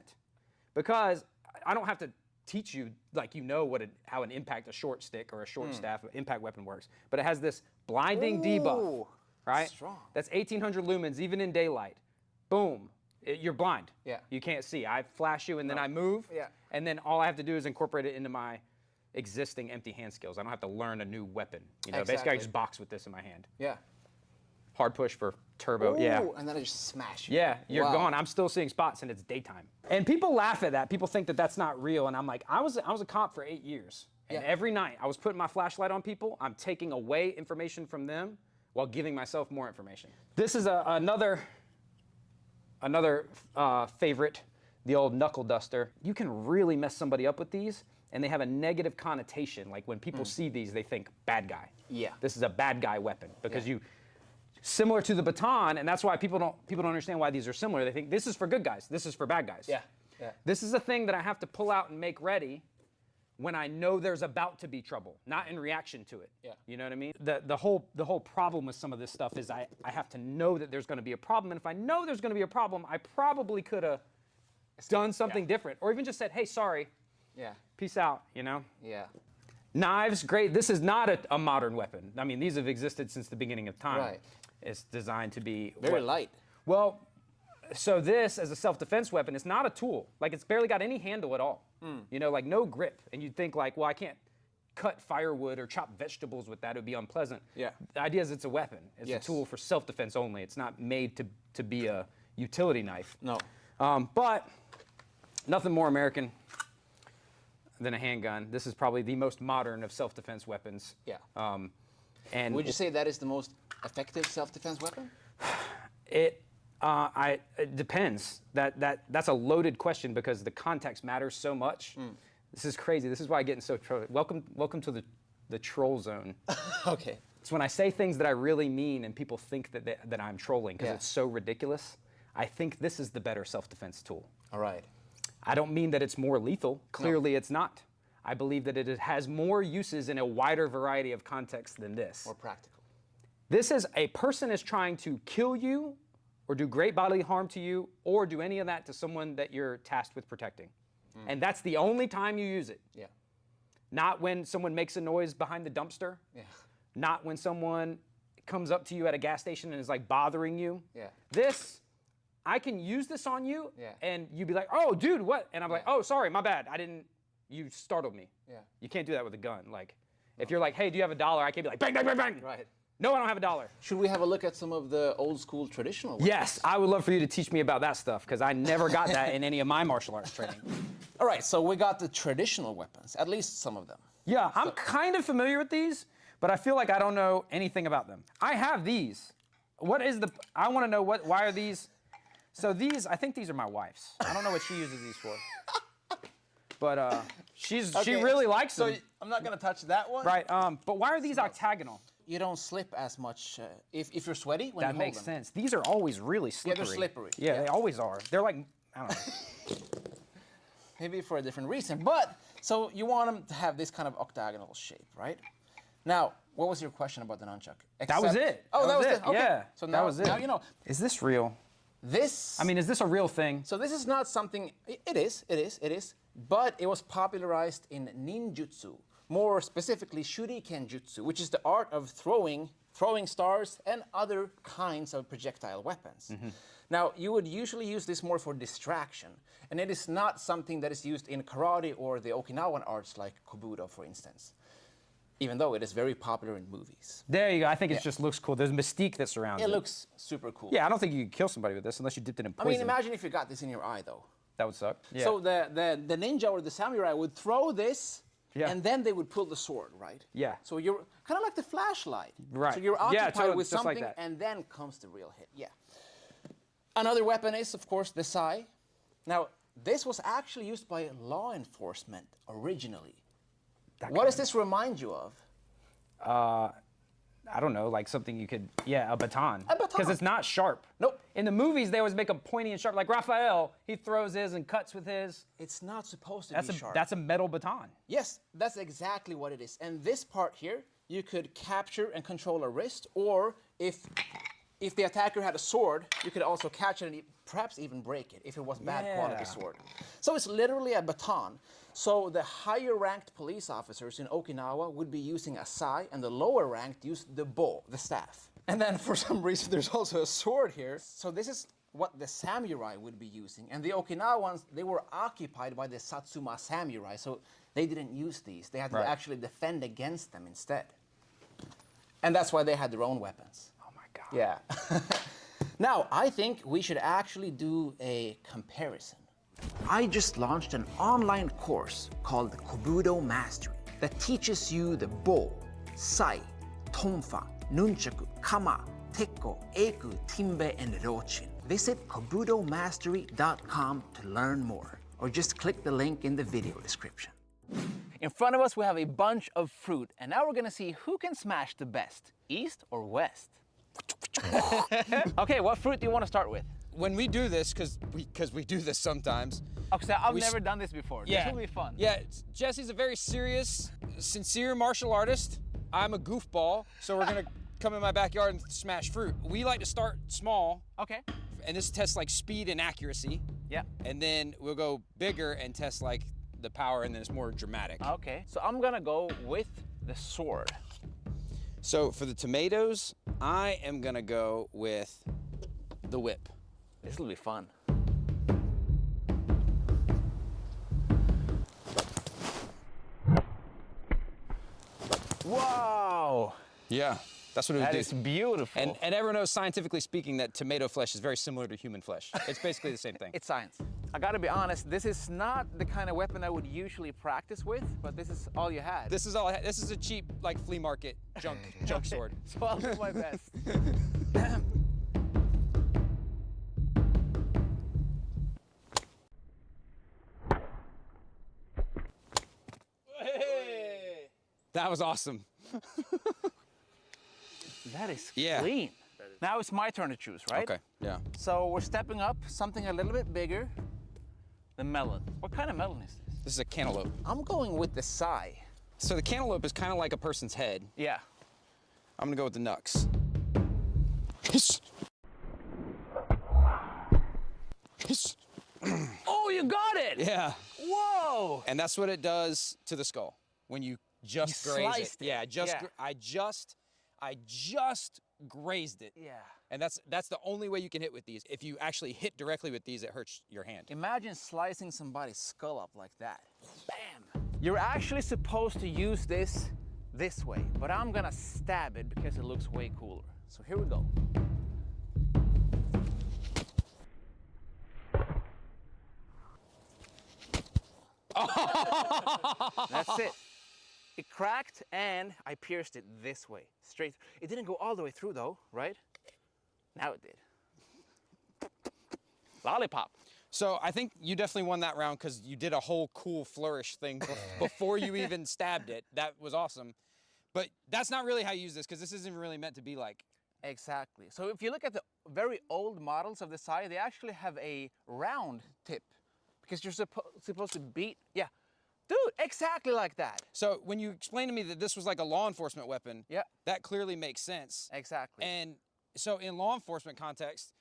Because I don't have to teach you, like, you know how a short stick or a short staff impact weapon works. But it has this blinding debuff, right? Strong. That's 1800 lumens, even in daylight. Boom. You're blind. Yeah. You can't see. I flash you and then I move. Yeah. And then all I have to do is incorporate it into my existing empty hand skills. I don't have to learn a new weapon. You know, basically I just box with this in my hand. Yeah. Hard push for turbo. Yeah. And then I just smash you. Yeah, you're gone. I'm still seeing spots and it's daytime. And people laugh at that. People think that that's not real. And I'm like, I was a cop for 8 years. And every night I was putting my flashlight on people. I'm taking away information from them while giving myself more information. This is another favorite, the old knuckle duster. You can really mess somebody up with these, and they have a negative connotation. Like when people see these, they think bad guy. Yeah. This is a bad guy weapon because similar to the baton, and that's why people don't understand why these are similar. They think this is for good guys, this is for bad guys. Yeah. Yeah. This is a thing that I have to pull out and make ready when I know there's about to be trouble, not in reaction to it. Yeah. You know what I mean? The whole problem with some of this stuff is I have to know that there's going to be a problem, and if I know there's going to be a problem, I probably could have done something different, or even just said, hey, sorry. Yeah. Peace out, you know? Yeah. Knives, great. This is not a modern weapon. I mean, these have existed since the beginning of time. Right. It's designed to be Very light. Well, so this, as a self-defense weapon, is not a tool. Like, it's barely got any handle at all. You know, like no grip. And you'd think like, well, I can't cut firewood or chop vegetables with that. It would be unpleasant. Yeah. The idea is it's a weapon. It's a tool for self-defense only. It's not made to be a utility knife. No. But nothing more American than a handgun. This is probably the most modern of self-defense weapons. Yeah. And would you say that is the most effective self-defense weapon? It depends. That's a loaded question because the context matters so much. This is crazy. This is why I get in so trouble. Welcome to the troll zone. Okay. It's when I say things that I really mean and people think that I'm trolling because it's so ridiculous. I think this is the better self-defense tool. All right. I don't mean that it's more lethal. Clearly it's not. I believe that it has more uses in a wider variety of contexts than this. More practical. This is a person is trying to kill you or do great bodily harm to you or do any of that to someone that you're tasked with protecting. And that's the only time you use it. Yeah. Not when someone makes a noise behind the dumpster. Yeah. not when someone comes up to you at a gas station and is like bothering you. Yeah. This, I can use this on you, Yeah. and you'd be like, oh, dude, what? And I'm like, oh, sorry, my bad. You startled me. Yeah. You can't do that with a gun. Like, if you're like, hey, do you have $1? I can't be like, bang, bang, bang, bang. Right. No, I don't have $1. Should we have a look at some of the old school traditional weapons? Yes, I would love for you to teach me about that stuff, because I never got that in any of my martial arts training. All right, so we got the traditional weapons, at least some of them. Yeah, I'm kind of familiar with these, but I feel like I don't know anything about them. I have these. I want to know why are these? So these, I think these are my wife's. I don't know what she uses these for. But she really likes them. So I'm not gonna touch that one. Right, but why are these octagonal? You don't slip as much if you're sweaty when you hold them. That makes sense. These are always really slippery. Yeah, they're slippery. Yeah, they always are. They're like, I don't know. Maybe for a different reason, but so you want them to have this kind of octagonal shape, right? Now, what was your question about the nunchuck? That was it. Oh, that was it. Okay. Yeah, So now, that was it. Now you know. Is this real? This. I mean, is this a real thing? So this is not something. It is. But it was popularized in ninjutsu, more specifically shuriken jutsu, which is the art of throwing stars and other kinds of projectile weapons. Mm-hmm. Now, you would usually use this more for distraction, and it is not something that is used in karate or the Okinawan arts like kobudo, for instance, even though it is very popular in movies. There you go. I think it just looks cool. There's mystique that surrounds it. It looks super cool. Yeah, I don't think you could kill somebody with this unless you dipped it in poison. I mean, imagine if you got this in your eye, though. That would suck. Yeah. So the ninja or the samurai would throw this, and then they would pull the sword, right? Yeah. So you're kind of like the flashlight. Right. So you're Yeah, occupied totally, with just like something, that. and then comes the real hit. Yeah. Another weapon is, of course, the sai. Now, this was actually used by law enforcement originally. What does this remind you of? I don't know, like something you could, a baton. A baton. Because it's not sharp. Nope. In the movies, they always make them pointy and sharp. Like Raphael, he throws his and cuts with his. It's not supposed to That's be sharp. That's a metal baton. Yes, that's exactly what it is. And this part here, you could capture and control a wrist, or if the attacker had a sword, you could also catch it and perhaps even break it if it was bad quality sword. So it's literally a baton. So the higher ranked police officers in Okinawa would be using a sai, and the lower ranked used the bo, the staff. And then for some reason there's also a sword here. So this is what the samurai would be using. And the Okinawans, they were occupied by the Satsuma samurai, so they didn't use these. They had to actually defend against them instead. And that's why they had their own weapons. Oh my God. Yeah. Now, I think we should actually do a comparison. I just launched an online course called Kobudo Mastery that teaches you the bo, sai, tonfa, nunchaku, kama, tekko, eiku, timbe, and rochin. Visit kobudomastery.com to learn more, or just click the link in the video description. In front of us, we have a bunch of fruit, and now we're gonna see who can smash the best, east or west. Okay, what fruit do you want to start with? When we do this, because we do this sometimes. Okay, I've never done this before. This will be fun. Yeah, Jesse's a very serious, sincere martial artist. I'm a goofball, so we're gonna come in my backyard and smash fruit. We like to start small. Okay. And this tests like speed and accuracy. Yeah. And then we'll go bigger and test like the power, and then it's more dramatic. Okay, so I'm gonna go with the sword. So for the tomatoes, I am gonna go with the whip. This will be fun. Wow! Yeah, that's what it would do. That is beautiful. And everyone knows, scientifically speaking, that tomato flesh is very similar to human flesh. It's basically the same thing. It's science. I gotta be honest, this is not the kind of weapon I would usually practice with, but this is all you had. This is all I had. This is a cheap, like, flea market junk sword. So I'll do my best. That was awesome. That is Yeah. clean. Now it's my turn to choose, right? Okay, yeah. So we're stepping up something a little bit bigger. The melon. What kind of melon is this? This is a cantaloupe. I'm going with the sai. So the cantaloupe is kind of like a person's head. Yeah. I'm gonna go with the nux. Oh, you got it! Yeah. Whoa! And that's what it does to the skull when you just You graze sliced it. Yeah, Yeah. I just I just grazed it. Yeah. And that's the only way you can hit with these. If you actually hit directly with these, it hurts your hand. Imagine slicing somebody's skull up like that. Bam! You're actually supposed to use this way, but I'm gonna stab it because it looks way cooler. So here we go. That's it. It cracked and I pierced it this way, straight. It didn't go all the way through though, right? Now it did. Lollipop. So I think you definitely won that round because you did a whole cool flourish thing before you even stabbed it. That was awesome. But that's not really how you use this because this isn't really meant to be like. Exactly. So if you look at the very old models of the Sai, they actually have a round tip because you're supposed to beat, yeah. Dude, exactly like that. So when you explained to me that this was like a law enforcement weapon, yeah, that clearly makes sense. Exactly. And so in law enforcement context,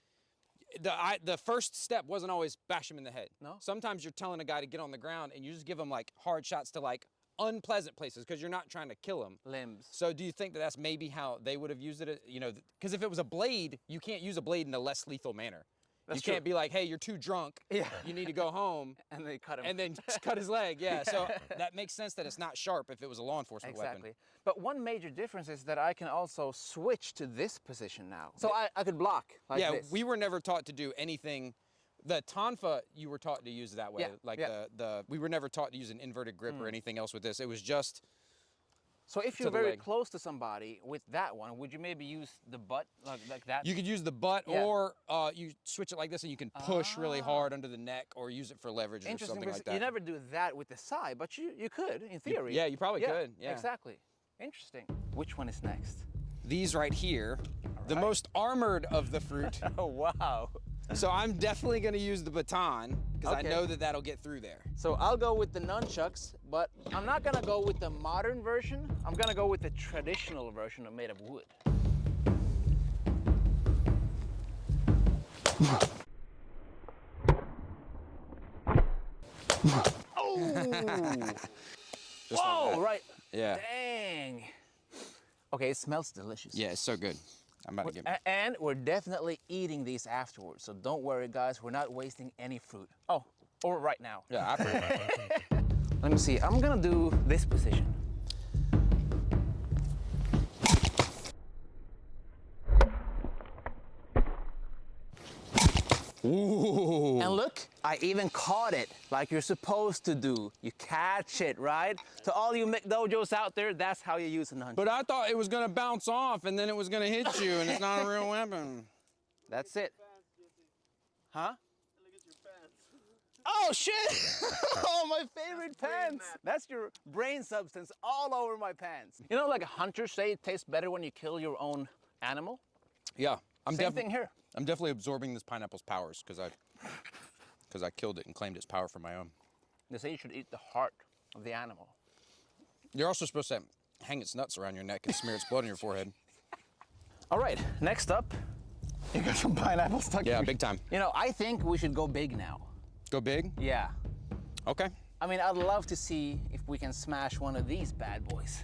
the first step wasn't always bash him in the head. No. Sometimes you're telling a guy to get on the ground and you just give him like hard shots to like unpleasant places because you're not trying to kill him. Limbs. So do you think that that's maybe how they would have used it? You know, because if it was a blade, you can't use a blade in a less lethal manner. That's you true. can't be like, hey, you're too drunk. Yeah. You need to go home. And then cut him. And then cut his leg. Yeah. So that makes sense that it's not sharp if it was a law enforcement weapon. Exactly. But one major difference is that I can also switch to this position now. So I could block like yeah, this. we were never taught to do anything. The tonfa, you were taught to use that way. Yeah, Like yeah. we were never taught to use an inverted grip or anything else with this. It was just. So if you're very close to somebody with that one, would you maybe use the butt like that? You could use the butt, Yeah. or you switch it like this and you can push really hard under the neck or use it for leverage or something like that. You never do that with the Sai, but you could, in theory. Yeah, you probably could. Yeah. Exactly. Interesting. Which one is next? These right here, the most armored of the fruit. Oh, wow. So I'm definitely going to use the baton because Okay. I know that that'll get through there. So I'll go with the nunchucks, but I'm not gonna go with the modern version. I'm gonna go with the traditional version made of wood. Oh! Whoa, right. Yeah. Dang. Okay, it smells delicious. Yeah, it's so good. I'm about to get. And we're definitely eating these afterwards, so don't worry, guys. We're not wasting any fruit. Oh, or right now. Yeah, after. Let me see. I'm gonna do this position. Ooh. And look, I even caught it like you're supposed to do. You catch it, right? To all you McDojos out there, that's how you use a nunchuck. But I thought it was gonna bounce off and then it was gonna hit you, and it's not a real weapon. That's it. Huh? Oh shit! Oh, my favorite pants. That's your brain substance all over my pants. You know, like hunters say it tastes better when you kill your own animal? Yeah, Same thing here. I'm definitely absorbing this pineapple's powers because I killed it and claimed its power for my own. They say you should eat the heart of the animal. You're also supposed to hang its nuts around your neck and smear its blood on your forehead. All right, next up, you got some pineapple stuck. Yeah, big time. You know, I think we should go big now. Go big? Yeah. Okay. I mean, I'd love to see if we can smash one of these bad boys.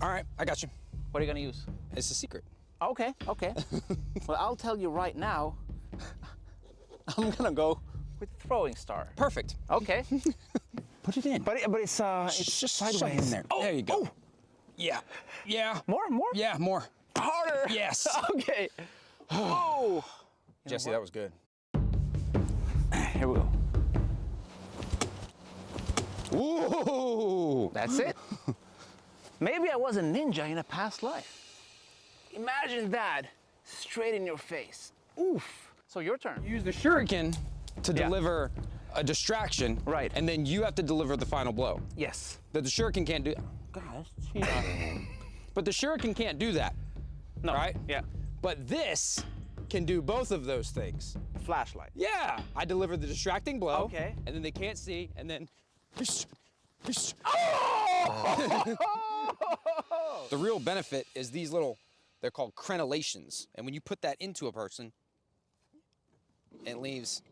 All right, I got you. What are you gonna use? It's a secret. Okay, okay. Well, I'll tell you right now, I'm gonna go with throwing star. Perfect. Okay. Put it in. But it's just sideways. shove it in there. Oh, there you go. Oh. Yeah. Yeah. More? Yeah, more. Harder. Yes. Okay. Oh. Jesse, that was good. Here we go. Ooh. That's it. Maybe I was a ninja in a past life. Imagine that straight in your face. Oof. So your turn. Use the shuriken to deliver a distraction. Right. And then you have to deliver the final blow. Yes. That the shuriken can't do. God, but the shuriken can't do that. No. Right? Yeah. But this can do both of those things. Flashlight. Yeah. I deliver the distracting blow. Okay. And then they can't see, and then. Oh! The real benefit is these little, they're called crenellations. And when you put that into a person, it leaves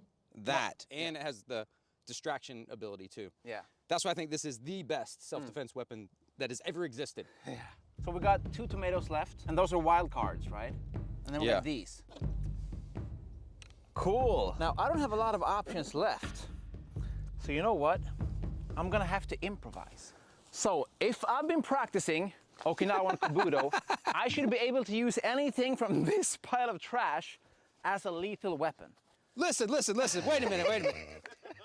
that. And it has the distraction ability too. Yeah. That's why I think this is the best self-defense weapon that has ever existed. Yeah. So we got 2 tomatoes left, and those are wild cards, right? And then we got these. Cool. Now, I don't have a lot of options left. So you know what? I'm gonna have to improvise. So if I've been practicing Okinawan Kabuto, I should be able to use anything from this pile of trash as a lethal weapon. Listen, wait a minute.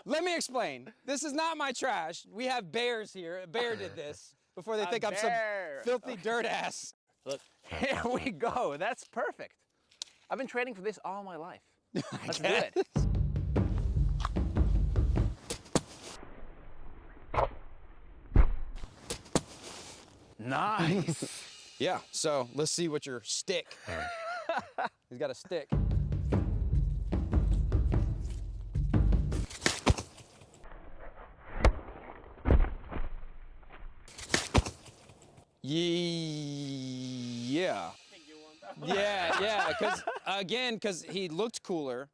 Let me explain. This is not my trash. We have bears here. A bear did this before they think I'm some filthy dirt ass. Look, here we go. That's perfect. I've been training for this all my life. Let's do it. Nice. Yeah, so let's see what your stick. He's got a stick. Yeah. Yeah, because he looked cooler,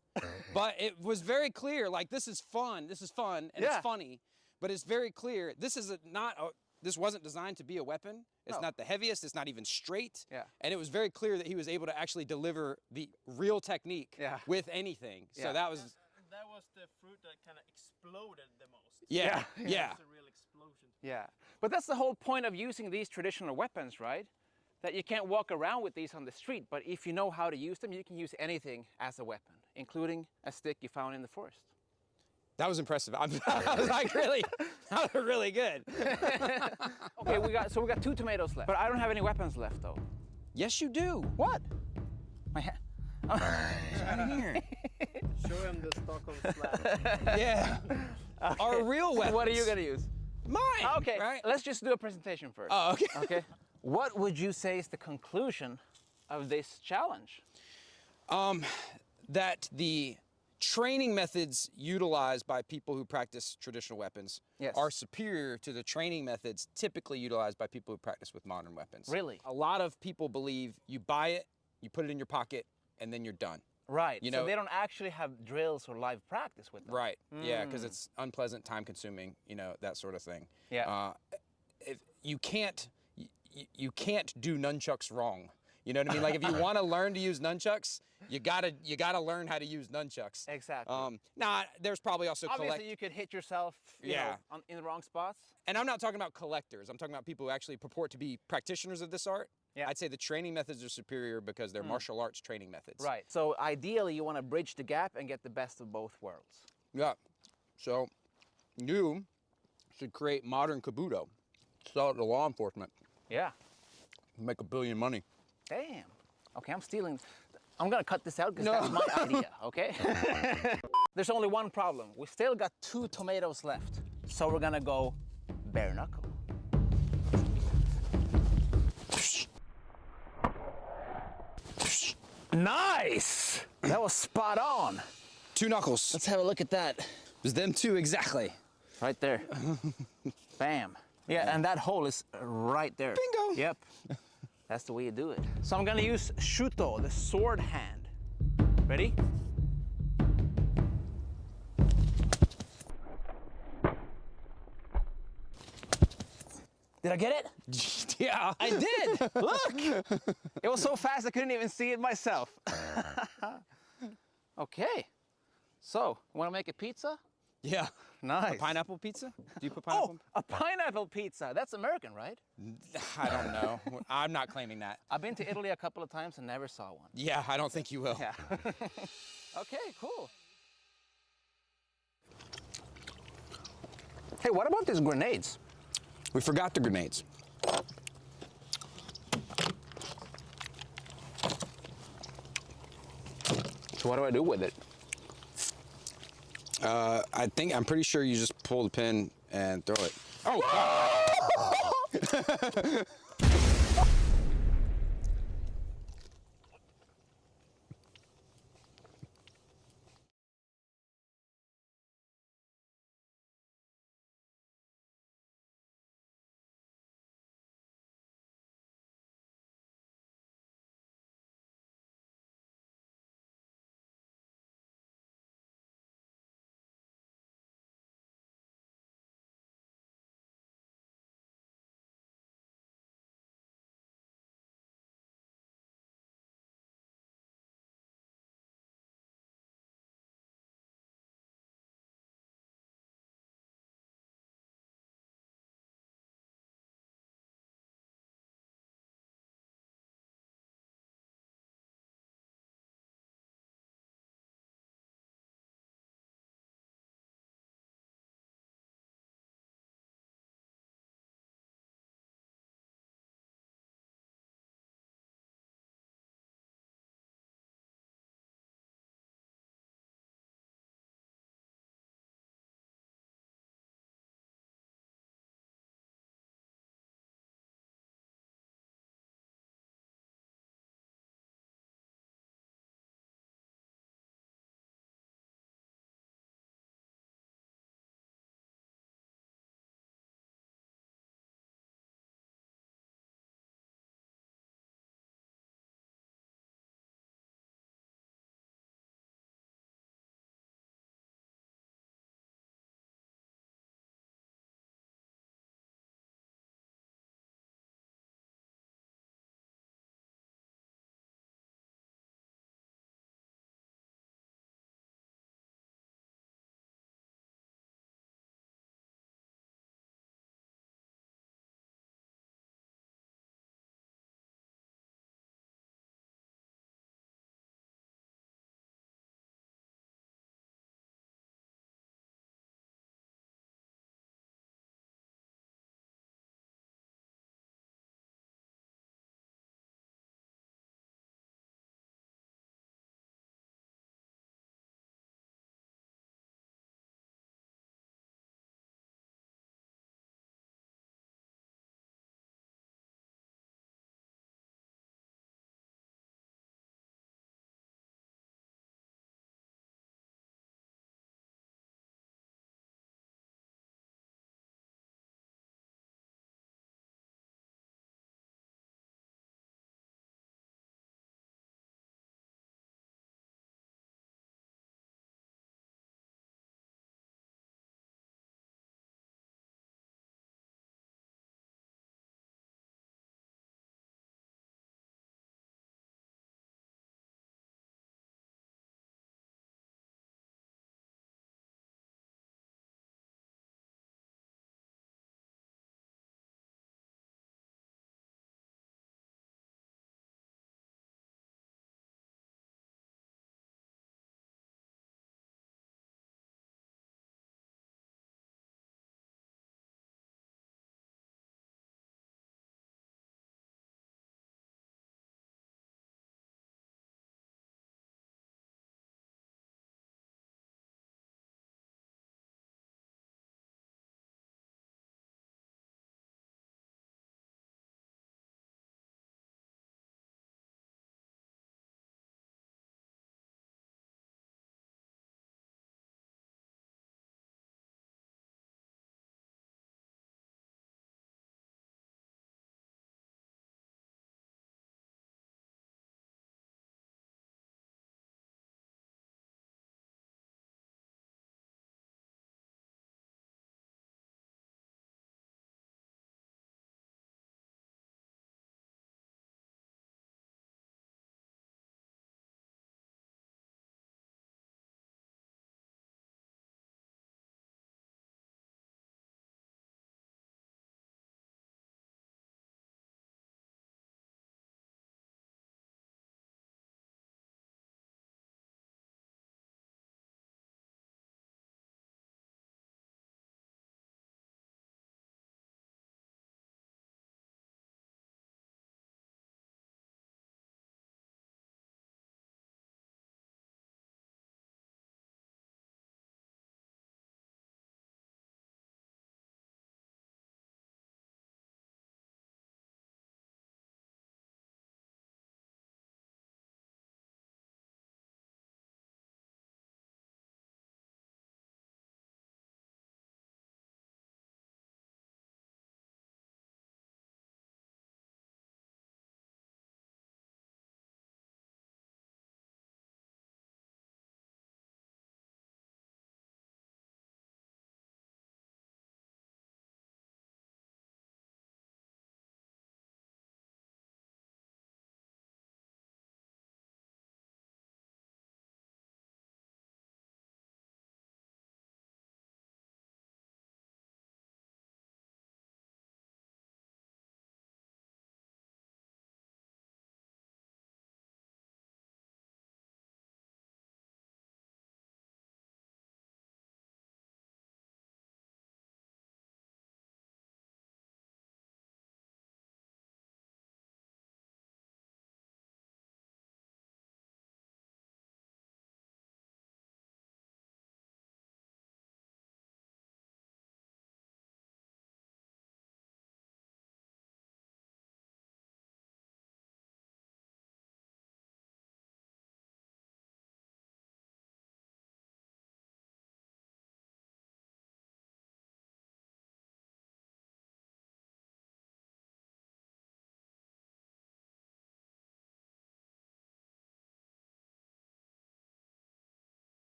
but it was very clear, like, this is fun, and it's funny, but it's very clear, this wasn't designed to be a weapon. It's not the heaviest, it's not even straight, and it was very clear that he was able to actually deliver the real technique with anything, so that was the fruit that kind of exploded the most. Yeah. It's a real explosion. Yeah, but that's the whole point of using these traditional weapons, right? That you can't walk around with these on the street, but if you know how to use them, you can use anything as a weapon, including a stick you found in the forest. That was impressive. I was like, really, that was really good. Okay, we got 2 tomatoes left, but I don't have any weapons left, though. Yes, you do. What? My hand. Right here. Show him the Stockholm slap. Yeah. Okay. Our real weapons. What are you gonna use? Mine. Okay, right? Let's just do a presentation first. Oh, okay. Okay. What would you say is the conclusion of this challenge? That the training methods utilized by people who practice traditional weapons are superior to the training methods typically utilized by people who practice with modern weapons. Really? A lot of people believe you buy it, you put it in your pocket, and then you're done. Right, you so know, they don't actually have drills or live practice with them. Right, yeah, because it's unpleasant, time-consuming, you know, that sort of thing. Yeah. If you can't do nunchucks wrong. You know what I mean? Like, if you want to learn to use nunchucks, you gotta learn how to use nunchucks. Exactly. There's probably also obviously you could hit yourself, you know, in the wrong spots. And I'm not talking about collectors. I'm talking about people who actually purport to be practitioners of this art. Yeah. I'd say the training methods are superior because they're martial arts training methods. Right. So ideally, you want to bridge the gap and get the best of both worlds. Yeah. So you should create modern Kabuto, sell it to law enforcement. Yeah. Make $1 billion money. Damn. Okay, I'm stealing. I'm gonna cut this out because that's my idea, okay? There's only one problem. We still got 2 tomatoes left. So we're gonna go bare knuckle. Nice! That was spot on. 2 knuckles. Let's have a look at that. It was them 2 exactly. Right there. Bam. Yeah, and that hole is right there. Bingo. Yep. That's the way you do it. So I'm gonna use shuto, the sword hand. Ready? Did I get it? Yeah, I did. Look! It was so fast I couldn't even see it myself. Okay. So, wanna make a pizza? Yeah. Nice. A pineapple pizza? Do you put pineapple? Oh, a pineapple pizza. That's American, right? I don't know. I'm not claiming that. I've been to Italy a couple of times and never saw one. Yeah, I don't think you will. Yeah. Okay, cool. Hey, what about these grenades? We forgot the grenades. So what do I do with it? I'm pretty sure you just pull the pin and throw it. Oh!